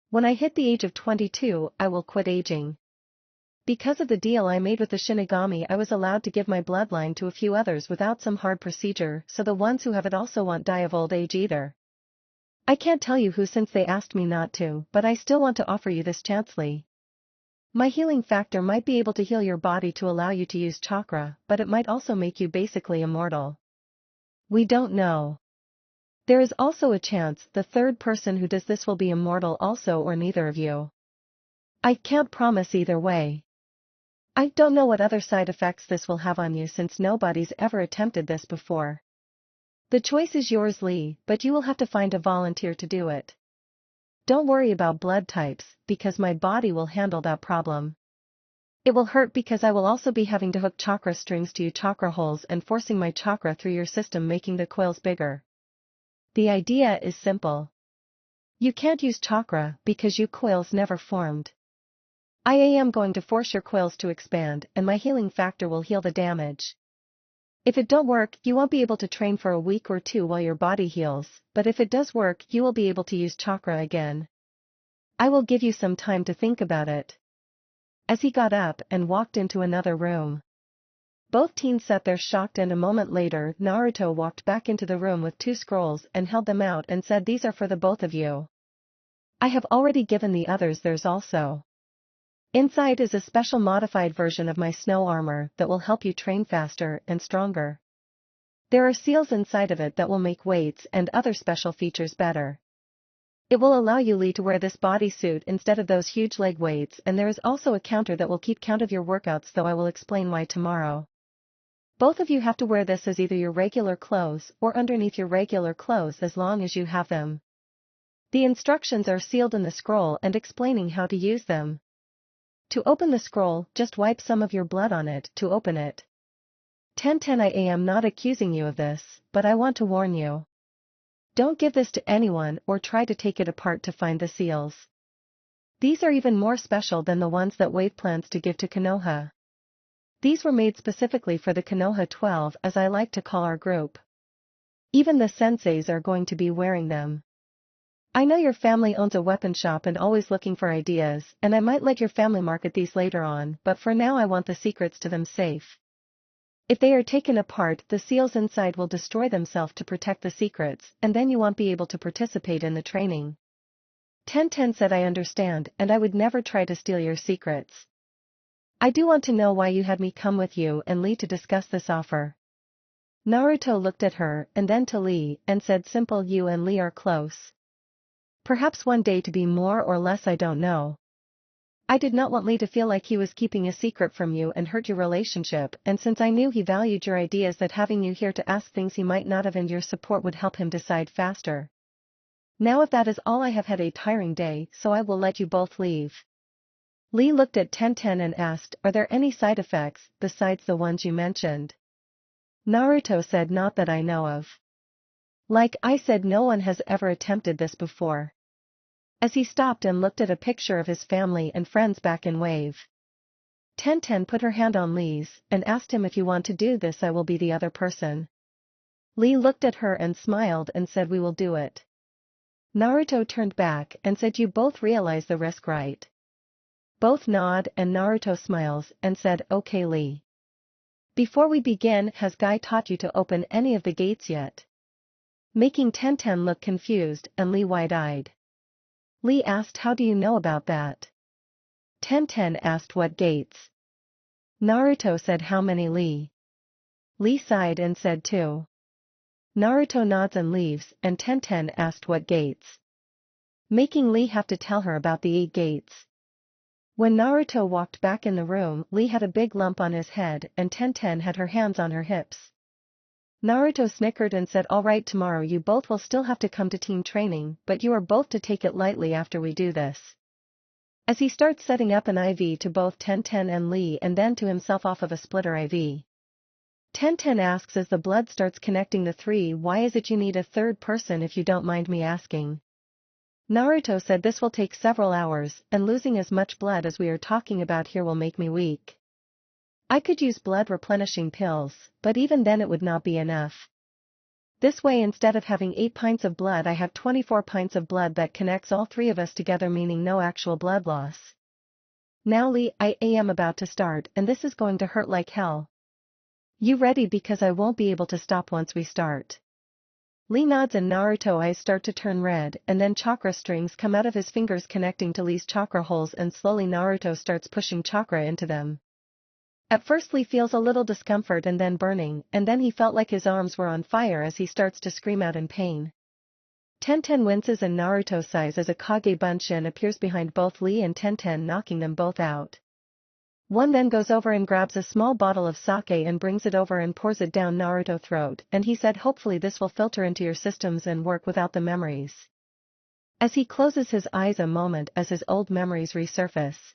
When I hit the age of 22, I will quit aging. Because of the deal I made with the Shinigami, I was allowed to give my bloodline to a few others without some hard procedure, so the ones who have it also won't die of old age either. I can't tell you who since they asked me not to, but I still want to offer you this chance, Lee. My healing factor might be able to heal your body to allow you to use chakra, but it might also make you basically immortal. We don't know. There is also a chance the third person who does this will be immortal also, or neither of you. I can't promise either way. I don't know what other side effects this will have on you since nobody's ever attempted this before. The choice is yours, Lee, but you will have to find a volunteer to do it. Don't worry about blood types, because my body will handle that problem. It will hurt because I will also be having to hook chakra strings to you chakra holes and forcing my chakra through your system, making the coils bigger. The idea is simple. You can't use chakra because you coils never formed. I am going to force your coils to expand and my healing factor will heal the damage. If it don't work, you won't be able to train for a week or two while your body heals, but if it does work, you will be able to use chakra again. I will give you some time to think about it. As he got up and walked into another room. Both teens sat there shocked, and a moment later Naruto walked back into the room with 2 scrolls and held them out and said, "These are for the both of you. I have already given the others theirs also. Inside is a special modified version of my snow armor that will help you train faster and stronger. There are seals inside of it that will make weights and other special features better. It will allow you, Lee, to wear this bodysuit instead of those huge leg weights, and there is also a counter that will keep count of your workouts, though I will explain why tomorrow. Both of you have to wear this as either your regular clothes or underneath your regular clothes as long as you have them. The instructions are sealed in the scroll and explaining how to use them. To open the scroll, just wipe some of your blood on it to open it. 1010 I am not accusing you of this, but I want to warn you. Don't give this to anyone or try to take it apart to find the seals. These are even more special than the ones that Wave plans to give to Konoha. These were made specifically for the Konoha 12, as I like to call our group. Even the senseis are going to be wearing them. I know your family owns a weapon shop and always looking for ideas, and I might let your family market these later on, but for now I want the secrets to them safe. If they are taken apart, the seals inside will destroy themselves to protect the secrets, and then you won't be able to participate in the training. 1010 said, "I understand, and I would never try to steal your secrets. I do want to know why you had me come with you and Lee to discuss this offer." Naruto looked at her and then to Lee and said, "Simple, you and Lee are close. Perhaps one day to be more or less, I don't know. I did not want Lee to feel like he was keeping a secret from you and hurt your relationship, and since I knew he valued your ideas, that having you here to ask things he might not have and your support would help him decide faster. Now if that is all, I have had a tiring day, so I will let you both leave." Lee looked at 1010 and asked, "Are there any side effects, besides the ones you mentioned?" Naruto said, "Not that I know of. Like I said, no one has ever attempted this before." As he stopped and looked at a picture of his family and friends back in Wave. 1010 put her hand on Lee's and asked him, "If you want to do this, I will be the other person." Lee looked at her and smiled and said, "We will do it." Naruto turned back and said, "You both realize the risk, right?" Both nod and Naruto smiles and said, "Okay, Lee. Before we begin, has Guy taught you to open any of the gates yet?" Making 1010 look confused and Lee wide-eyed. Lee asked, "How do you know about that?" 1010 asked, "What gates?" Naruto said, "How many, Lee?" Lee sighed and said, "2." Naruto nods and leaves, and 1010 asked, "What gates?" Making Lee have to tell her about the 8 gates. When Naruto walked back in the room, Lee had a big lump on his head and 1010 had her hands on her hips. Naruto snickered and said, "All right, tomorrow you both will still have to come to team training, but you are both to take it lightly after we do this." As he starts setting up an IV to both 1010 and Lee and then to himself off of a splitter IV. 1010 asks, as the blood starts connecting the 3, "Why is it you need a third person, if you don't mind me asking?" Naruto said, "This will take several hours, and losing as much blood as we are talking about here will make me weak. I could use blood replenishing pills, but even then it would not be enough. This way, instead of having 8 pints of blood, I have 24 pints of blood that connects all 3 of us together, meaning no actual blood loss. Now Lee, I am about to start, and this is going to hurt like hell. You ready? Because I won't be able to stop once we start." Lee nods and Naruto's eyes start to turn red and then chakra strings come out of his fingers connecting to Lee's chakra holes and slowly Naruto starts pushing chakra into them. At first Lee feels a little discomfort and then burning, and then he felt like his arms were on fire as he starts to scream out in pain. Tenten winces and Naruto sighs as a Kage Bunshin appears behind both Lee and Tenten, knocking them both out. One then goes over and grabs a small bottle of sake and brings it over and pours it down Naruto's throat, and he said hopefully this will filter into your systems and work without the memories. As he closes his eyes a moment as his old memories resurface.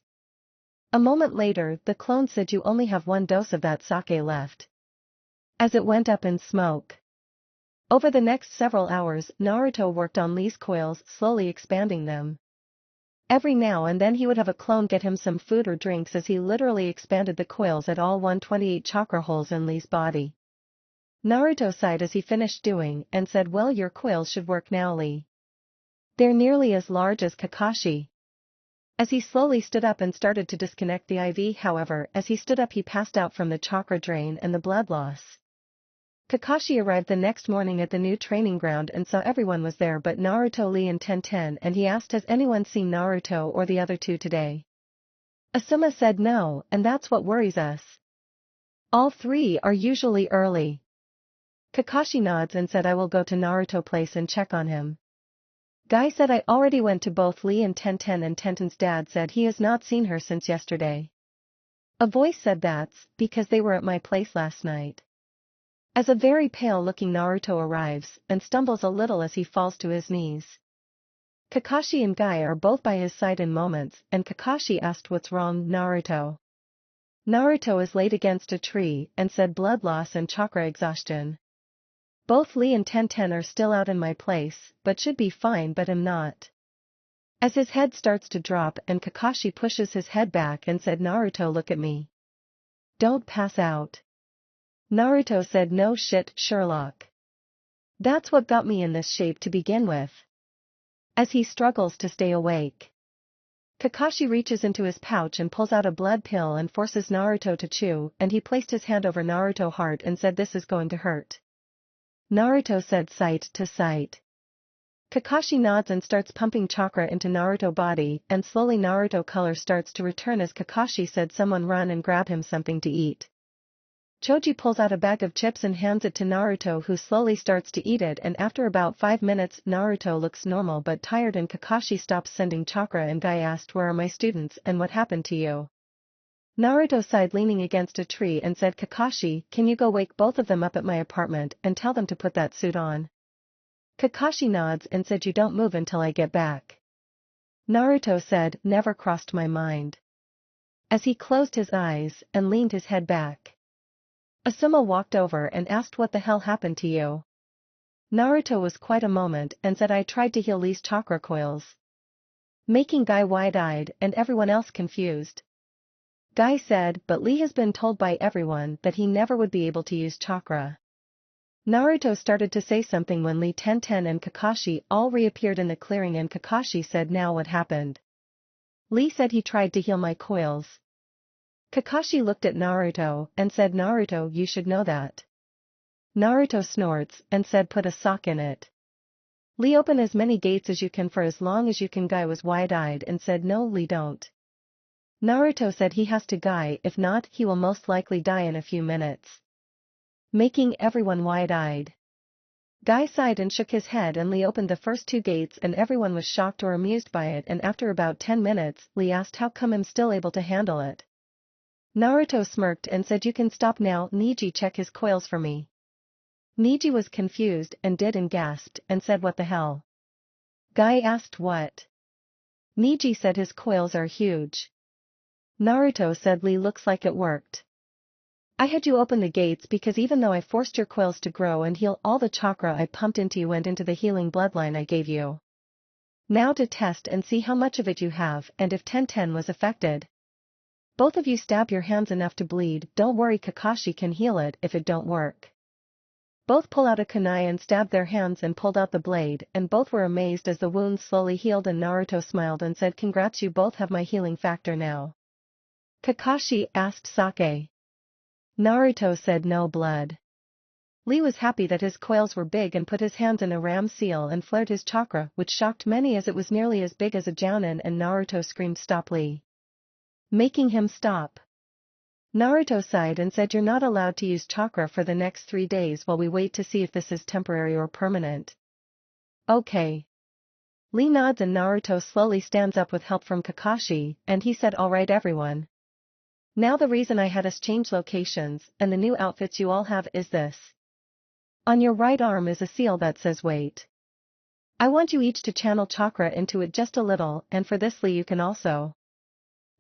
A moment later, the clone said you only have one dose of that sake left. As it went up in smoke. Over the next several hours, Naruto worked on Lee's coils, slowly expanding them. Every now and then he would have a clone get him some food or drinks as he literally expanded the coils at all 128 chakra holes in Lee's body. Naruto sighed as he finished doing and said, well, your coils should work now, Lee. They're nearly as large as Kakashi. As he slowly stood up and started to disconnect the IV, however, as he stood up he passed out from the chakra drain and the blood loss. Kakashi arrived the next morning at the new training ground and saw everyone was there but Naruto, Lee and Tenten, and he asked has anyone seen Naruto or the other two today? Asuma said no, and that's what worries us. All three are usually early. Kakashi nods and said I will go to Naruto place and check on him. Guy said I already went to both Lee and Tenten's dad said he has not seen her since yesterday. A voice said that's because they were at my place last night. As a very pale-looking Naruto arrives and stumbles a little as he falls to his knees. Kakashi and Guy are both by his side in moments and Kakashi asked what's wrong, Naruto. Naruto is laid against a tree and said blood loss and chakra exhaustion. Both Lee and Tenten are still out in my place, but should be fine but am not. As his head starts to drop and Kakashi pushes his head back and said Naruto look at me. Don't pass out. Naruto said no shit, Sherlock. That's what got me in this shape to begin with. As he struggles to stay awake. Kakashi reaches into his pouch and pulls out a blood pill and forces Naruto to chew, and he placed his hand over Naruto's heart and said this is going to hurt. Naruto said sight to sight. Kakashi nods and starts pumping chakra into Naruto's body, and slowly Naruto color starts to return as Kakashi said someone run and grab him something to eat. Choji pulls out a bag of chips and hands it to Naruto who slowly starts to eat it and after about 5 minutes Naruto looks normal but tired and Kakashi stops sending chakra and Guy asked where are my students and what happened to you. Naruto sighed leaning against a tree and said Kakashi, can you go wake both of them up at my apartment and tell them to put that suit on? Kakashi nods and said you don't move until I get back. Naruto said, never crossed my mind. As he closed his eyes and leaned his head back. Asuma walked over and asked what the hell happened to you. Naruto was quite a moment and said I tried to heal Lee's chakra coils. Making Guy wide-eyed and everyone else confused. Guy said, but Lee has been told by everyone that he never would be able to use chakra. Naruto started to say something when Lee, Tenten and Kakashi all reappeared in the clearing and Kakashi said now what happened? Lee said he tried to heal my coils. Kakashi looked at Naruto and said Naruto you should know that. Naruto snorts and said put a sock in it. Lee open as many gates as you can for as long as you can. Guy was wide-eyed and said no Lee don't. Naruto said he has to Guy if not he will most likely die in a few minutes. Making everyone wide-eyed. Guy sighed and shook his head and Lee opened the first 2 gates and everyone was shocked or amused by it and after about 10 minutes Lee asked how come I'm still able to handle it. Naruto smirked and said you can stop now Neji check his coils for me. Neji was confused and did and gasped and said what the hell? Guy asked what? Neji said his coils are huge. Naruto said Lee looks like it worked. I had you open the gates because even though I forced your coils to grow and heal all the chakra I pumped into you went into the healing bloodline I gave you. Now to test and see how much of it you have and if Tenten was affected. Both of you stab your hands enough to bleed, don't worry Kakashi can heal it if it don't work. Both pull out a kunai and stabbed their hands and pulled out the blade and both were amazed as the wounds slowly healed and Naruto smiled and said congrats you both have my healing factor now. Kakashi asked Sake. Naruto said no blood. Lee was happy that his coils were big and put his hands in a ram seal and flared his chakra, which shocked many as it was nearly as big as a jounin, and Naruto screamed, "Stop, Lee!" making him stop. Naruto sighed and said, "You're not allowed to use chakra for the next 3 days while we wait to see if this is temporary or permanent." Okay. Lee nods and Naruto slowly stands up with help from Kakashi, and he said, "Alright everyone. Now the reason I had us change locations, and the new outfits you all have is this. On your right arm is a seal that says wait. I want you each to channel chakra into it just a little, and for this Lee you can also."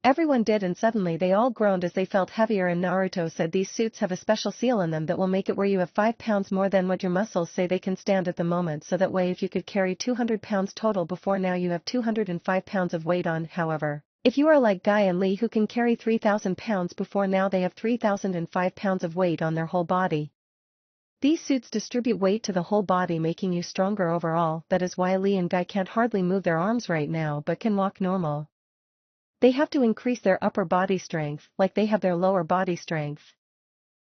Everyone did, and suddenly they all groaned as they felt heavier, and Naruto said, "These suits have a special seal in them that will make it where you have 5 pounds more than what your muscles say they can stand at the moment, so that way if you could carry 200 pounds total before, now you have 205 pounds of weight on. However, if you are like Guy and Lee who can carry 3,000 pounds before, now they have 3,005 pounds of weight on their whole body. These suits distribute weight to the whole body, making you stronger overall. That is why Lee and Guy can't hardly move their arms right now but can walk normal. They have to increase their upper body strength like they have their lower body strength.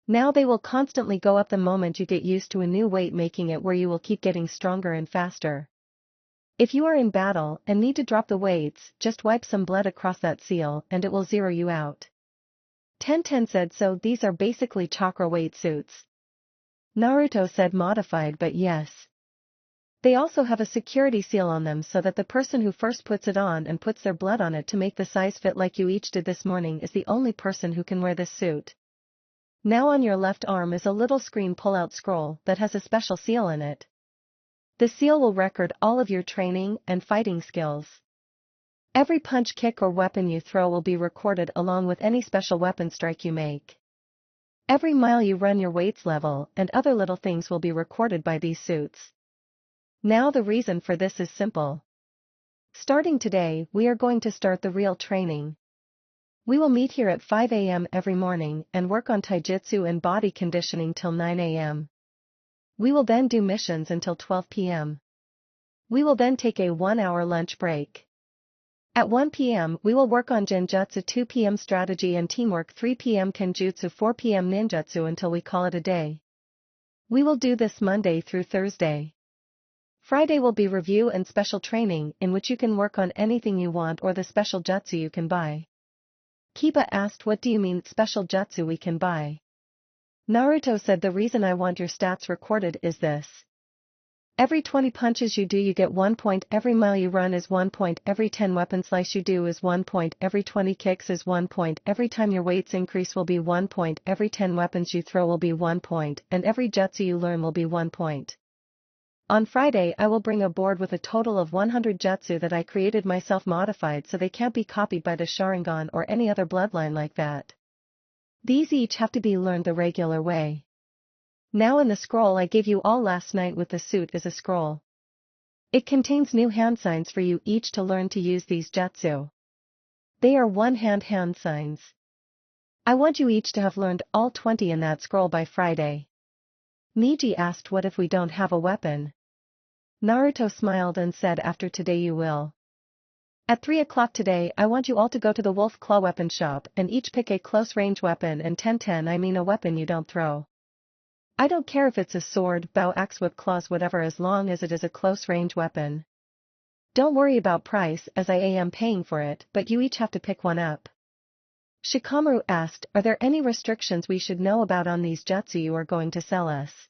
Now they will constantly go up the moment you get used to a new weight, making it where you will keep getting stronger and faster. If you are in battle and need to drop the weights, just wipe some blood across that seal and it will zero you out." Tenten said, "So these are basically chakra weight suits?" Naruto said, "Modified, but yes. They also have a security seal on them so that the person who first puts it on and puts their blood on it to make the size fit like you each did this morning is the only person who can wear this suit. Now on your left arm is a little screen pull-out scroll that has a special seal in it. The seal will record all of your training and fighting skills. Every punch, kick or weapon you throw will be recorded along with any special weapon strike you make. Every mile you run, your weights level, and other little things will be recorded by these suits. Now the reason for this is simple. Starting today, we are going to start the real training. We will meet here at 5 a.m. every morning and work on taijutsu and body conditioning till 9 a.m. We will then do missions until 12 p.m. We will then take a 1-hour lunch break. At 1 p.m. we will work on genjutsu, 2 p.m. strategy and teamwork, 3 p.m. kenjutsu, 4 p.m. ninjutsu until we call it a day. We will do this Monday through Thursday. Friday will be review and special training, in which you can work on anything you want or the special jutsu you can buy. Kiba asked, "What do you mean special jutsu we can buy?" Naruto said, "The reason I want your stats recorded is this. Every 20 punches you do you get 1 point, every mile you run is 1 point, every 10 weapon slice you do is 1 point, every 20 kicks is 1 point, every time your weights increase will be 1 point, every 10 weapons you throw will be 1 point, and every jutsu you learn will be 1 point. On Friday I will bring a board with a total of 100 jutsu that I created myself, modified so they can't be copied by the Sharingan or any other bloodline like that. These each have to be learned the regular way. Now in the scroll I gave you all last night with the suit is a scroll. It contains new hand signs for you each to learn to use these jutsu. They are one-hand hand signs. I want you each to have learned all 20 in that scroll by Friday." Niji asked, "What if we don't have a weapon?" Naruto smiled and said, "After today you will. At 3 o'clock today I want you all to go to the Wolf Claw weapon shop and each pick a close-range weapon, and 10-10 I mean a weapon you don't throw. I don't care if it's a sword, bow, axe, whip, claws, whatever, as long as it is a close-range weapon. Don't worry about price as I am paying for it, but you each have to pick one up." Shikamaru asked, "Are there any restrictions we should know about on these jutsu you are going to sell us?"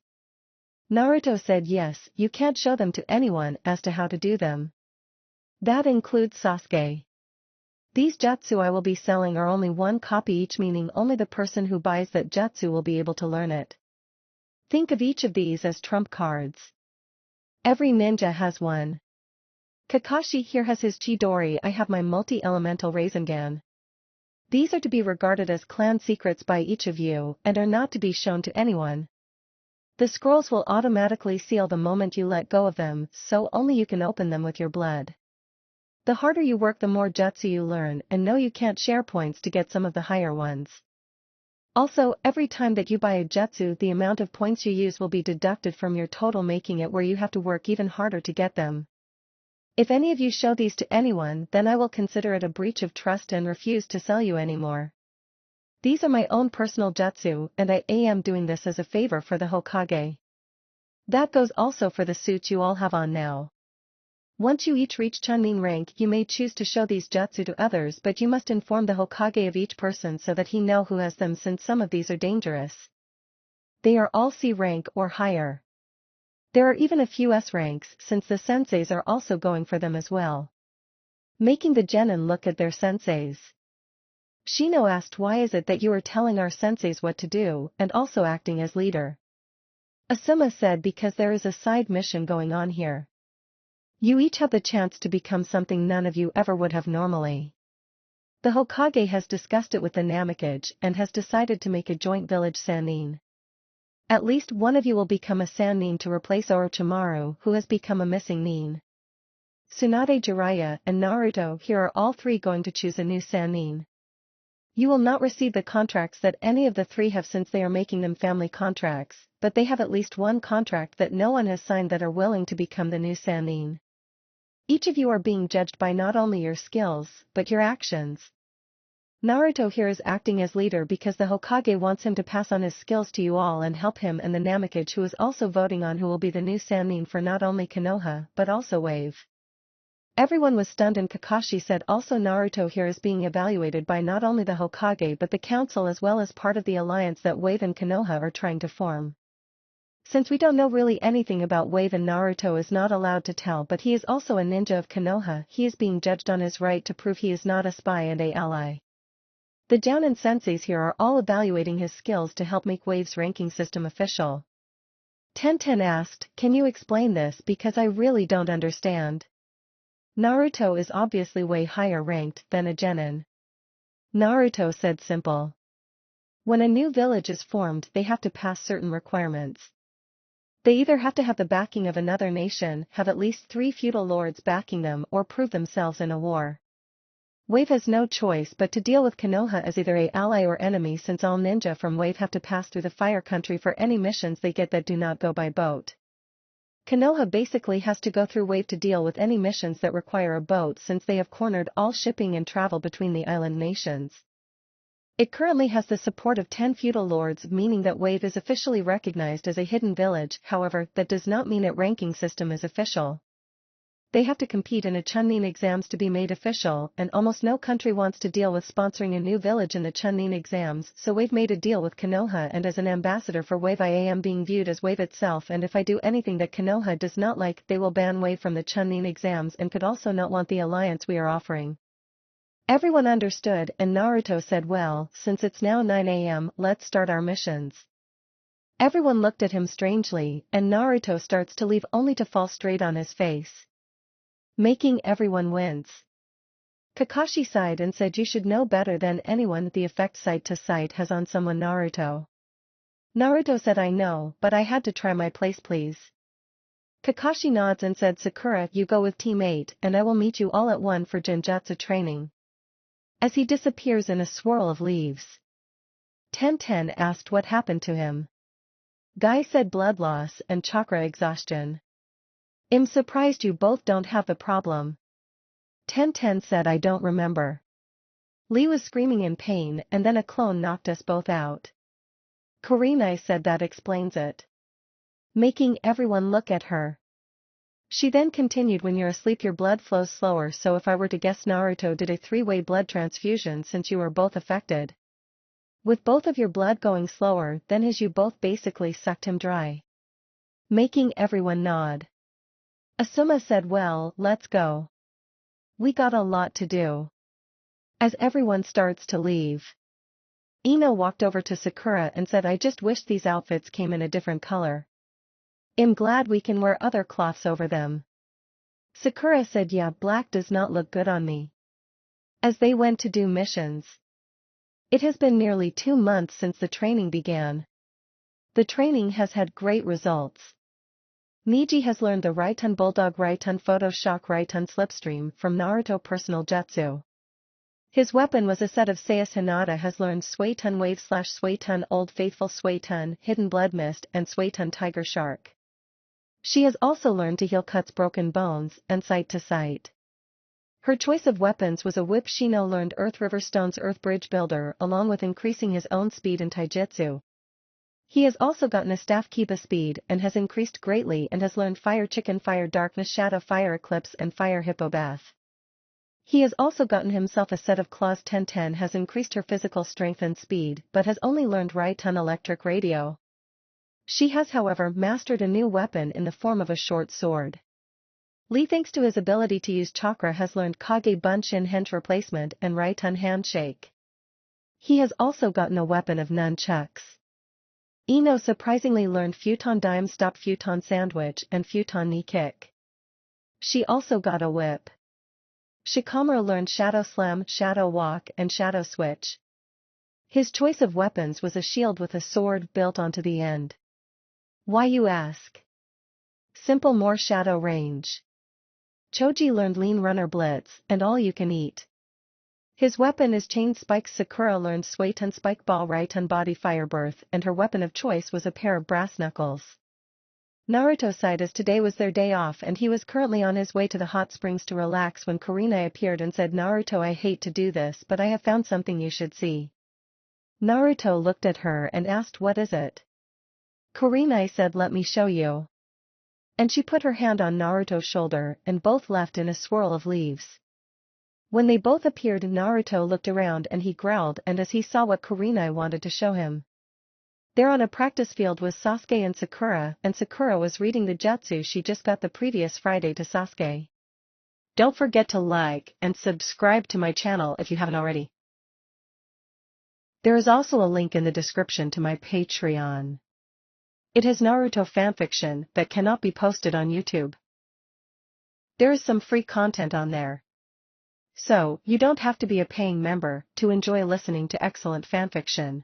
Naruto said, "Yes, you can't show them to anyone as to how to do them. That includes Sasuke. These jutsu I will be selling are only 1 copy each, meaning only the person who buys that jutsu will be able to learn it. Think of each of these as trump cards. Every ninja has one. Kakashi here has his Chidori, I have my multi-elemental Rasengan. These are to be regarded as clan secrets by each of you and are not to be shown to anyone. The scrolls will automatically seal the moment you let go of them, so only you can open them with your blood. The harder you work the more jutsu you learn, and no, you can't share points to get some of the higher ones. Also, every time that you buy a jutsu the amount of points you use will be deducted from your total, making it where you have to work even harder to get them. If any of you show these to anyone, then I will consider it a breach of trust and refuse to sell you anymore." These are my own personal jutsu and I am doing this as a favor for the Hokage. That goes also for the suits you all have on now. Once you each reach Chunin rank you may choose to show these jutsu to others but you must inform the Hokage of each person so that he know who has them since some of these are dangerous. They are all C rank or higher. There are even a few S ranks since the senseis are also going for them as well. Making the genin look at their senseis. Shino asked, why is it that you are telling our senseis what to do and also acting as leader? Asuma said, because there is a side mission going on here. You each have the chance to become something none of you ever would have normally. The Hokage has discussed it with the Namikage and has decided to make a joint village Sannin. At least one of you will become a Sannin to replace Orochimaru, who has become a missing nin. Tsunade, Jiraiya, and Naruto here are all three going to choose a new Sannin. You will not receive the contracts that any of the three have since they are making them family contracts, but they have at least one contract that no one has signed that are willing to become the new Sannin. Each of you are being judged by not only your skills, but your actions. Naruto here is acting as leader because the Hokage wants him to pass on his skills to you all and help him, and the Namikage who is also voting on who will be the new Sannin for not only Konoha, but also Wave. Everyone was stunned and Kakashi said also Naruto here is being evaluated by not only the Hokage but the council as well as part of the alliance that Wave and Konoha are trying to form. Since we don't know really anything about Wave and Naruto is not allowed to tell, but he is also a ninja of Konoha, he is being judged on his right to prove he is not a spy and a ally. The Jounin senseis here are all evaluating his skills to help make Wave's ranking system official. Tenten asked, can you explain this because I really don't understand. Naruto is obviously way higher ranked than a genin. Naruto said simple. When a new village is formed they have to pass certain requirements. They either have to have the backing of another nation, have at least 3 feudal lords backing them, or prove themselves in a war. Wave has no choice but to deal with Konoha as either an ally or enemy since all ninja from Wave have to pass through the fire country for any missions they get that do not go by boat. Konoha basically has to go through Wave to deal with any missions that require a boat since they have cornered all shipping and travel between the island nations. It currently has the support of 10 feudal lords, meaning that Wave is officially recognized as a hidden village, however, that does not mean its ranking system is official. They have to compete in a Chunin exams to be made official, and almost no country wants to deal with sponsoring a new village in the Chunin exams, so Wave made a deal with Konoha, and as an ambassador for Wave I am being viewed as Wave itself, and if I do anything that Konoha does not like they will ban Wave from the Chunin exams and could also not want the alliance we are offering. Everyone understood and Naruto said, well, since it's now 9 AM, let's start our missions. Everyone looked at him strangely, and Naruto starts to leave only to fall straight on his face, making everyone wince. Kakashi sighed and said, you should know better than anyone the effect sight to sight has on someone, Naruto. Naruto said, I know, but I had to try my place please. Kakashi nods and said, Sakura, you go with Team 8 and I will meet you all at 1 for Genjutsu training. As he disappears in a swirl of leaves. Tenten asked what happened to him. Guy said blood loss and chakra exhaustion. I'm surprised you both don't have the problem. Tenten said, I don't remember. Lee was screaming in pain and then a clone knocked us both out. Kurenai said, that explains it. Making everyone look at her. She then continued, when you're asleep your blood flows slower, so if I were to guess Naruto did a 3-way blood transfusion since you were both affected. With both of your blood going slower then his, you both basically sucked him dry. Making everyone nod. Asuma said, well, let's go. We got a lot to do. As everyone starts to leave. Ino walked over to Sakura and said, I just wish these outfits came in a different color. I'm glad we can wear other cloths over them. Sakura said, yeah, black does not look good on me. As they went to do missions. It has been nearly 2 months since the training began. The training has had great results. Neji has learned the Raitun Bulldog Raitun Photo Shock Raitun Slipstream from Naruto Personal Jutsu. His weapon was a set of Sayas. Hinata has learned Suetun Wave / Suetun Old Faithful, Suetun Hidden Blood Mist, and Suetun Tiger Shark. She has also learned to heal cuts, broken bones, and sight to sight. Her choice of weapons was a whip. Shino learned Earth River Stone's Earth Bridge Builder along with increasing his own speed and taijutsu. He has also gotten a staff Kiba speed and has increased greatly and has learned Fire Chicken, Fire Darkness, Shadow, Fire Eclipse and Fire Hippo Bath. He has also gotten himself a set of claws. 1010 has increased her physical strength and speed but has only learned Raiton Electric Radio. She has however mastered a new weapon in the form of a short sword. Lee, thanks to his ability to use chakra, has learned Kage Bunshin Hench Replacement and Raiton Handshake. He has also gotten a weapon of nunchucks. Ino surprisingly learned Futon Dime Stop, Futon Sandwich and Futon Knee Kick. She also got a whip. Shikamaru learned Shadow Slam, Shadow Walk and Shadow Switch. His choice of weapons was a shield with a sword built onto the end. Why, you ask? Simple, more shadow range. Choji learned Lean Runner Blitz and All You Can Eat. His weapon is Chain Spikes. Sakura learned Suiton Spike Ball, Raiton Body Fire Birth, and her weapon of choice was a pair of brass knuckles. Naruto sighed as today was their day off and he was currently on his way to the hot springs to relax when Kurenai appeared and said, "Naruto, I hate to do this but I have found something you should see." Naruto looked at her and asked, "What is it?" Kurenai said, "Let me show you." And she put her hand on Naruto's shoulder and both left in a swirl of leaves. When they both appeared, Naruto looked around and he growled and as he saw what Kurenai wanted to show him. There on a practice field was Sasuke and Sakura was reading the jutsu she just got the previous Friday to Sasuke. Don't forget to like and subscribe to my channel if you haven't already. There is also a link in the description to my Patreon. It has Naruto fanfiction that cannot be posted on YouTube. There is some free content on there. So, you don't have to be a paying member to enjoy listening to excellent fanfiction.